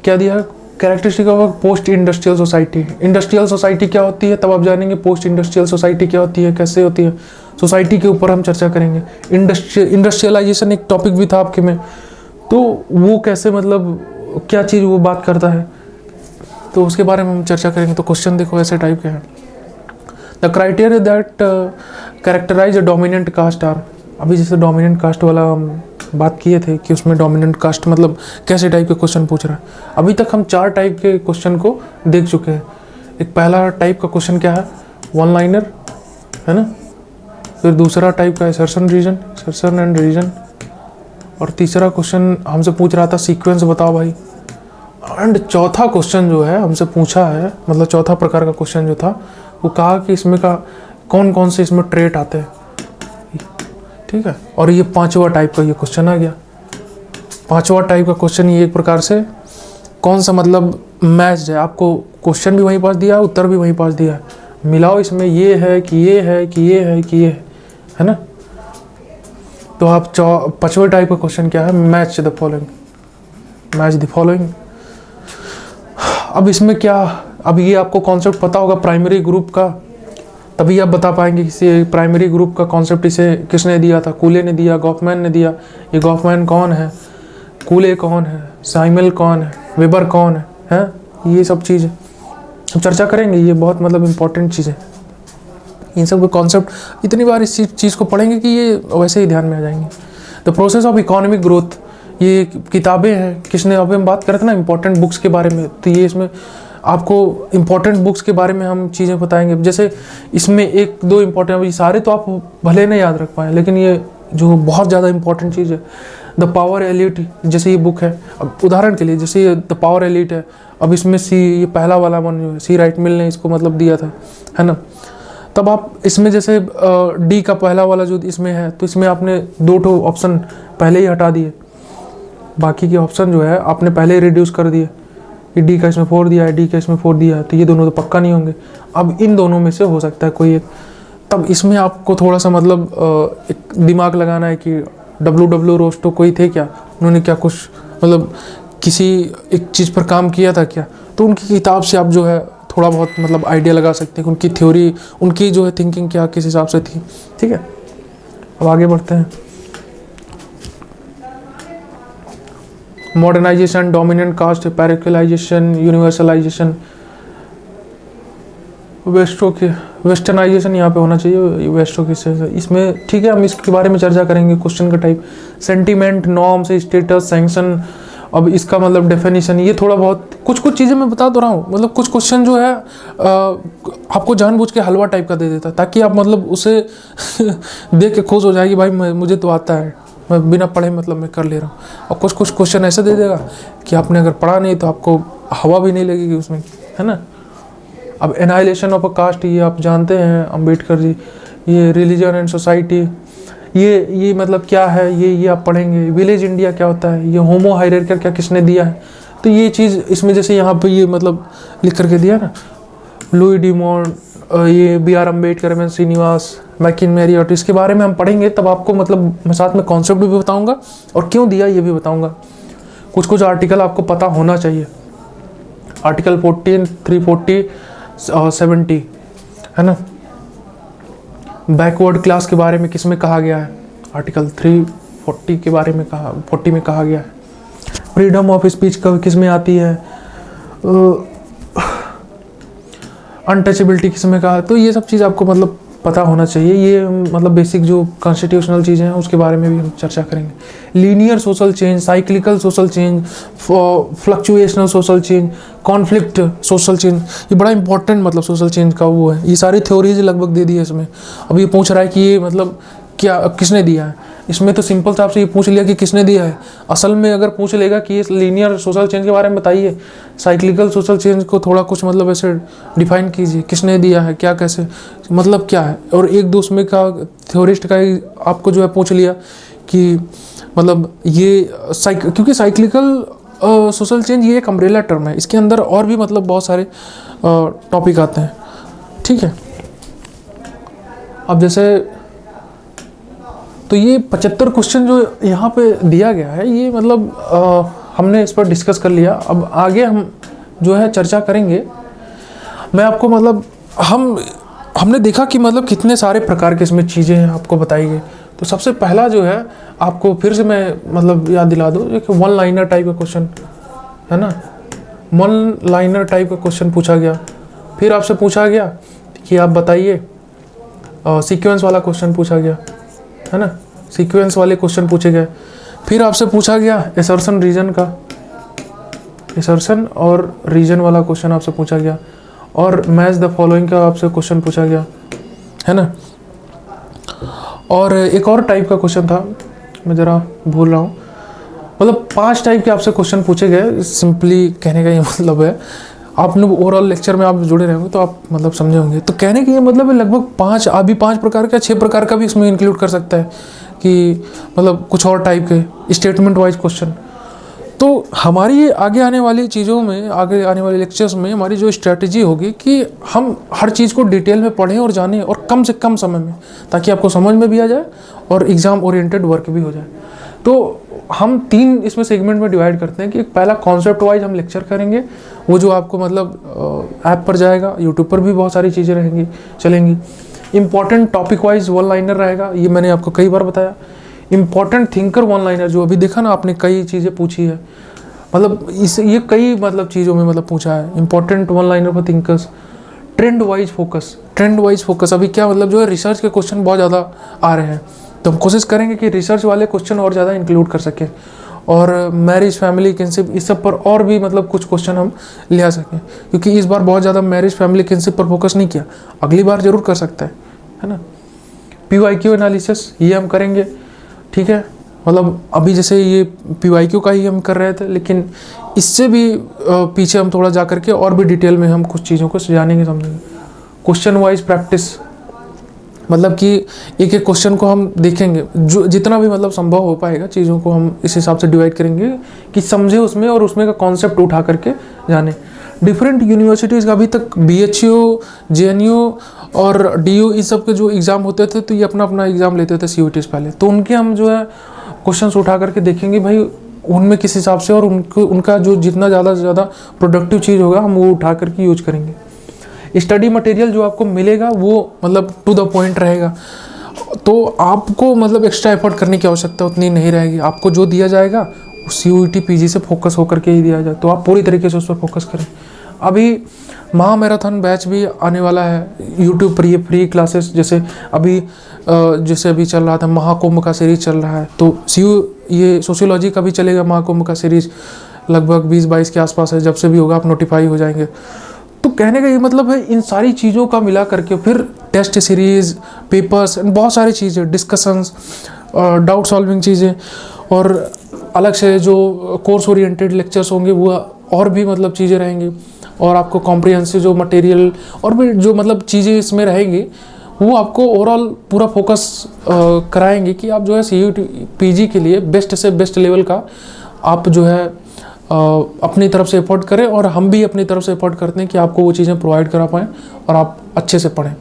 क्या दिया है, characteristic of post industrial society. Industrial society क्या होती है तब आप जानेंगे, पोस्ट इंडस्ट्रियल सोसाइटी क्या होती है, कैसे होती है, सोसाइटी के ऊपर हम चर्चा करेंगे। इंडस्ट्रियलाइजेशन एक टॉपिक भी था आपके में, तो वो कैसे मतलब क्या चीज़ वो बात करता है, तो उसके बारे में हम चर्चा करेंगे। तो क्वेश्चन देखो ऐसे टाइप के हैं। The criteria that characterise a dominant caste are. अभी जैसे डोमिनेंट कास्ट वाला हम बात किए थे कि उसमें डोमिनेंट कास्ट मतलब कैसे टाइप के क्वेश्चन पूछ रहा है। अभी तक हम 4 टाइप के क्वेश्चन को देख चुके हैं। एक पहला टाइप का क्वेश्चन क्या है, वन लाइनर है ना, फिर दूसरा टाइप का असर्शन एंड रीजन, और तीसरा क्वेश्चन हमसे पूछ रहा था सीक्वेंस बताओ भाई। एंड चौथा क्वेश्चन जो है हमसे पूछा है, मतलब चौथा प्रकार का क्वेश्चन जो था वो कहा कि इसमें का कौन कौन से इसमें ट्रेट आते हैं, ठीक है। और ये पांचवा टाइप का ये क्वेश्चन आ गया। पांचवा टाइप का क्वेश्चन ये एक प्रकार से कौन सा मतलब मैच है, आपको क्वेश्चन भी वहीं पास दिया है, उत्तर भी वहीं पास दिया है, मिलाओ इसमें ये है कि ये है कि ये है कि ये है ना। तो आप पांचवें टाइप का क्वेश्चन क्या है, मैच द फॉलोइंग। अब इसमें क्या, अब ये आपको कॉन्सेप्ट पता होगा प्राइमरी ग्रुप का, तभी आप बता पाएंगे किसी प्राइमरी ग्रुप का कॉन्सेप्ट इसे किसने दिया था, कूले ने दिया, गॉफमैन ने दिया। ये गॉफमैन कौन है, कूले कौन है, साइमल कौन है, वेबर कौन है, ये सब चीज़ हम चर्चा करेंगे। ये बहुत मतलब इम्पोर्टेंट चीज़ है। इन सब के कॉन्सेप्ट इतनी बार इस चीज़ को पढ़ेंगे कि ये वैसे ही ध्यान में आ जाएंगे। The process of economic growth, ये किताबें हैं, किसने, अभी हम बात करते हैं ना इंपॉर्टेंट बुक्स के बारे में, तो ये इसमें आपको इंपॉर्टेंट बुक्स के बारे में हम चीज़ें बताएंगे। जैसे इसमें एक दो इम्पॉर्टेंट, ये सारे तो आप भले नहीं याद रख पाएँ, लेकिन ये जो बहुत ज़्यादा इंपॉर्टेंट चीज़ है, द पावर एलिट, जैसे ये बुक है, अब उदाहरण के लिए जैसे ये द पावर एलिट है, अब इसमें ये पहला वाला वन जो है सी राइट मिल ने इसको मतलब दिया था, है ना। तब आप इसमें जैसे डी का पहला वाला जो इसमें है, तो इसमें आपने दो ठो ऑप्शन पहले ही हटा दिए, बाकी के ऑप्शन जो है आपने पहले ही रिड्यूस कर दिए। ये डी का इसमें 4 दिया है, डी का इसमें 4 दिया है, तो ये दोनों तो पक्का नहीं होंगे। अब इन दोनों में से हो सकता है कोई एक, तब इसमें आपको थोड़ा सा मतलब एक दिमाग लगाना है कि W रोस्टो कोई थे क्या, उन्होंने क्या कुछ मतलब किसी एक चीज़ पर काम किया था क्या, तो उनकी किताब से आप जो है थोड़ा बहुत मतलब आइडिया लगा सकते हैं कि उनकी थ्योरी, उनकी जो है थिंकिंग क्या किस हिसाब से थी, ठीक है। अब आगे बढ़ते हैं। Modernisation, dominant caste, parochialisation, universalisation, westernisation यहाँ पे होना चाहिए, वेस्टो की से इसमें, ठीक है। हम इसके बारे में चर्चा करेंगे। क्वेश्चन का type, sentiment, norms, status, sanction. अब इसका मतलब डेफिनेशन, ये थोड़ा बहुत कुछ चीज़ें मैं बता तो रहा हूँ, मतलब कुछ क्वेश्चन जो है आपको जानबूझ के हलवा टाइप का दे देता है, ताकि आप मतलब उसे देख के खुश हो जाएगी, भाई मुझे तो आता है, मैं बिना पढ़े मतलब मैं कर ले रहा हूँ। और कुछ क्वेश्चन ऐसे दे देगा कि आपने अगर पढ़ा नहीं तो आपको हवा भी नहीं लगेगी उसमें, है ना। अब एनाइलेशन ऑफ अ कास्ट, ये आप जानते हैं अम्बेडकर जी। ये रिलीजन एंड सोसाइटी, ये मतलब क्या है, ये आप पढ़ेंगे। विलेज इंडिया क्या होता है, ये होमो हायरार्की क्या किसने दिया है, तो ये चीज़ इसमें जैसे यहाँ पे ये मतलब लिख करके दिया ना, लुई डी मॉन्ट, ये B.R. Ambedkar, M N. Srinivas, McKim Marriott, इसके बारे में हम पढ़ेंगे। तब आपको मतलब मैं साथ में कॉन्सेप्ट भी बताऊंगा और क्यों दिया ये भी बताऊंगा। कुछ आर्टिकल आपको पता होना चाहिए, आर्टिकल 14, 340 और 70, है ना। बैकवर्ड क्लास के बारे में किस में कहा गया है, आर्टिकल 340 के बारे में 40 में कहा गया है। फ्रीडम ऑफ स्पीच किस में आती है, अनटचेबिलिटी किस में कहा, तो ये सब चीज़ आपको मतलब पता होना चाहिए। ये मतलब बेसिक जो कॉन्स्टिट्यूशनल चीज़ें हैं उसके बारे में भी हम चर्चा करेंगे। Linear social change, cyclical social change, fluctuational social change, conflict social change, ये बड़ा इंपॉर्टेंट मतलब सोशल चेंज का वो है। ये सारी थ्योरीज लगभग दे दी है इसमें। अब ये पूछ रहा है कि ये मतलब क्या किसने दिया है, इसमें तो सिंपल सा आपसे ये पूछ लिया कि किसने दिया है। असल में अगर पूछ लेगा कि ये लीनियर सोशल चेंज के बारे में बताइए, साइक्लिकल सोशल चेंज को थोड़ा कुछ मतलब ऐसे डिफाइन कीजिए, किसने दिया है, क्या कैसे मतलब क्या है। और एक दो उसमें का थ्योरिस्ट का ही आपको जो है पूछ लिया कि मतलब ये क्योंकि साइक्लिकल सोशल चेंज ये एक अम्ब्रेला टर्म है, इसके अंदर और भी मतलब बहुत सारे टॉपिक आते हैं, ठीक है। अब जैसे तो ये 75 क्वेश्चन जो यहाँ पे दिया गया है, ये मतलब हमने इस पर डिस्कस कर लिया। अब आगे हम जो है चर्चा करेंगे। मैं आपको मतलब हमने देखा कि मतलब कितने सारे प्रकार के इसमें चीज़ें हैं आपको बताई गई। तो सबसे पहला जो है आपको फिर से मैं मतलब याद दिला दूँ, एक वन लाइनर टाइप का क्वेश्चन है ना, वन लाइनर टाइप का क्वेश्चन पूछा गया। फिर आपसे पूछा गया कि आप बताइए, सीक्वेंस वाला क्वेश्चन पूछा गया, है ना, सीक्वेंस वाले क्वेश्चन पूछे गए। फिर आपसे पूछा गया असर्शन रीजन का, असर्शन और रीजन वाला क्वेश्चन आपसे पूछा गया, और मैच द फॉलोइंग का आपसे क्वेश्चन पूछा गया, है ना। और एक और टाइप का क्वेश्चन था, मैं ज़रा भूल रहा हूँ, मतलब 5 टाइप के आपसे क्वेश्चन पूछे गए। सिंपली कहने का ये मतलब है, आपने ओवरऑल लेक्चर में आप जुड़े रहेंगे तो आप मतलब समझे होंगे। तो कहने का ये मतलब है लगभग 5 प्रकार का, 6 प्रकार का भी इसमें इंक्लूड कर सकता है कि मतलब कुछ और टाइप के स्टेटमेंट वाइज क्वेश्चन। तो हमारी आगे आने वाली चीज़ों में, आगे आने वाले लेक्चर्स में हमारी जो स्ट्रैटेजी होगी कि हम हर चीज़ को डिटेल में पढ़ें और जानें, और कम से कम समय में, ताकि आपको समझ में भी आ जाए और एग्ज़ाम ओरिएंटेड वर्क भी हो जाए। तो हम 3 इसमें सेगमेंट में डिवाइड करते हैं कि पहला कॉन्सेप्ट वाइज हम लेक्चर करेंगे, वो जो आपको मतलब ऐप पर जाएगा, यूट्यूब पर भी बहुत सारी चीज़ें रहेंगी, चलेंगी। Important topic wise one liner रहेगा, ये मैंने आपको कई बार बताया। इम्पॉर्टेंट थिंकर वन लाइनर, जो अभी देखा ना आपने, कई चीज़ें पूछी है, मतलब ये कई मतलब चीज़ों में मतलब पूछा है। Important one liner for thinkers. Trend wise focus, अभी क्या मतलब जो है रिसर्च के क्वेश्चन बहुत ज़्यादा आ रहे हैं, तो हम कोशिश करेंगे कि रिसर्च वाले क्वेश्चन और ज़्यादा इंक्लूड कर सकें, और मैरिज, फैमिली, किनशिप, इस सब पर और भी मतलब कुछ क्वेश्चन हम ले आ सकें, क्योंकि इस बार बहुत ज़्यादा मैरिज, फैमिली, किनशिप पर फोकस नहीं किया, अगली बार जरूर कर सकता है ना। PYQ एनालिसिस ये हम करेंगे, ठीक है। मतलब अभी जैसे ये PYQ का ही हम कर रहे थे, लेकिन इससे भी पीछे हम थोड़ा जा करके और भी डिटेल में हम कुछ चीज़ों को जानेंगे, समझेंगे। क्वेश्चन वाइज प्रैक्टिस, मतलब कि एक एक क्वेश्चन को हम देखेंगे, जो जितना भी मतलब संभव हो पाएगा चीज़ों को हम इस हिसाब से डिवाइड करेंगे कि समझे उसमें, और उसमें का कॉन्सेप्ट उठा करके जाने। डिफरेंट यूनिवर्सिटीज़ का अभी तक BHU, JNU और DU इस सब के जो एग्ज़ाम होते थे, तो ये अपना अपना एग्ज़ाम लेते थे CUETs पहले, तो उनके हम जो है क्वेश्चंस उठा करके देखेंगे भाई उनमें किस हिसाब से, और उनका जो जितना ज़्यादा से ज़्यादा प्रोडक्टिव चीज़ होगा हम वो उठा करके यूज करेंगे। स्टडी मटेरियल जो आपको मिलेगा वो मतलब टू द पॉइंट रहेगा, तो आपको मतलब एक्स्ट्रा एफर्ट करने की आवश्यकता उतनी नहीं रहेगी। आपको जो दिया जाएगा वो CUET PG से फोकस होकर के ही दिया जाए, तो आप पूरी तरीके से उस पर फोकस करें। अभी महामैराथन बैच भी आने वाला है यूट्यूब पर, ये फ्री क्लासेस, जैसे अभी चल रहा था महाकुंभ का सीरीज चल रहा है, तो ये सोशियोलॉजी का भी चलेगा महाकुंभ का सीरीज, लगभग 20-22 के आसपास है, जब से भी होगा आप नोटिफाई हो जाएंगे। तो कहने का ये मतलब है इन सारी चीज़ों का मिला करके फिर टेस्ट सीरीज़, पेपर्स, बहुत सारी चीज़ें, डिस्कशंस, डाउट सॉल्विंग चीज़ें, और अलग से जो कोर्स ओरिएंटेड लेक्चर्स होंगे वो और भी मतलब चीज़ें रहेंगी, और आपको कॉम्प्रिहेंसिव जो मटेरियल और भी जो मतलब चीज़ें इसमें रहेंगी वो आपको ओवरऑल पूरा फोकस कराएंगे कि आप जो है CUET PG के लिए बेस्ट से बेस्ट लेवल का आप जो है अपनी तरफ से एफर्ट करें, और हम भी अपनी तरफ से एफर्ट करते हैं कि आपको वो चीज़ें प्रोवाइड करा पाएँ और आप अच्छे से पढ़ें।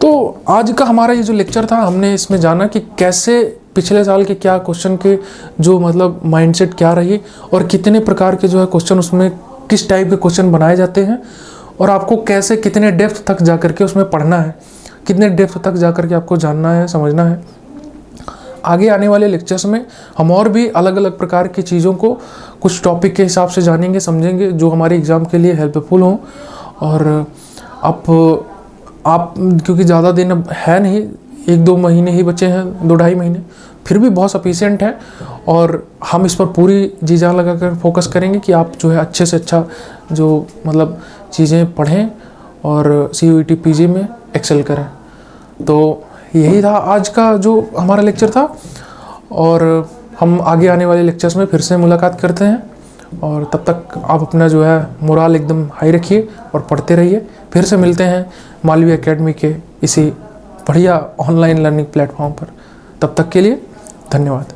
तो आज का हमारा ये जो लेक्चर था, हमने इसमें जाना कि कैसे पिछले साल के क्या क्वेश्चन के जो मतलब माइंडसेट क्या रही, और कितने प्रकार के जो है क्वेश्चन उसमें किस टाइप के क्वेश्चन बनाए जाते हैं, और आपको कैसे कितने डेप्थ तक जा करके उसमें पढ़ना है, कितने डेप्थ तक जा करके आपको जानना है, समझना है। आगे आने वाले लेक्चर्स में हम और भी अलग अलग प्रकार की चीज़ों को कुछ टॉपिक के हिसाब से जानेंगे, समझेंगे, जो हमारे एग्ज़ाम के लिए हेल्पफुल हों। और आप क्योंकि ज़्यादा दिन अब है नहीं, 1-2 महीने ही बचे हैं, 2-2.5 महीने, फिर भी बहुत सफिशिएंट है, और हम इस पर पूरी जी जान लगा कर फोकस करेंगे कि आप जो है अच्छे से अच्छा जो मतलब चीज़ें पढ़ें और CUET PG में एक्सेल करें। तो यही था आज का जो हमारा लेक्चर था, और हम आगे आने वाले लेक्चर्स में फिर से मुलाकात करते हैं, और तब तक आप अपना जो है मोराल एकदम हाई रखिए और पढ़ते रहिए। फिर से मिलते हैं मालवी एकेडमी के इसी बढ़िया ऑनलाइन लर्निंग प्लेटफॉर्म पर। तब तक के लिए धन्यवाद।